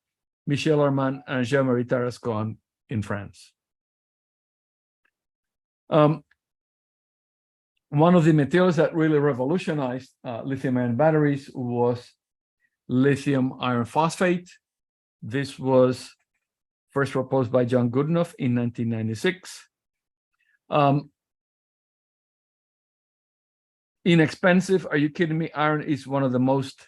Michel Armand and Jean-Marie Tarascon in France. One of the materials that really revolutionized lithium-ion batteries was lithium iron phosphate. This was first proposed by John Goodenough in 1996. Inexpensive, are you kidding me? Iron is one of the most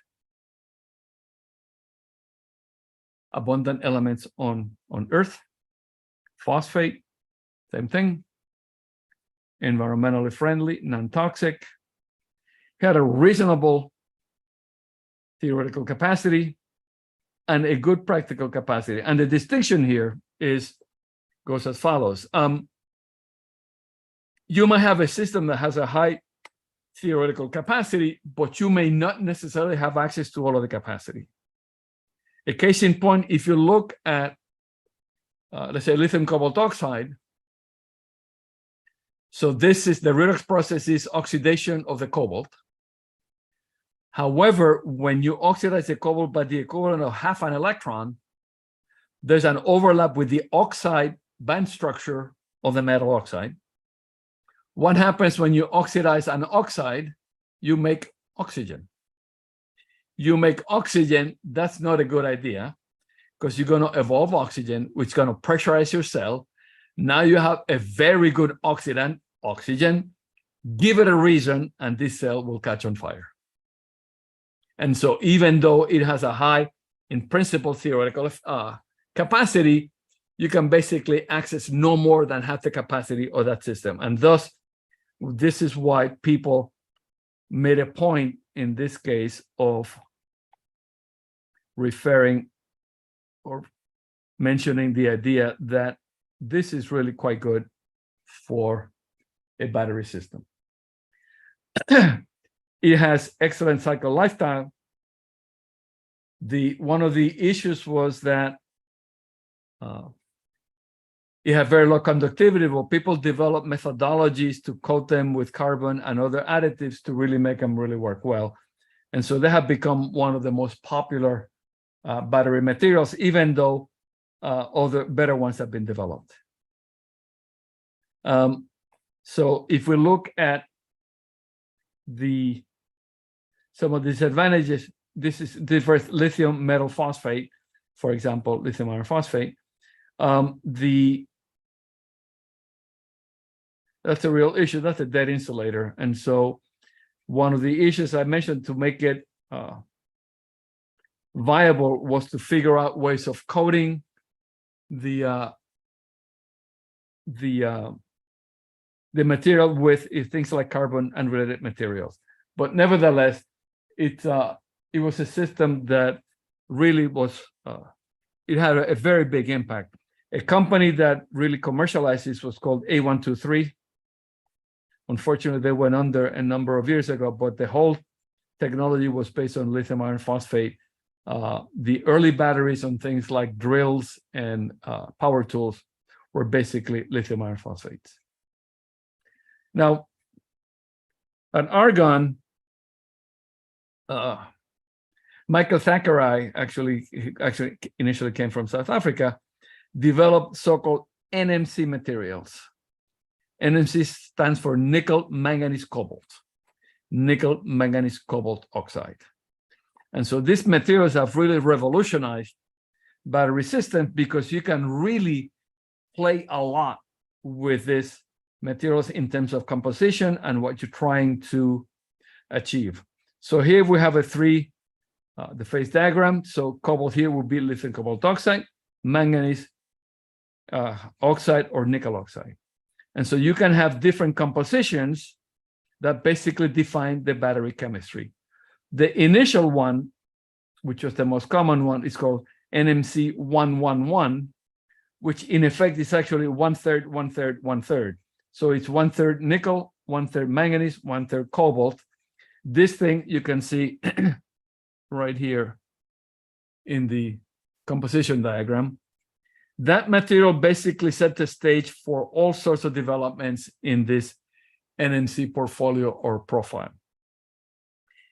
abundant elements on Earth. Phosphate, same thing. Environmentally friendly, non-toxic. Had a reasonable theoretical capacity and a good practical capacity. And the distinction here goes as follows. You might have a system that has a high theoretical capacity, but you may not necessarily have access to all of the capacity. A case in point, if you look at, let's say, lithium cobalt oxide, so this is the redox process is oxidation of the cobalt. However, when you oxidize the cobalt by the equivalent of half an electron, there's an overlap with the oxide band structure of the metal oxide. What happens when you oxidize an oxide? You make oxygen. You make oxygen, that's not a good idea because you're going to evolve oxygen, which is going to pressurize your cell. Now you have a very good oxidant, oxygen. Give it a reason, and this cell will catch on fire. And so even though it has a high, in principle, theoretical capacity, you can basically access no more than half the capacity of that system. And thus, this is why people made a point in this case of referring or mentioning the idea that this is really quite good for a battery system. It has excellent cycle lifetime. One of the issues was that it had very low conductivity. Well, people developed methodologies to coat them with carbon and other additives to really make them really work well. And so they have become one of the most popular battery materials, even though other better ones have been developed. So if we look at some of the disadvantages, this is different lithium metal phosphate, for example, lithium iron phosphate. That's a real issue. That's a dead insulator. And so one of the issues I mentioned to make it viable was to figure out ways of coating the material with things like carbon and related materials. But nevertheless, it was a system that really was, it had a very big impact. A company that really commercialized this was called A123. Unfortunately, they went under a number of years ago, but the whole technology was based on lithium iron phosphate. The early batteries on things like drills and power tools were basically lithium iron phosphates. Now, an argon, Michael Thackeray actually initially came from South Africa, developed so-called NMC materials. NMC stands for nickel manganese cobalt oxide. And so these materials have really revolutionized battery systems because you can really play a lot with these materials in terms of composition and what you're trying to achieve. So here we have the phase diagram. So cobalt here will be lithium cobalt oxide, manganese oxide, or nickel oxide. And so you can have different compositions that basically define the battery chemistry. The initial one, which was the most common one, is called NMC 111, which in effect is actually 1/3, 1/3, 1/3. So it's 1/3 nickel, 1/3 manganese, 1/3 cobalt. This thing you can see right here in the composition diagram. That material basically set the stage for all sorts of developments in this NMC portfolio or profile.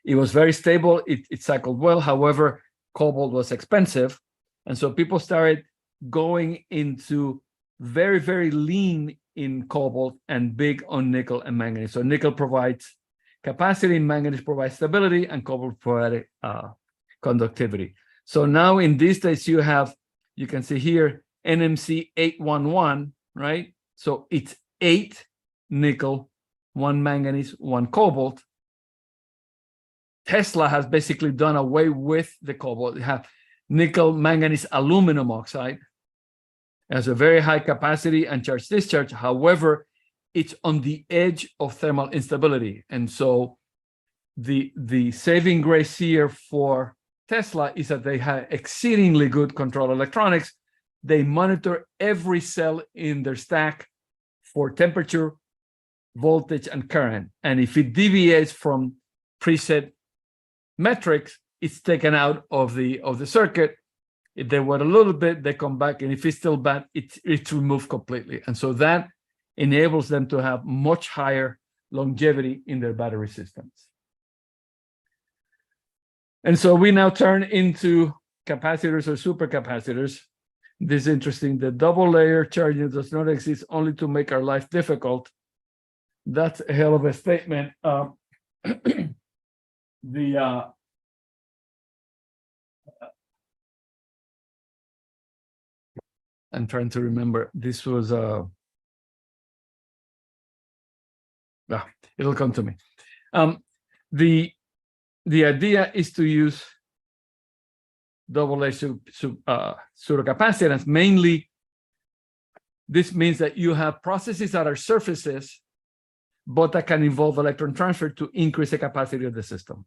It was very stable. It cycled well. However, cobalt was expensive. And so people started going into very, very lean in cobalt and big on nickel and manganese. So nickel provides capacity, manganese provides stability, and cobalt provides conductivity. So now in these days, you can see here NMC 811, right? So it's 8 nickel, 1 manganese, 1 cobalt. Tesla has basically done away with the cobalt. They have nickel manganese aluminum oxide. It has a very high capacity and charge discharge. However, it's on the edge of thermal instability. And so the saving grace here for Tesla is that they have exceedingly good control electronics. They monitor every cell in their stack for temperature, voltage, and current. And if it deviates from preset metrics, it's taken out of the circuit. If they wait a little bit, they come back, and if it's still bad, it's removed completely. And so that enables them to have much higher longevity in their battery systems. And so we now turn into capacitors or supercapacitors. This is interesting. The double layer charging does not exist only to make our life difficult. That's a hell of a statement. I'm trying to remember. This was it'll come to me. The idea is to use double layer pseudocapacitance. Mainly, this means that you have processes that are surfaces, but that can involve electron transfer to increase the capacity of the system.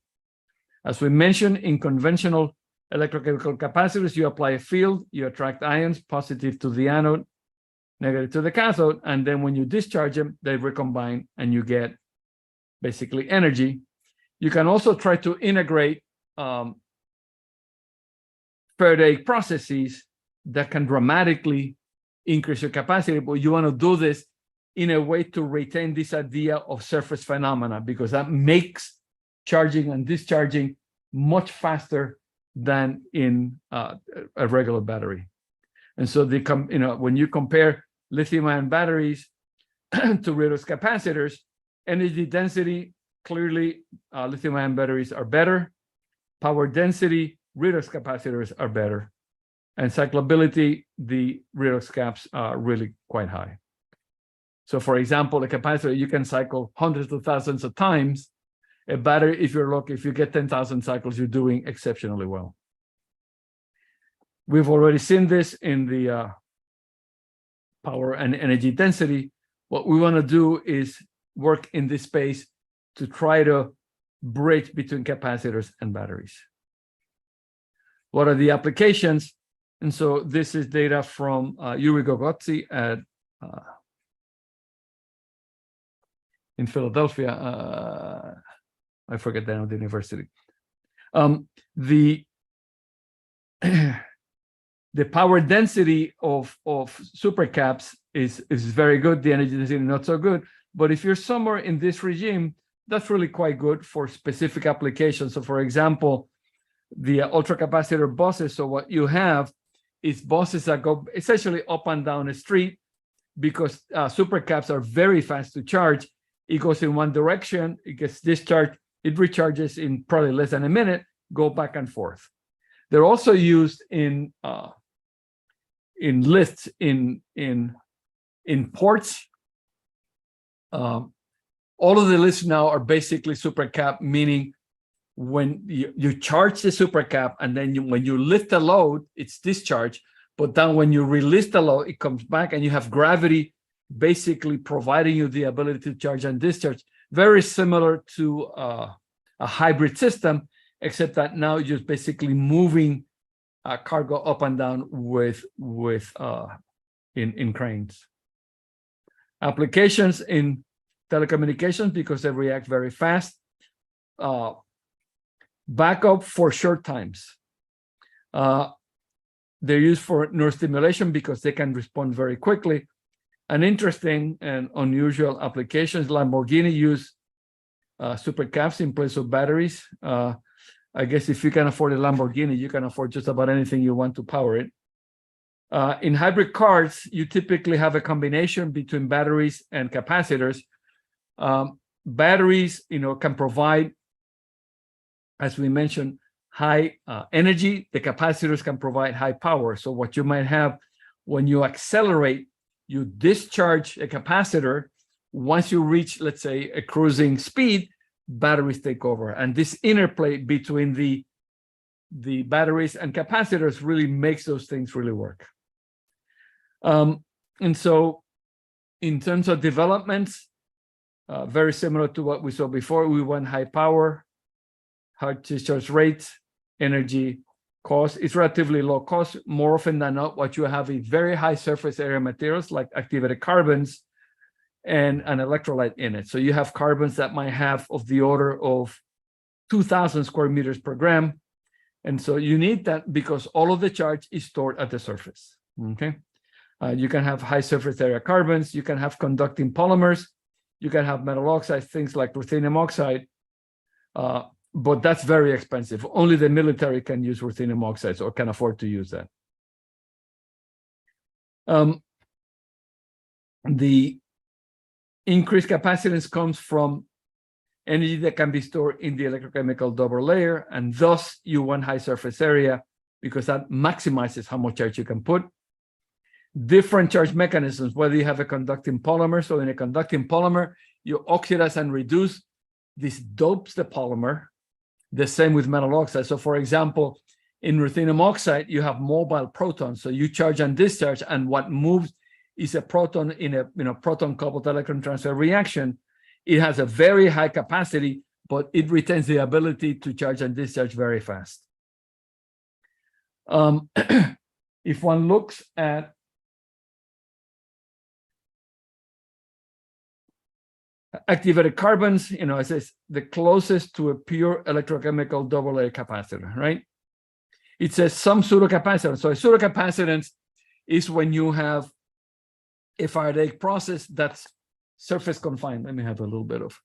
As we mentioned, in conventional electrochemical capacitors, you apply a field, you attract ions, positive to the anode, negative to the cathode, and then when you discharge them, they recombine and you get basically energy. You can also try to integrate Faraday processes that can dramatically increase your capacity, but you want to do this in a way to retain this idea of surface phenomena, because that makes charging and discharging much faster than in a regular battery. And so when you compare lithium-ion batteries to redox capacitors, energy density, clearly lithium-ion batteries are better. Power density, redox capacitors are better. And cyclability, the redox caps are really quite high. So for example, a capacitor, you can cycle hundreds of thousands of times. A battery, if you're lucky, if you get 10,000 cycles, you're doing exceptionally well. We've already seen this in the power and energy density. What we want to do is work in this space to try to bridge between capacitors and batteries. What are the applications? And so this is data from Yuri Gogotsi at in Philadelphia. I forget the name of the university. The power density of supercaps is very good. The energy density not so good. But if you're somewhere in this regime, that's really quite good for specific applications. So for example, the ultracapacitor buses. So what you have is buses that go essentially up and down a street, because supercaps are very fast to charge. It goes in one direction, it gets discharged, it recharges in probably less than a minute, go back and forth. They're also used in lifts in ports. All of the lifts now are basically supercap, meaning when you charge the supercap, and then when you lift the load, it's discharged. But then when you release the load, it comes back, and you have gravity basically providing you the ability to charge and discharge. Very similar to a hybrid system, except that now you're just basically moving cargo up and down in cranes. Applications in telecommunications, because they react very fast. Backup for short times. They're used for neurostimulation because they can respond very quickly. An interesting and unusual applications, Lamborghini use supercaps in place of batteries. I guess if you can afford a Lamborghini, you can afford just about anything you want to power it. In hybrid cars, you typically have a combination between batteries and capacitors. Batteries, can provide, as we mentioned, high energy. The capacitors can provide high power. So what you might have when you accelerate, you discharge a capacitor. Once you reach, let's say, a cruising speed, batteries take over. And this interplay between the batteries and capacitors really makes those things really work. And so in terms of developments, very similar to what we saw before, we want high power, high discharge rate, energy, cost. It's relatively low cost. More often than not, what you have is very high surface area materials like activated carbons and an electrolyte in it. So you have carbons that might have of the order of 2,000 square meters per gram. And so you need that because all of the charge is stored at the surface, okay? You can have high surface area carbons, you can have conducting polymers, you can have metal oxides, things like ruthenium oxide, but that's very expensive. Only the military can use ruthenium oxides or can afford to use that. The increased capacitance comes from energy that can be stored in the electrochemical double layer, and thus you want high surface area because that maximizes how much charge you can put. Different charge mechanisms, whether you have a conducting polymer. So in a conducting polymer, you oxidize and reduce. This dopes the polymer. The same with metal oxide. So for example, in ruthenium oxide, you have mobile protons. So you charge and discharge, and what moves is a proton in a proton-coupled electron transfer reaction. It has a very high capacity, but it retains the ability to charge and discharge very fast. If one looks at activated carbons, it says the closest to a pure electrochemical double layer capacitor, right? It says some pseudocapacitance. So a pseudocapacitance is when you have a Faradaic process that's surface confined. Let me have a little bit of.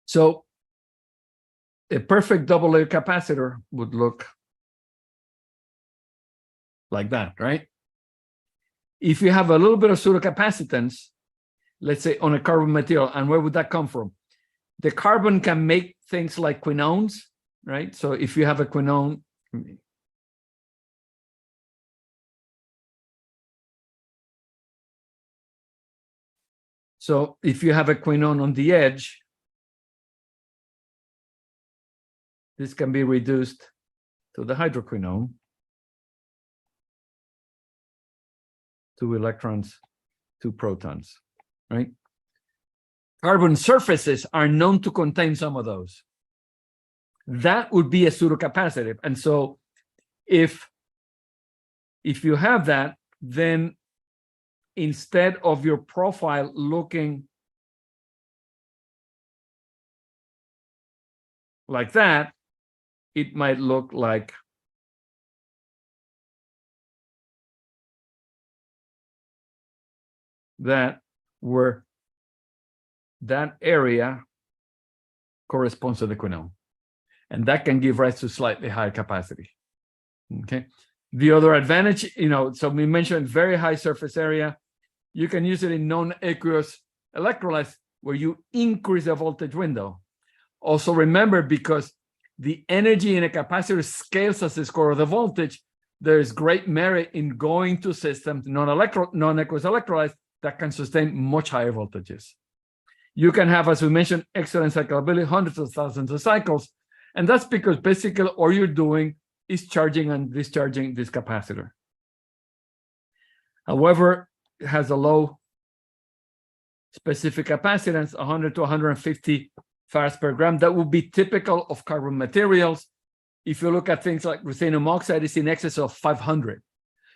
So a perfect double layer capacitor would look like that, right? If you have a little bit of pseudocapacitance, let's say on a carbon material, and where would that come from? The carbon can make things like quinones, right? So if you have a quinone, so if you have a quinone on the edge, this can be reduced to the hydroquinone, 2 electrons, 2 protons, right? Carbon surfaces are known to contain some of those. That would be a pseudocapacitive. And so if you have that, then instead of your profile looking like that, it might look like that, where that area corresponds to the quinone. And that can give rise to slightly higher capacity. Okay. The other advantage, so we mentioned very high surface area. You can use it in non-aqueous electrolytes where you increase the voltage window. Also remember, because the energy in a capacitor scales as the score of the voltage, there is great merit in going to systems, non-aqueous electrolytes that can sustain much higher voltages. You can have, as we mentioned, excellent cyclability, hundreds of thousands of cycles. And that's because basically all you're doing is charging and discharging this capacitor. However, it has a low specific capacitance, 100 to 150 farads per gram. That would be typical of carbon materials. If you look at things like ruthenium oxide, it's in excess of 500.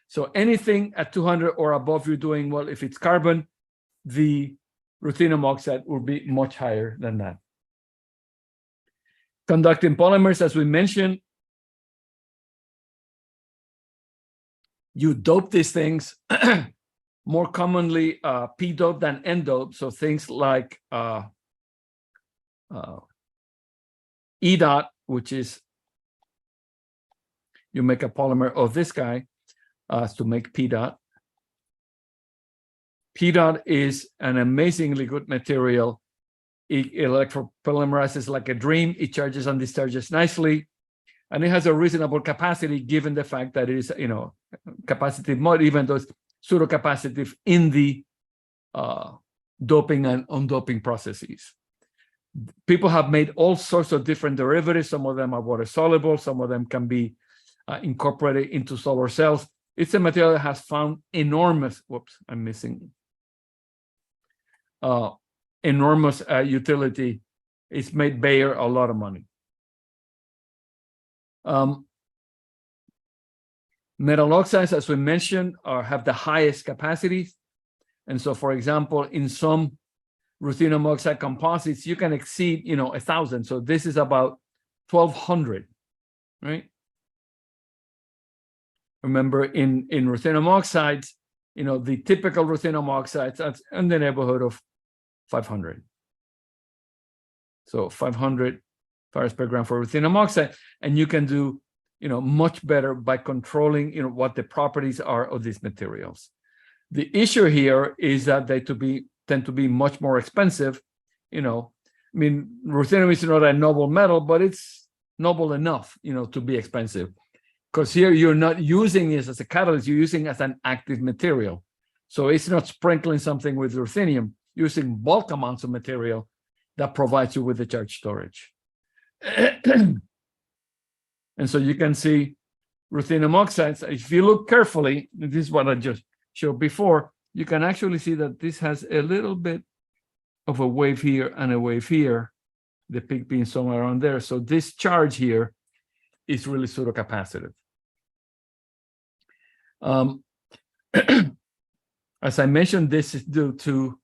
So anything at 200 or above, you're doing well. If it's carbon, the ruthenium oxide will be much higher than that. Conducting polymers, as we mentioned, you dope these things more commonly p-dope than n-dope. So things like E-dot, which is you make a polymer of this guy to make p-dot. P-dot is an amazingly good material. It electropolymerizes like a dream. It charges and discharges nicely, and it has a reasonable capacity given the fact that it is, capacitive mode, even though it's pseudo-capacitive in the doping and undoping processes. People have made all sorts of different derivatives. Some of them are water soluble. Some of them can be incorporated into solar cells. It's a material that has found enormous. Whoops, I'm missing. Enormous utility. It's made Bayer a lot of money. Metal oxides, as we mentioned, have the highest capacities. And so, for example, in some ruthenium oxide composites, you can exceed, 1,000. So this is about 1,200, right? Remember, in ruthenium oxides, the typical ruthenium oxides, that's in the neighborhood of 500. So 500 farads per gram for ruthenium oxide, and you can do, much better by controlling, what the properties are of these materials. The issue here is that they tend to be much more expensive. Ruthenium is not a noble metal, but it's noble enough, to be expensive. Because here you're not using it as a catalyst, you're using it as an active material. So it's not sprinkling something with ruthenium, using bulk amounts of material that provides you with the charge storage. And so you can see ruthenium oxides. If you look carefully, this is what I just showed before, you can actually see that this has a little bit of a wave here and a wave here, the peak being somewhere around there. So this charge here is really pseudo-capacitive. As I mentioned, this is due to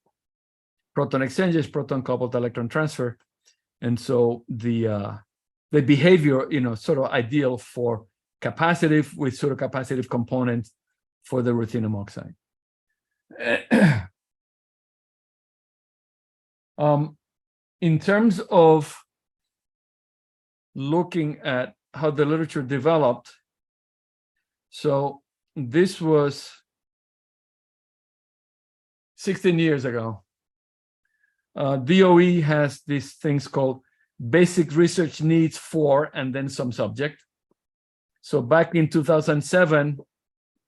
proton exchanges, proton-coupled electron transfer. And so the behavior, sort of ideal for capacitive with pseudo-capacitive components for the ruthenium oxide. In terms of looking at how the literature developed, so this was 16 years ago. DOE has these things called basic research needs for, and then some subject. So back in 2007,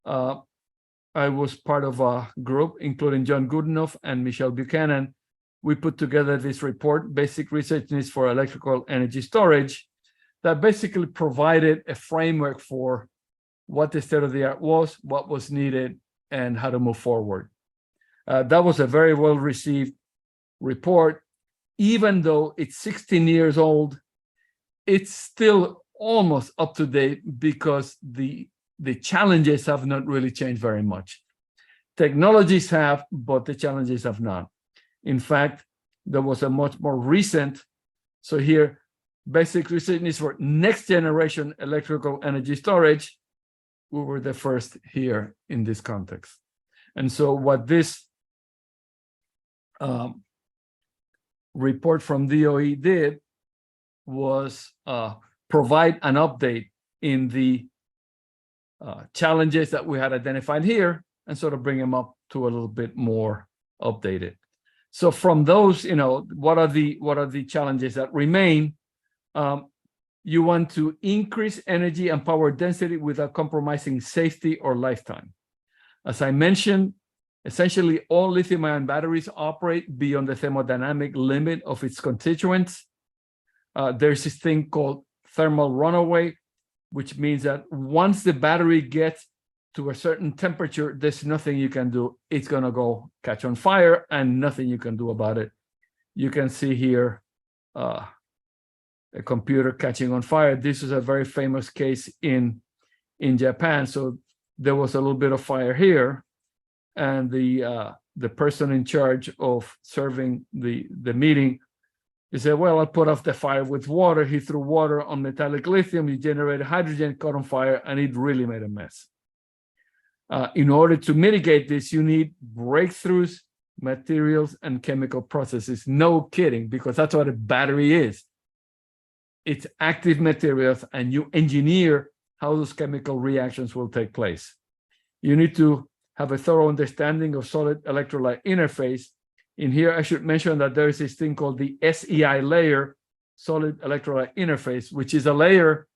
I was part of a group, including John Goodenough and Michelle Buchanan. We put together this report, Basic Research Needs for Electrical Energy Storage, that basically provided a framework for what the state of the art was, what was needed, and how to move forward. That was a very well-received report. Even though it's 16 years old, it's still almost up to date because the challenges have not really changed very much. Technologies have, but the challenges have not. In fact, there was a much more recent, so here, basic research needs for next generation electrical energy storage. We were the first here in this context. And so what this report from DOE did was provide an update in the challenges that we had identified here and sort of bring them up to a little bit more updated. So from those, what are the challenges that remain? You want to increase energy and power density without compromising safety or lifetime. As I mentioned, essentially all lithium-ion batteries operate beyond the thermodynamic limit of its constituents. There's this thing called thermal runaway, which means that once the battery gets to a certain temperature, there's nothing you can do. It's going to go catch on fire and nothing you can do about it. You can see here a computer catching on fire. This is a very famous case in Japan. So there was a little bit of fire here, and the person in charge of serving the meeting, he said, well, I'll put off the fire with water. He threw water on metallic lithium, he generated hydrogen, caught on fire, and it really made a mess. In order to mitigate this, you need breakthroughs, materials, and chemical processes. No kidding, because that's what a battery is. It's active materials, and you engineer how those chemical reactions will take place. You need to have a thorough understanding of solid electrolyte interface. In here, I should mention that there is this thing called the SEI layer, solid electrolyte interface, which is a layer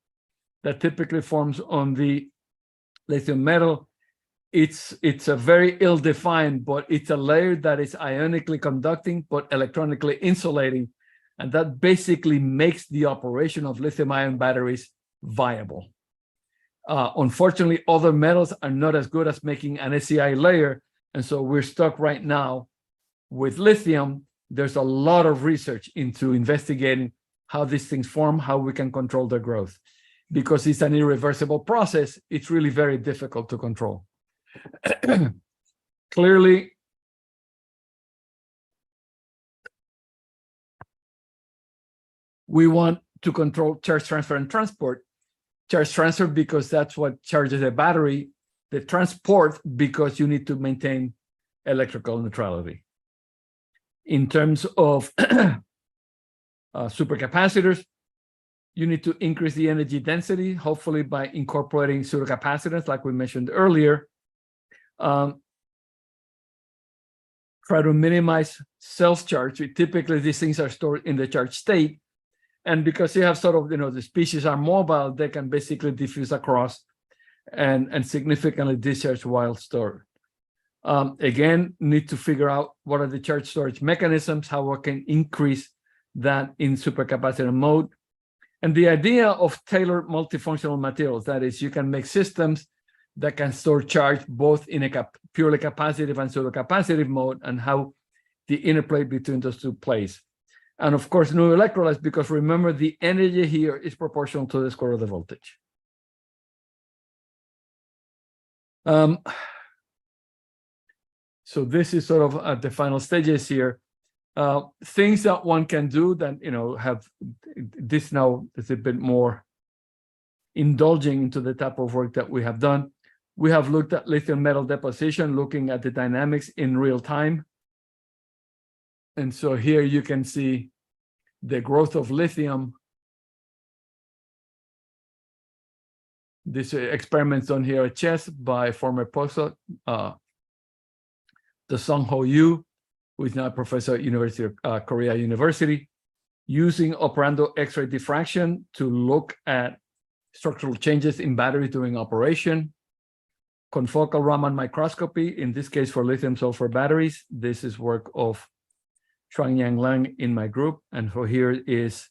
that typically forms on the lithium metal. It's a very ill-defined, but it's a layer that is ionically conducting, but electronically insulating. And that basically makes the operation of lithium-ion batteries viable. Unfortunately, other metals are not as good as making an SEI layer. And so we're stuck right now with lithium. There's a lot of research into investigating how these things form, how we can control their growth. Because it's an irreversible process, it's really very difficult to control. Clearly, we want to control charge transfer and transport. Charge transfer because that's what charges a battery. The transport because you need to maintain electrical neutrality. In terms of supercapacitors, you need to increase the energy density, hopefully by incorporating pseudocapacitance, like we mentioned earlier. Try to minimize self-charge. Typically, these things are stored in the charged state. And because you have sort of, the species are mobile, they can basically diffuse across and significantly discharge while stored. Again, need to figure out what are the charge storage mechanisms, how we can increase that in supercapacitor mode. And the idea of tailored multifunctional materials, that is, you can make systems that can store charge both in a purely capacitive and pseudocapacitive mode, and how the interplay between those two plays. And of course, new electrolytes, because remember, the energy here is proportional to the square of the voltage. So this is sort of at the final stages here. Things that one can do that, have this now is a bit more indulging into the type of work that we have done. We have looked at lithium metal deposition, looking at the dynamics in real time. And so here you can see the growth of lithium. This experiments done here at CHESS by former postdoc, the Sung-Ho Yu, who is now a professor at University of Korea University, using operando X-ray diffraction to look at structural changes in battery during operation. Confocal Raman microscopy, in this case for lithium sulfur batteries. This is work of Shuang-Yang Lang in my group. And so here is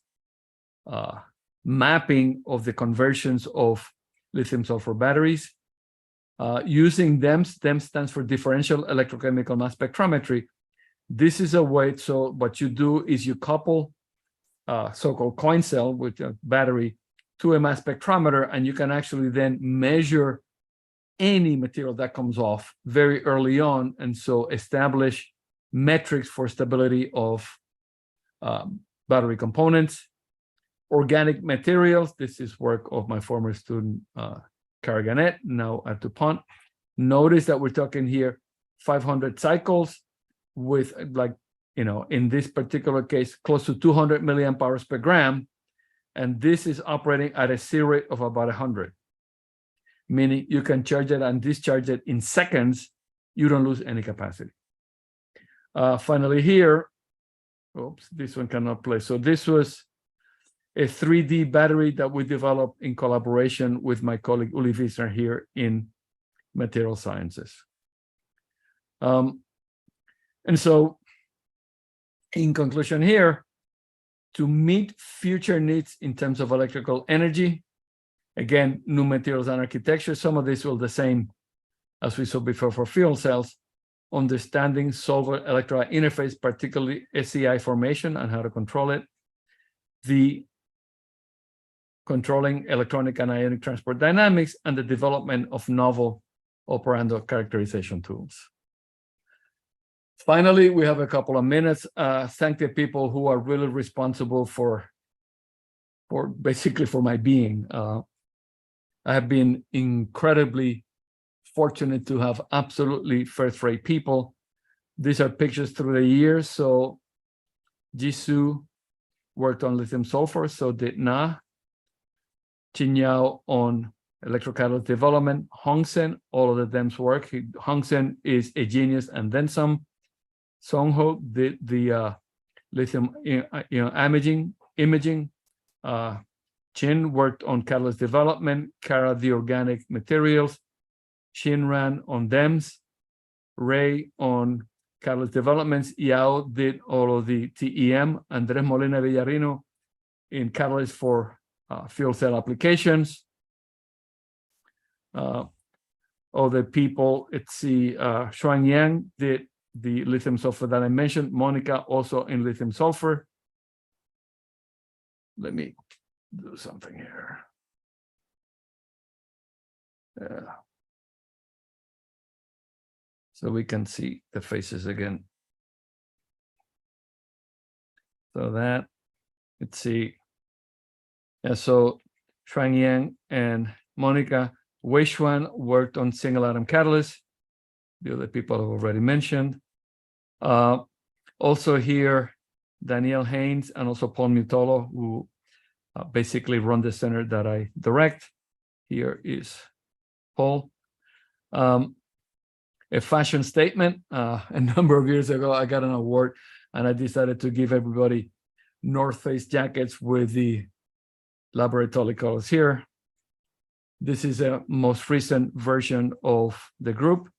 mapping of the conversions of lithium sulfur batteries. Using DEMS, DEMS stands for differential electrochemical mass spectrometry. This is a way, so what you do is you couple so-called coin cell with a battery to a mass spectrometer, and you can actually then measure any material that comes off very early on, and so establish metrics for stability of battery components. Organic materials, this is work of my former student, Cara Gannett, now at DuPont. Notice that we're talking here 500 cycles with, like, in this particular case, close to 200 milliamp hours per gram. And this is operating at a C rate of about 100, meaning you can charge it and discharge it in seconds. You don't lose any capacity. Finally here, oops, this one cannot play. So this was a 3D battery that we developed in collaboration with my colleague Uli Wiesner here in Material Sciences. And so, in conclusion here, to meet future needs in terms of electrical energy, again, new materials and architecture, some of this will the same as we saw before for fuel cells, understanding solver electrolyte interface, particularly SEI formation and how to control it, the controlling electronic and ionic transport dynamics, and the development of novel operando characterization tools. Finally, we have a couple of minutes. Thank the people who are really responsible for basically for my being. I have been incredibly fortunate to have absolutely first-rate people. These are pictures through the years. So Jisoo worked on lithium sulfur, so did Na. Chin Yao on electrocatalyst development. Hong Sen, all of them's work. Hong Sen is a genius and then some. Song Ho did the lithium imaging. Chin worked on catalyst development. Kara, the organic materials. Shin ran on DEMS. Ray on catalyst developments. Yao did all of the TEM. Andres Molina Villarino in catalyst for fuel cell applications. Other people, let's see, Xuan Yang did the lithium sulfur that I mentioned. Monica also in lithium sulfur. Let me do something here. So we can see the faces again. So that, let's see. Yeah, so Xuan Yang and Monica. Wei Xuan worked on single atom catalysts. The other people I've already mentioned. Also here, Danielle Haynes and also Paul Mutolo, who basically run the center that I direct. Here is Paul. A fashion statement. A number of years ago, I got an award and I decided to give everybody North Face jackets with the laboratory colors here. This is a most recent version of the group.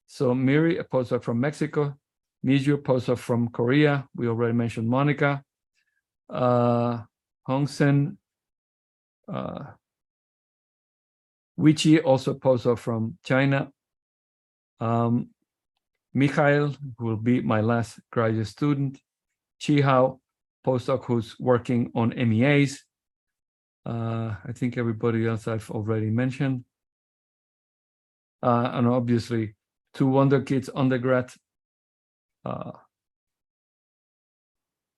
So Miri, a postdoc from Mexico. Miju, postdoc from Korea. We already mentioned Monica. Hong Sen. Wichi, also postdoc from China. Mikhail, who will be my last graduate student. Chi Hao, postdoc who's working on MEAs. I think everybody else I've already mentioned. And obviously, two Wonder Kids undergrad.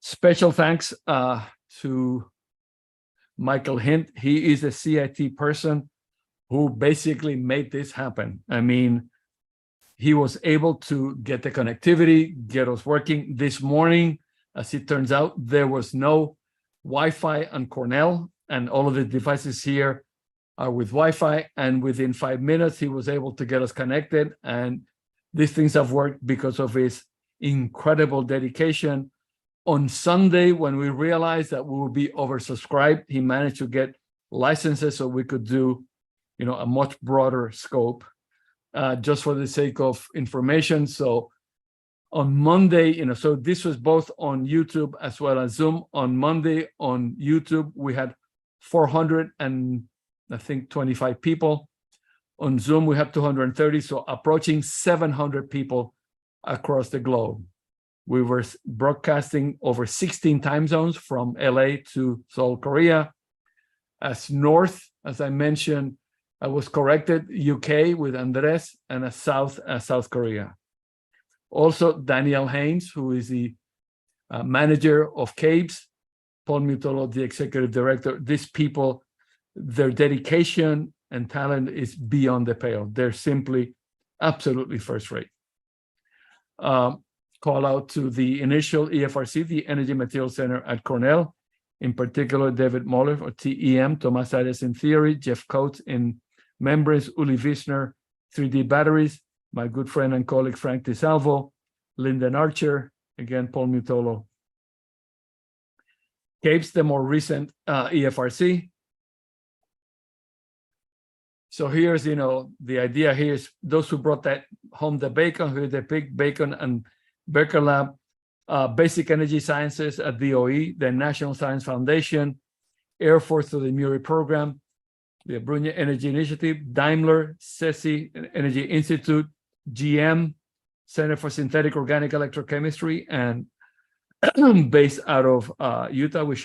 Special thanks to Michael Hint. He is a CIT person who basically made this happen. I mean, he was able to get the connectivity, get us working. This morning, as it turns out, there was no Wi-Fi on Cornell, and all of the devices here are with Wi-Fi, and within 5 minutes, he was able to get us connected, and these things have worked because of his incredible dedication. On Sunday, when we realized that we would be oversubscribed, he managed to get licenses so we could do, a much broader scope, just for the sake of information. So on Monday, so this was both on YouTube as well as Zoom. On Monday on YouTube, we had 425 people. On Zoom, we have 230, so approaching 700 people across the globe. We were broadcasting over 16 time zones from LA to Seoul, Korea. As north, as I mentioned, I was corrected, UK with Andres, and as South Korea. Also, Danielle Haynes, who is the manager of CABES, Paul Mutolo, the executive director. These people, their dedication and talent is beyond the pale. They're simply absolutely first rate. Call out to the initial EFRC, the Energy Materials Center at Cornell, in particular, David Moller for TEM, Thomas Arias in theory, Jeff Coates in membranes, Uli Wiesner, 3D batteries, my good friend and colleague Frank DeSalvo, Lyndon Archer, again, Paul Mutolo. CAPE's the more recent EFRC. So here's, the idea here is those who brought that home the bacon, here they picked Bacon and Becker Lab, Basic Energy Sciences at DOE, the National Science Foundation, Air Force through the Muri program, the Abruna Energy Initiative, Daimler, CESI, Energy Institute, GM, Center for Synthetic Organic Electrochemistry, and based out of Utah, we share